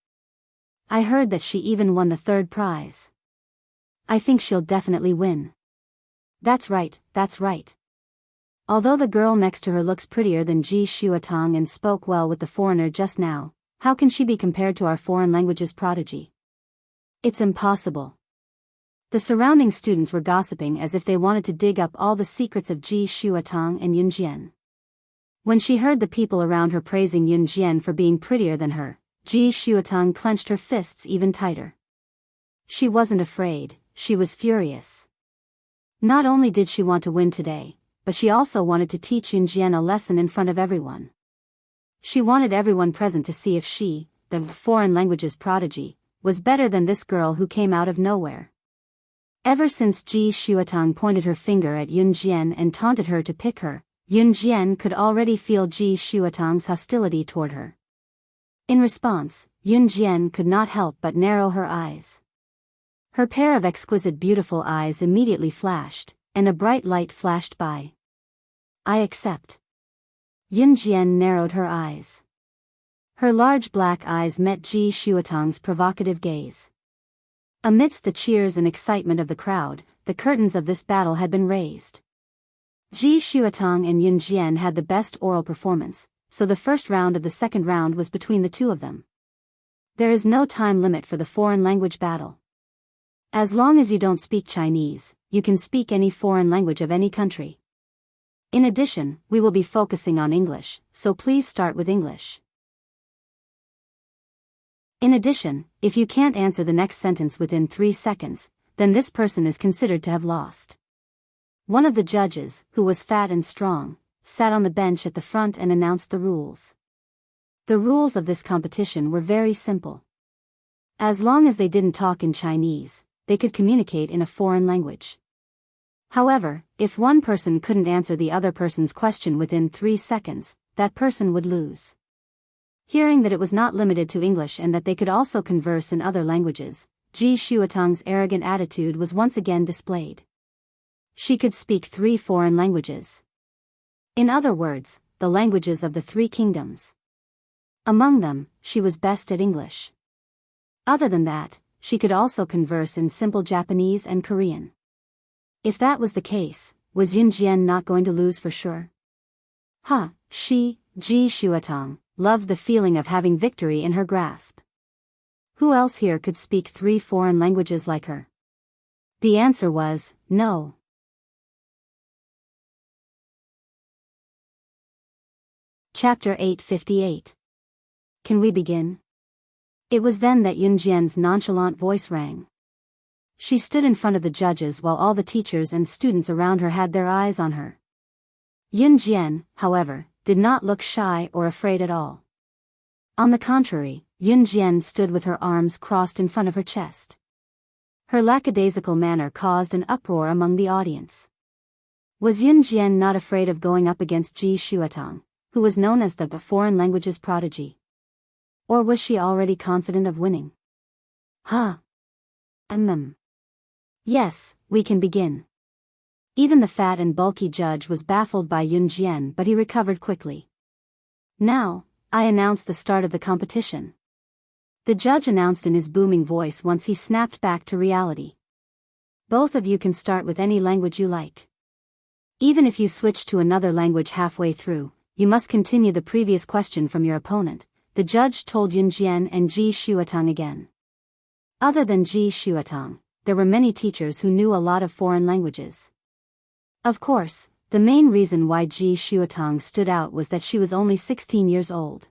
I heard that she even won the 3rd prize. I think she'll definitely win. That's right, that's right. Although the girl next to her looks prettier than Ji Shuetong and spoke well with the foreigner just now, how can she be compared to our foreign languages prodigy? It's impossible. The surrounding students were gossiping as if they wanted to dig up all the secrets of Ji Shuatang and Yun Jian. When she heard the people around her praising Yun Jian for being prettier than her, Ji Shuatang clenched her fists even tighter. She wasn't afraid, she was furious. Not only did she want to win today, but she also wanted to teach Yun Jian a lesson in front of everyone. She wanted everyone present to see if she, the foreign languages prodigy, was better than this girl who came out of nowhere. Ever since Ji Shuatang pointed her finger at Yun Jian and taunted her to pick her, Yun Jian could already feel Ji Shuatang's hostility toward her. In response, Yun Jian could not help but narrow her eyes. Her pair of exquisite beautiful eyes immediately flashed, and a bright light flashed by. I accept. Yun Jian narrowed her eyes. Her large black eyes met Ji Shuatang's provocative gaze. Amidst the cheers and excitement of the crowd, the curtains of this battle had been raised. Ji Shuatang and Yun Jian had the best oral performance, so the first round of the second round was between the two of them. There is no time limit for the foreign language battle. As long as you don't speak Chinese, you can speak any foreign language of any country. In addition, we will be focusing on English, so please start with English. In addition, if you can't answer the next sentence within 3 seconds, then this person is considered to have lost. One of the judges, who was fat and strong, sat on the bench at the front and announced the rules. The rules of this competition were very simple. As long as they didn't talk in Chinese, they could communicate in a foreign language. However, if one person couldn't answer the other person's question within 3 seconds, that person would lose. Hearing that it was not limited to English and that they could also converse in other languages, Ji Shuatang's arrogant attitude was once again displayed. She could speak 3 foreign languages. In other words, the languages of the 3 kingdoms. Among them, she was best at English. Other than that, she could also converse in simple Japanese and Korean. If that was the case, was Yun Jian not going to lose for sure? She, Ji Shuatang, loved the feeling of having victory in her grasp. Who else here could speak 3 foreign languages like her? The answer was, no. Chapter 858. Can we begin? It was then that Yun Jian's nonchalant voice rang. She stood in front of the judges while all the teachers and students around her had their eyes on her. Yun Jian, however, did not look shy or afraid at all. On the contrary, Yun Jian stood with her arms crossed in front of her chest. Her lackadaisical manner caused an uproar among the audience. Was Yun Jian not afraid of going up against Ji Shuatang, who was known as the foreign languages prodigy? Or was she already confident of winning? Yes, we can begin. Even the fat and bulky judge was baffled by Yun Jian, but he recovered quickly. Now, I announce the start of the competition. The judge announced in his booming voice once he snapped back to reality. Both of you can start with any language you like. Even if you switch to another language halfway through, you must continue the previous question from your opponent, the judge told Yun Jian and Ji Shuatang again. Other than Ji Shuatang, there were many teachers who knew a lot of foreign languages. Of course, the main reason why Ji Shuatang stood out was that she was only 16 years old.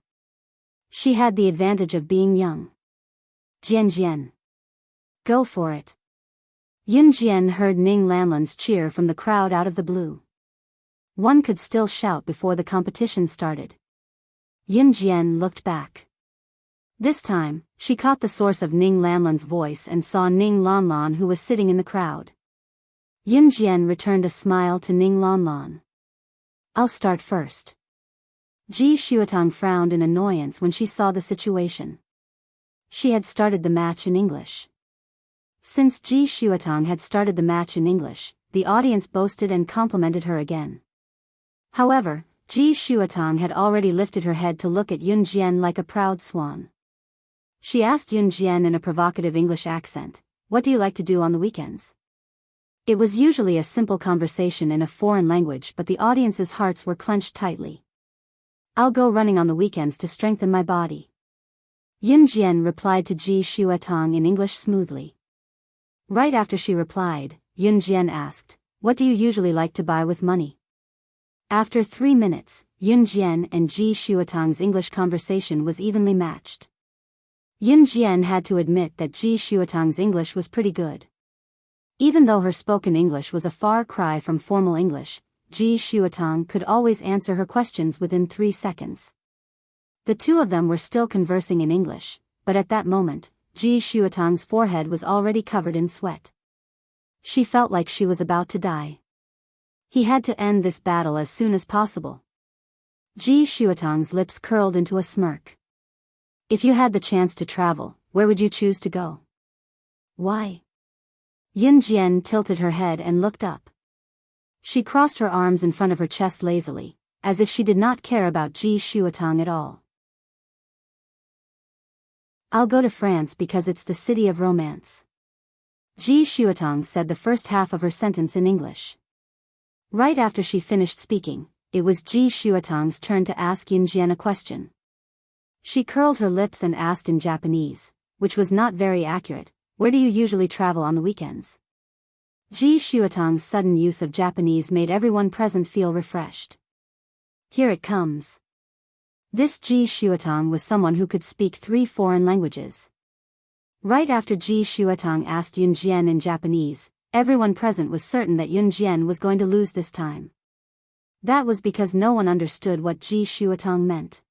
She had the advantage of being young. Jian. Go for it. Yun Jian heard Ning Lanlan's cheer from the crowd out of the blue. One could still shout before the competition started. Yun Jian looked back. This time, she caught the source of Ning Lanlan's voice and saw Ning Lanlan, who was sitting in the crowd. Yun Jian returned a smile to Ning Lanlan. I'll start first. Ji Shuatang frowned in annoyance when she saw the situation. She had started the match in English. Since Ji Shuatang had started the match in English, the audience boasted and complimented her again. However, Ji Shuatang had already lifted her head to look at Yun Jian like a proud swan. She asked Yun Jian in a provocative English accent, "What do you like to do on the weekends?" It was usually a simple conversation in a foreign language, but the audience's hearts were clenched tightly. "I'll go running on the weekends to strengthen my body." Yun Jian replied to Ji Shuatong in English smoothly. Right after she replied, Yun Jian asked, "What do you usually like to buy with money?" After 3 minutes, Yun Jian and Ji Shuatong's English conversation was evenly matched. Yun Jian had to admit that Ji Shuatong's English was pretty good. Even though her spoken English was a far cry from formal English, Ji Shuatong could always answer her questions within 3 seconds. The two of them were still conversing in English, but at that moment, Ji Shuatong's forehead was already covered in sweat. She felt like she was about to die. He had to end this battle as soon as possible. Ji Shuatong's lips curled into a smirk. "If you had the chance to travel, where would you choose to go?" "Why?" Yun Jian tilted her head and looked up. She crossed her arms in front of her chest lazily, as if she did not care about Ji Shuatong at all. "I'll go to France because it's the city of romance." Ji Shuatong said the first half of her sentence in English. Right after she finished speaking, it was Ji Shuatong's turn to ask Yun Jian a question. She curled her lips and asked in Japanese, which was not very accurate, "Where do you usually travel on the weekends?" Ji Shuatong's sudden use of Japanese made everyone present feel refreshed. Here it comes. This Ji Shuatong was someone who could speak 3 foreign languages. Right after Ji Shuatong asked Yun Jian in Japanese, everyone present was certain that Yun Jian was going to lose this time. That was because no one understood what Ji Shuatong meant.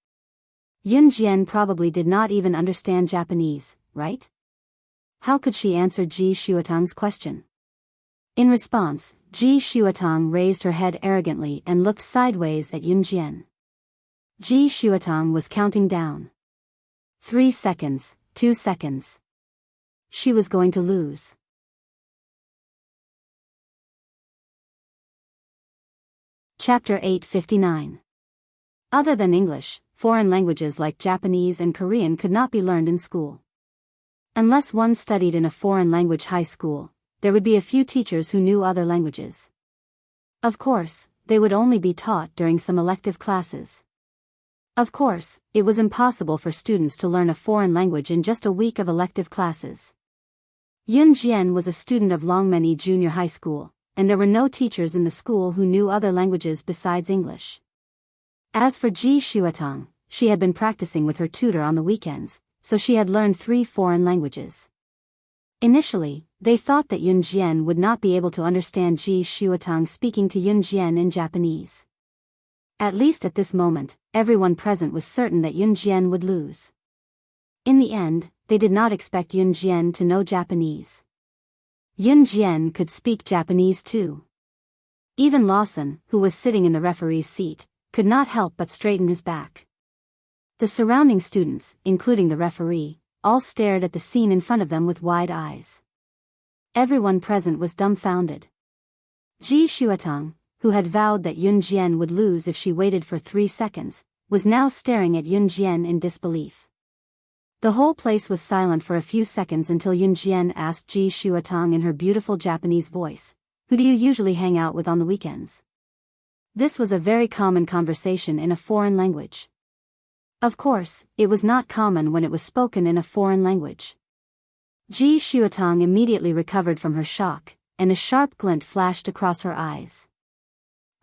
Yun Jian probably did not even understand Japanese, right? How could she answer Ji Shuatong's question? In response, Ji Shuatong raised her head arrogantly and looked sideways at Yun Jian. Ji Shuatong was counting down. 3 seconds, 2 seconds. She was going to lose. Chapter 859. Other than English, foreign languages like Japanese and Korean could not be learned in school. Unless one studied in a foreign language high school, there would be a few teachers who knew other languages. Of course, they would only be taught during some elective classes. Of course, it was impossible for students to learn a foreign language in just a week of elective classes. Yun Jian was a student of Longmeny Junior High School, and there were no teachers in the school who knew other languages besides English. As for Ji Shuatong, she had been practicing with her tutor on the weekends, so she had learned 3 foreign languages. Initially, they thought that Yun Jian would not be able to understand Ji Shuatong speaking to Yun Jian in Japanese. At least at this moment, everyone present was certain that Yun Jian would lose. In the end, they did not expect Yun Jian to know Japanese. Yun Jian could speak Japanese too. Even Lawson, who was sitting in the referee's seat, could not help but straighten his back. The surrounding students, including the referee, all stared at the scene in front of them with wide eyes. Everyone present was dumbfounded. Ji Shuatong, who had vowed that Yun Jian would lose if she waited for 3 seconds, was now staring at Yun Jian in disbelief. The whole place was silent for a few seconds until Yun Jian asked Ji Shuatong in her beautiful Japanese voice, "Who do you usually hang out with on the weekends?" This was a very common conversation in a foreign language. Of course, it was not common when it was spoken in a foreign language. Ji Shuatong immediately recovered from her shock, and a sharp glint flashed across her eyes.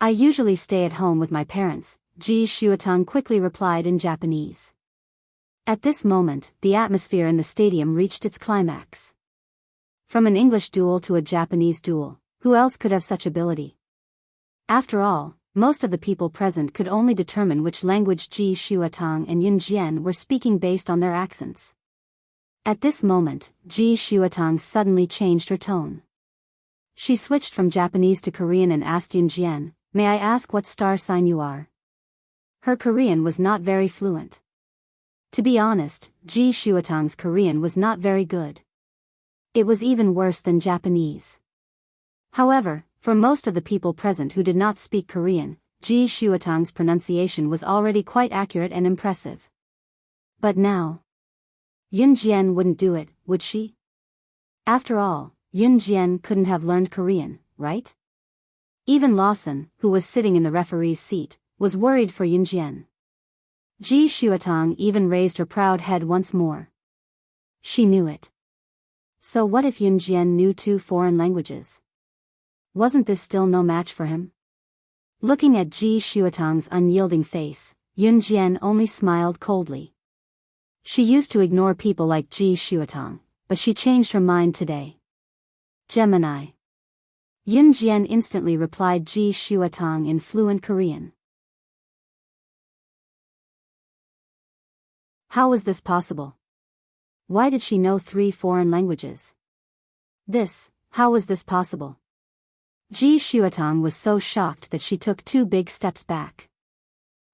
"I usually stay at home with my parents," Ji Shuatong quickly replied in Japanese. At this moment, the atmosphere in the stadium reached its climax. From an English duel to a Japanese duel, who else could have such ability? After all, most of the people present could only determine which language Ji Shuatong and Yun Jian were speaking based on their accents. At this moment, Ji Shuatong suddenly changed her tone. She switched from Japanese to Korean and asked Yun Jian, "May I ask what star sign you are?" Her Korean was not very fluent. To be honest, Ji Shuatong's Korean was not very good. It was even worse than Japanese. However, for most of the people present who did not speak Korean, Ji Shuatong's pronunciation was already quite accurate and impressive. But now, Yun Jian wouldn't do it, would she? After all, Yun Jian couldn't have learned Korean, right? Even Lawson, who was sitting in the referee's seat, was worried for Yun Jian. Ji Shuatong even raised her proud head once more. She knew it. So what if Yun Jian knew 2 foreign languages? Wasn't this still no match for him? Looking at Ji Shuatong's unyielding face, Yun Jian only smiled coldly. She used to ignore people like Ji Shuatong, but she changed her mind today. Gemini. Yun Jian instantly replied Ji Shuatong in fluent Korean. How was this possible? Why did she know 3 foreign languages? How was this possible? Ji Shuatong was so shocked that she took 2 big steps back.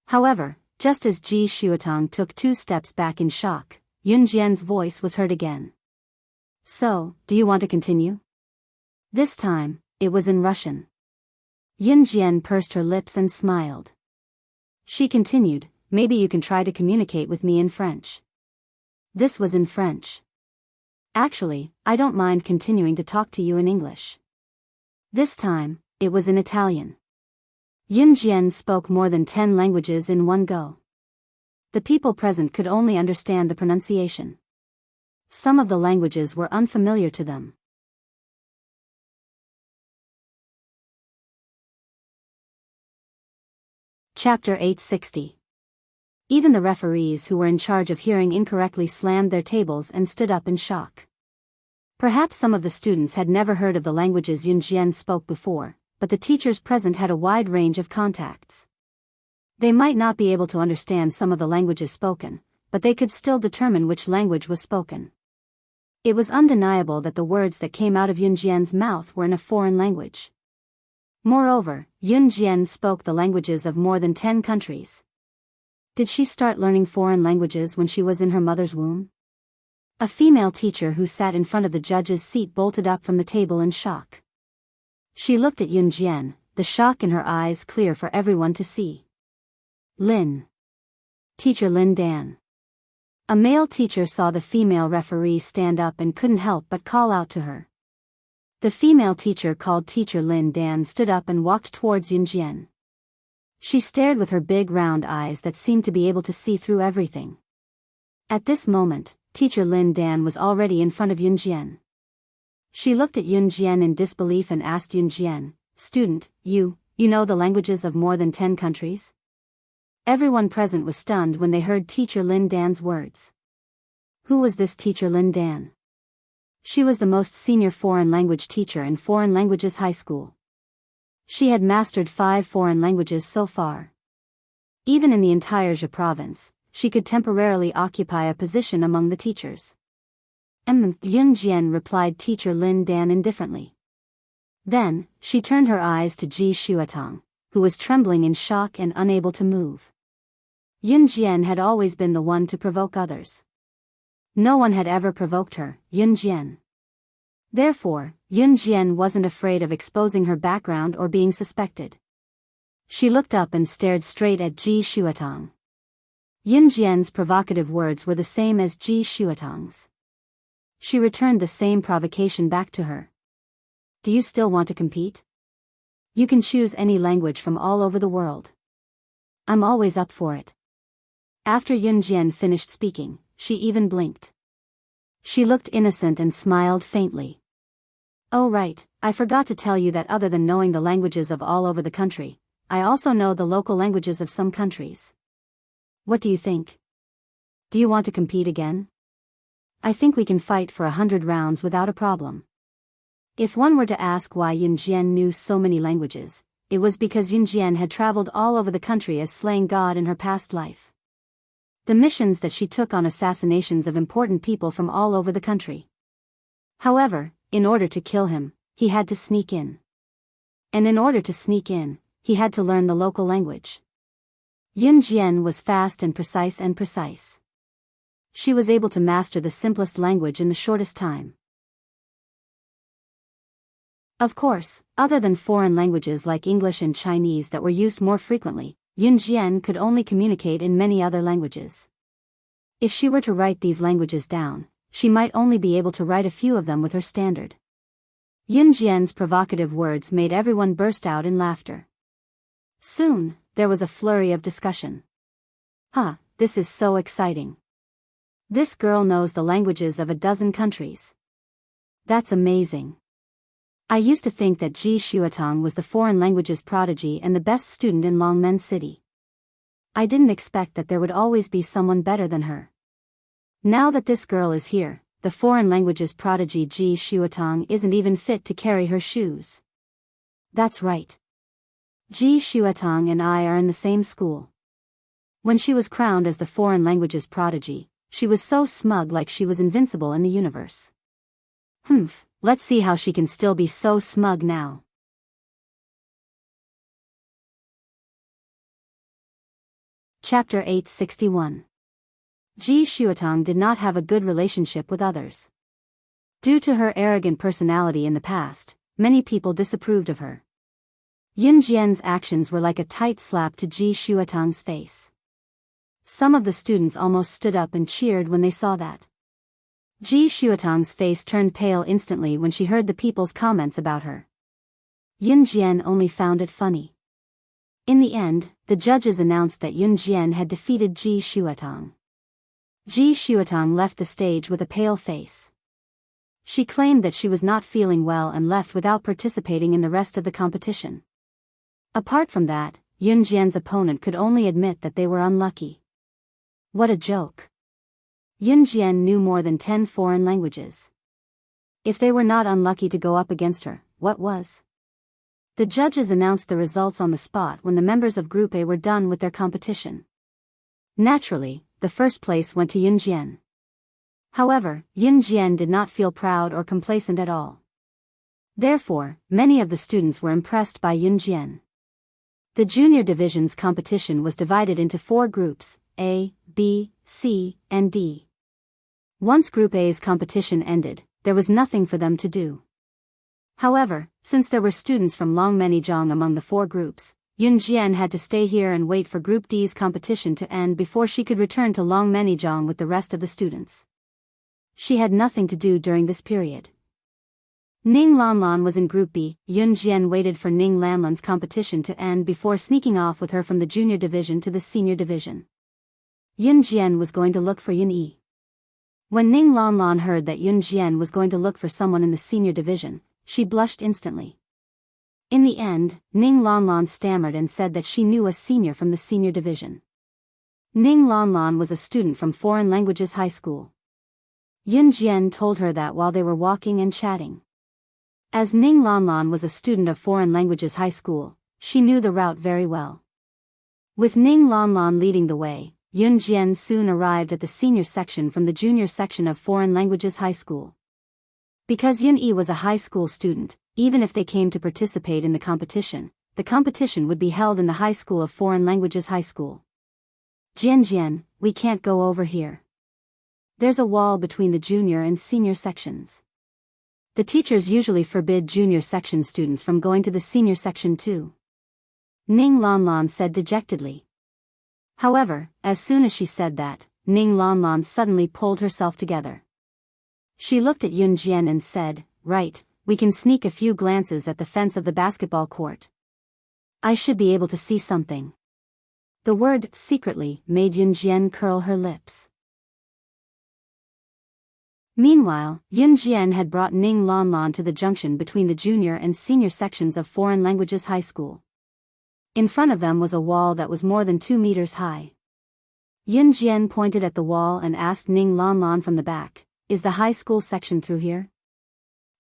However, just as Ji Shuatong took 2 steps back in shock, Yun Jian's voice was heard again. So, do you want to continue? This time, it was in Russian. Yun Jian pursed her lips and smiled. She continued, maybe you can try to communicate with me in French. This was in French. Actually, I don't mind continuing to talk to you in English. This time, it was in Italian. Yun Jian spoke more than 10 languages in one go. The people present could only understand the pronunciation. Some of the languages were unfamiliar to them. Chapter 860. Even the referees who were in charge of hearing incorrectly slammed their tables and stood up in shock. Perhaps some of the students had never heard of the languages Yun Jian spoke before, but the teachers present had a wide range of contacts. They might not be able to understand some of the languages spoken, but they could still determine which language was spoken. It was undeniable that the words that came out of Yun Jian's mouth were in a foreign language. Moreover, Yun Jian spoke the languages of more than 10 countries. Did she start learning foreign languages when she was in her mother's womb? A female teacher who sat in front of the judge's seat bolted up from the table in shock. She looked at Yun Jian, the shock in her eyes clear for everyone to see. Lin. Teacher Lin Dan. A male teacher saw the female referee stand up and couldn't help but call out to her. The female teacher called Teacher Lin Dan stood up and walked towards Yun Jian. She stared with her big round eyes that seemed to be able to see through everything. At this moment, Teacher Lin Dan was already in front of Yun Jian. She looked at Yun Jian in disbelief and asked Yun Jian, "Student, you know the languages of more than 10 countries?" Everyone present was stunned when they heard Teacher Lin Dan's words. Who was this Teacher Lin Dan? She was the most senior foreign language teacher in Foreign Languages High School. She had mastered 5 foreign languages so far. Even in the entire Zhe province, she could temporarily occupy a position among the teachers. Yun Jian replied Teacher Lin Dan indifferently. Then, she turned her eyes to Ji Shuatong, who was trembling in shock and unable to move. Yun Jian had always been the one to provoke others. No one had ever provoked her, Yun Jian. Therefore, Yun Jian wasn't afraid of exposing her background or being suspected. She looked up and stared straight at Ji Shuatong. Yun Jian's provocative words were the same as Ji Shuatong's. She returned the same provocation back to her. Do you still want to compete? You can choose any language from all over the world. I'm always up for it. After Yun Jian finished speaking, she even blinked. She looked innocent and smiled faintly. Oh right, I forgot to tell you that other than knowing the languages of all over the country, I also know the local languages of some countries. What do you think? Do you want to compete again? I think we can fight for 100 rounds without a problem. If one were to ask why Yun Jian knew so many languages, it was because Yun Jian had traveled all over the country as slaying God in her past life. The missions that she took on assassinations of important people from all over the country. However, in order to kill him, he had to sneak in. And in order to sneak in, he had to learn the local language. Yun Jian was fast and precise. She was able to master the simplest language in the shortest time. Of course, other than foreign languages like English and Chinese that were used more frequently, Yun Jian could only communicate in many other languages. If she were to write these languages down, she might only be able to write a few of them with her standard. Yun Jian's provocative words made everyone burst out in laughter. Soon, there was a flurry of discussion. this is so exciting. This girl knows the languages of a dozen countries. That's amazing. I used to think that Ji Shuatong was the foreign languages prodigy and the best student in Longmen City. I didn't expect that there would always be someone better than her. Now that this girl is here, the foreign languages prodigy Ji Shuatong isn't even fit to carry her shoes. That's right. Ji Shuatong and I are in the same school. When she was crowned as the foreign languages prodigy, she was so smug like she was invincible in the universe. Let's see how she can still be so smug now. Chapter 861. Ji Shuatong did not have a good relationship with others. Due to her arrogant personality in the past, many people disapproved of her. Yun Jian's actions were like a tight slap to Ji Shuatong's face. Some of the students almost stood up and cheered when they saw that. Ji Shuatong's face turned pale instantly when she heard the people's comments about her. Yun Jian only found it funny. In the end, the judges announced that Yun Jian had defeated Ji Shuatong. Ji Shuatong left the stage with a pale face. She claimed that she was not feeling well and left without participating in the rest of the competition. Apart from that, Yun Jian's opponent could only admit that they were unlucky. What a joke. Yun Jian knew more than 10 foreign languages. If they were not unlucky to go up against her, what was? The judges announced the results on the spot when the members of Group A were done with their competition. Naturally, the first place went to Yun Jian. However, Yun Jian did not feel proud or complacent at all. Therefore, many of the students were impressed by Yun Jian. The junior division's competition was divided into 4 groups, A, B, C, and D. Once Group A's competition ended, there was nothing for them to do. However, since there were students from Longmenizhang among the 4 groups, Yun Jian had to stay here and wait for Group D's competition to end before she could return to Longmenizhang with the rest of the students. She had nothing to do during this period. Ning Lanlan was in Group B. Yun Jian waited for Ning Lanlan's competition to end before sneaking off with her from the junior division to the senior division. Yun Jian was going to look for Yun Yi. When Ning Lanlan heard that Yun Jian was going to look for someone in the senior division, she blushed instantly. In the end, Ning Lanlan stammered and said that she knew a senior from the senior division. Ning Lanlan was a student from Foreign Languages High School. Yun Jian told her that while they were walking and chatting. As Ning Lanlan was a student of Foreign Languages High School, she knew the route very well. With Ning Lanlan leading the way, Yun Jian soon arrived at the senior section from the junior section of Foreign Languages High School. Because Yun Yi was a high school student, even if they came to participate in the competition would be held in the high school of Foreign Languages High School. Jian, we can't go over here. There's a wall between the junior and senior sections. The teachers usually forbid junior section students from going to the senior section too. Ning Lanlan said dejectedly. However, as soon as she said that, Ning Lanlan suddenly pulled herself together. She looked at Yun Jian and said, "Right, we can sneak a few glances at the fence of the basketball court. I should be able to see something." The word "secretly" made Yun Jian curl her lips. Meanwhile, Yun Jian had brought Ning Lanlan to the junction between the junior and senior sections of Foreign Languages High School. In front of them was a wall that was more than 2 meters high. Yun Jian pointed at the wall and asked Ning Lanlan from the back, "Is the high school section through here?"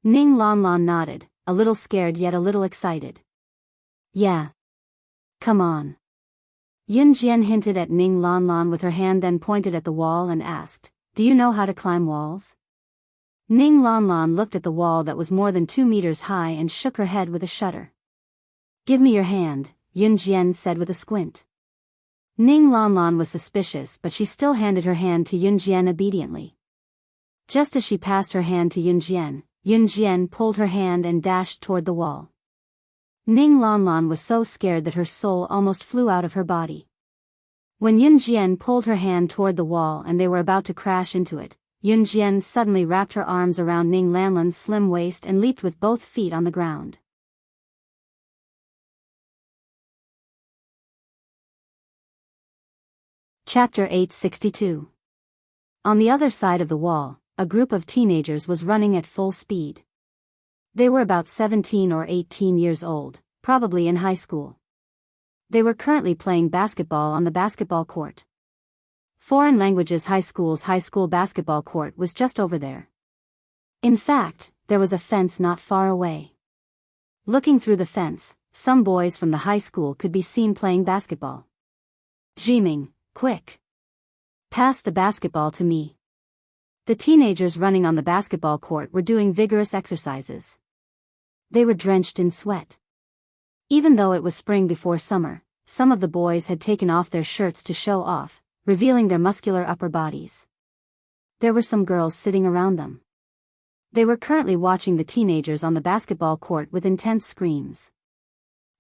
Ning Lanlan nodded, a little scared yet a little excited. "Yeah. Come on." Yun Jian hinted at Ning Lanlan with her hand, then pointed at the wall and asked, "Do you know how to climb walls?" Ning Lanlan looked at the wall that was more than 2 meters high and shook her head with a shudder. "Give me your hand," Yun Jian said with a squint. Ning Lanlan was suspicious, but she still handed her hand to Yun Jian obediently. Just as she passed her hand to Yun Jian pulled her hand and dashed toward the wall. Ning Lanlan was so scared that her soul almost flew out of her body. When Yun Jian pulled her hand toward the wall and they were about to crash into it, Yun Jian suddenly wrapped her arms around Ning Lanlan's slim waist and leaped with both feet on the ground. Chapter 862. On the other side of the wall, a group of teenagers was running at full speed. They were about 17 or 18 years old, probably in high school. They were currently playing basketball on the basketball court. Foreign Languages High School's high school basketball court was just over there. In fact, there was a fence not far away. Looking through the fence, some boys from the high school could be seen playing basketball. Jiming, quick! Pass the basketball to me. The teenagers running on the basketball court were doing vigorous exercises. They were drenched in sweat. Even though it was spring before summer, some of the boys had taken off their shirts to show off, revealing their muscular upper bodies. There were some girls sitting around them. They were currently watching the teenagers on the basketball court with intense screams.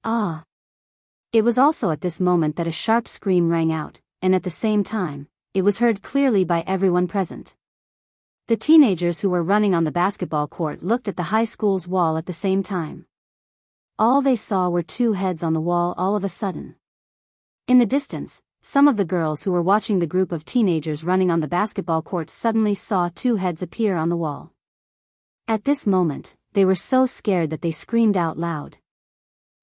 Ah! It was also at this moment that a sharp scream rang out, and at the same time, it was heard clearly by everyone present. The teenagers who were running on the basketball court looked at the high school's wall at the same time. All they saw were two heads on the wall all of a sudden. In the distance, some of the girls who were watching the group of teenagers running on the basketball court suddenly saw two heads appear on the wall. At this moment, they were so scared that they screamed out loud.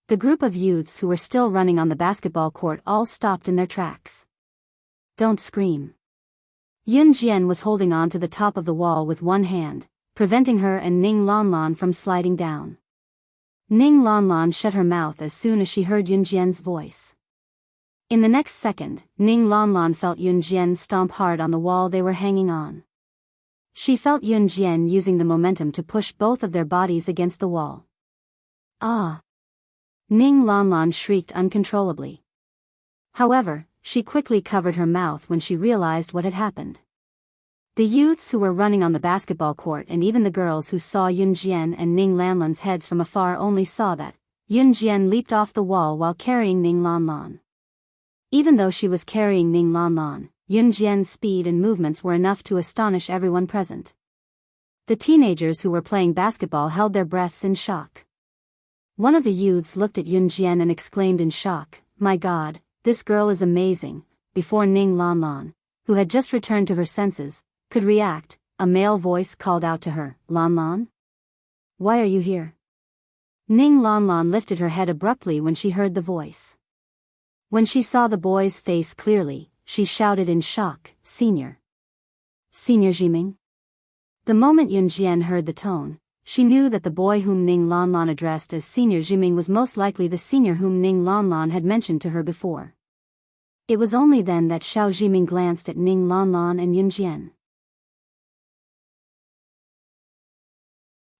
The group of youths who were still running on the basketball court all stopped in their tracks. Don't scream. Yun Jian was holding on to the top of the wall with one hand, preventing her and Ning Lanlan from sliding down. Ning Lanlan shut her mouth as soon as she heard Yun Jian's voice. In the next second, Ning Lanlan felt Yun Jian stomp hard on the wall they were hanging on. She felt Yun Jian using the momentum to push both of their bodies against the wall. Ah! Ning Lanlan shrieked uncontrollably. However, she quickly covered her mouth when she realized what had happened. The youths who were running on the basketball court and even the girls who saw Yun Jian and Ning Lanlan's heads from afar only saw that Yun Jian leaped off the wall while carrying Ning Lanlan. Even though she was carrying Ning Lanlan, Yun Jian's speed and movements were enough to astonish everyone present. The teenagers who were playing basketball held their breaths in shock. One of the youths looked at Yun Jian and exclaimed in shock, "My God, this girl is amazing," before Ning Lanlan, who had just returned to her senses, could react. A male voice called out to her, "Lanlan? Why are you here?" Ning Lanlan lifted her head abruptly when she heard the voice. When she saw the boy's face clearly, she shouted in shock, "Senior! Senior Jiming?" The moment Yun Jian heard the tone, she knew that the boy whom Ning Lanlan addressed as Senior Jiming was most likely the senior whom Ning Lanlan had mentioned to her before. It was only then that Xiao Jiming glanced at Ning Lanlan and Yun Jian.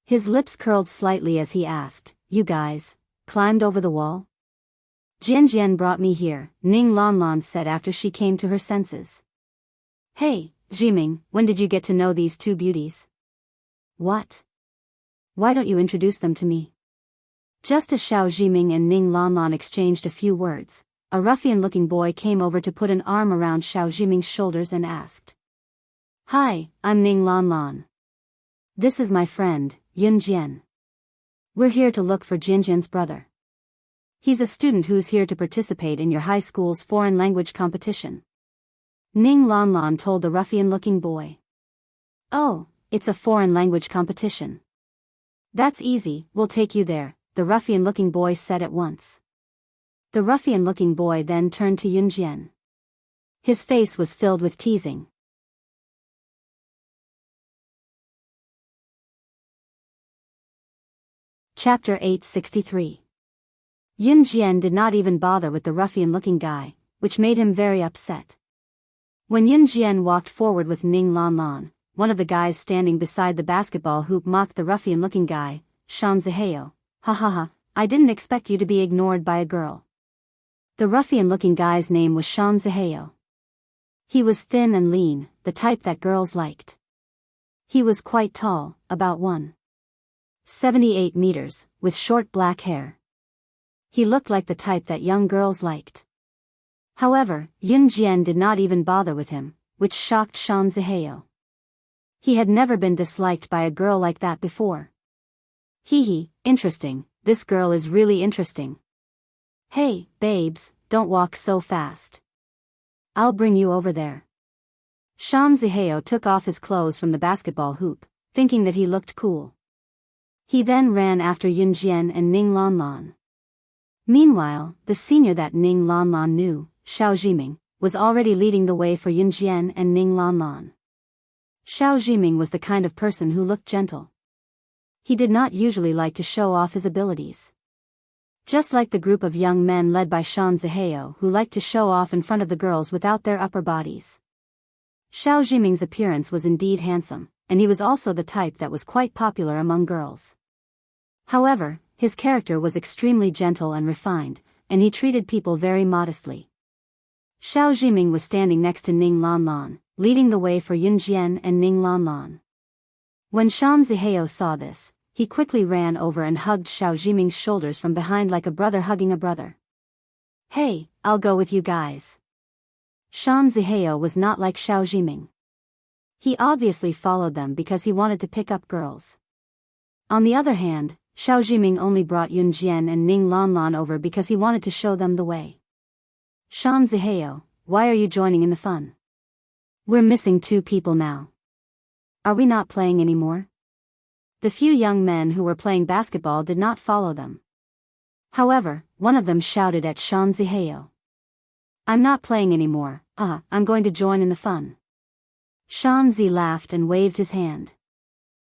His lips curled slightly as he asked, "You guys climbed over the wall?" "Jian Jian brought me here," Ning Lanlan said after she came to her senses. "Hey, Jiming, when did you get to know these two beauties?" "What? Why don't you introduce them to me?" Just as Xiao Jiming and Ning Lanlan exchanged a few words, a ruffian-looking boy came over to put an arm around Xiao Jiming's shoulders and asked, "Hi, I'm Ning Lanlan. This is my friend, Yun Jian. We're here to look for Jian Jian's brother. He's a student who's here to participate in your high school's foreign language competition." Ning Lanlan told the ruffian-looking boy. "Oh, it's a foreign language competition. That's easy, we'll take you there," the ruffian-looking boy said at once. The ruffian-looking boy then turned to Yun Jian. His face was filled with teasing. Chapter 863. Yun Jian did not even bother with the ruffian-looking guy, which made him very upset. When Yun Jian walked forward with Ning Lanlan, one of the guys standing beside the basketball hoop mocked the ruffian-looking guy, "Shan Ziheo, ha ha ha, I didn't expect you to be ignored by a girl." The ruffian-looking guy's name was Shan Ziheo. He was thin and lean, the type that girls liked. He was quite tall, about 1.78 meters, with short black hair. He looked like the type that young girls liked. However, Yun Jian did not even bother with him, which shocked Shan Ziheo. He had never been disliked by a girl like that before. Hee, interesting, this girl is really interesting. "Hey, babes, don't walk so fast. I'll bring you over there. Shan Zihao took off his clothes from the basketball hoop, thinking that he looked cool. He then ran after Yun Jian and Ning Lanlan. Meanwhile, the senior that Ning Lanlan knew, Xiao Jiming, was already leading the way for Yun Jian and Ning Lanlan. Xiao Jiming was the kind of person who looked gentle. He did not usually like to show off his abilities. Just like the group of young men led by Shan Zihao who liked to show off in front of the girls without their upper bodies. Xiao Jiming's appearance was indeed handsome, and he was also the type that was quite popular among girls. However, his character was extremely gentle and refined, and he treated people very modestly. Xiao Jiming was standing next to Ning Lanlan, leading the way for Yun Jian and Ning Lanlan. When Shan Zihao saw this, he quickly ran over and hugged Xiao Jiming's shoulders from behind like a brother hugging a brother. Hey, I'll go with you guys. Shan Zihao was not like Xiao Jiming. He obviously followed them because he wanted to pick up girls. On the other hand, Xiao Jiming only brought Yun Jian and Ning Lanlan over because he wanted to show them the way. Shan Zihao, why are you joining in the fun? We're missing 2 people now. Are we not playing anymore? The few young men who were playing basketball did not follow them. However, one of them shouted at Shan Zihao. I'm not playing anymore, I'm going to join in the fun. Shan Zi laughed and waved his hand.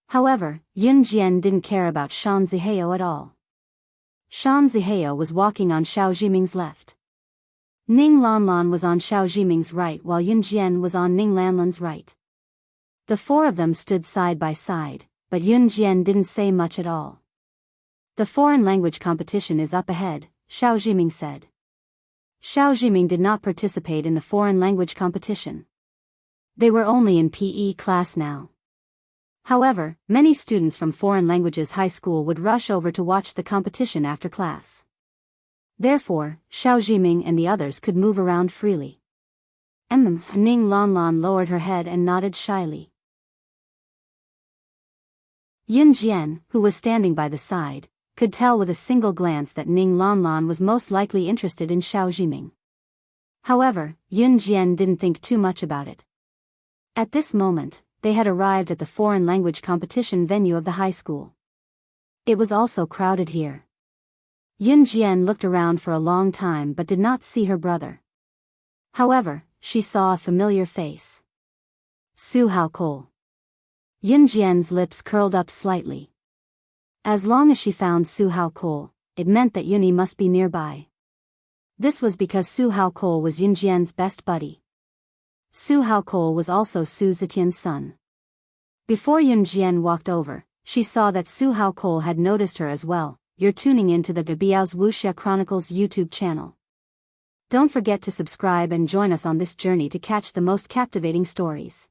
However, Yun Jian didn't care about Shan Zihao at all. Shan Zihao was walking on Xiao Jiming's left. Ning Lanlan was on Xiao Jiming's right while Yun Jian was on Ning Lanlan's right. The 4 of them stood side by side, but Yun Jian didn't say much at all. The foreign language competition is up ahead, Xiao Jiming said. Xiao Jiming did not participate in the foreign language competition. They were only in PE class now. However, many students from foreign languages high school would rush over to watch the competition after class. Therefore, Xiao Jiming and the others could move around freely. Ning Lanlan lowered her head and nodded shyly. Yun Jian, who was standing by the side, could tell with a single glance that Ning Lanlan was most likely interested in Xiao Jiming. However, Yun Jian didn't think too much about it. At this moment, they had arrived at the foreign language competition venue of the high school. It was also crowded here. Yun Jian looked around for a long time but did not see her brother. However, she saw a familiar face. Su Hao Cole. Yun Jian's lips curled up slightly. As long as she found Su Hao Cole, it meant that Yuni must be nearby. This was because Su Hao Cole was Yun Jian's best buddy. Su Hao Cole was also Su Zetian's son. Before Yun Jian walked over, she saw that Su Hao Cole had noticed her as well. You're tuning into the Biyao's Wuxia Chronicles YouTube channel. Don't forget to subscribe and join us on this journey to catch the most captivating stories.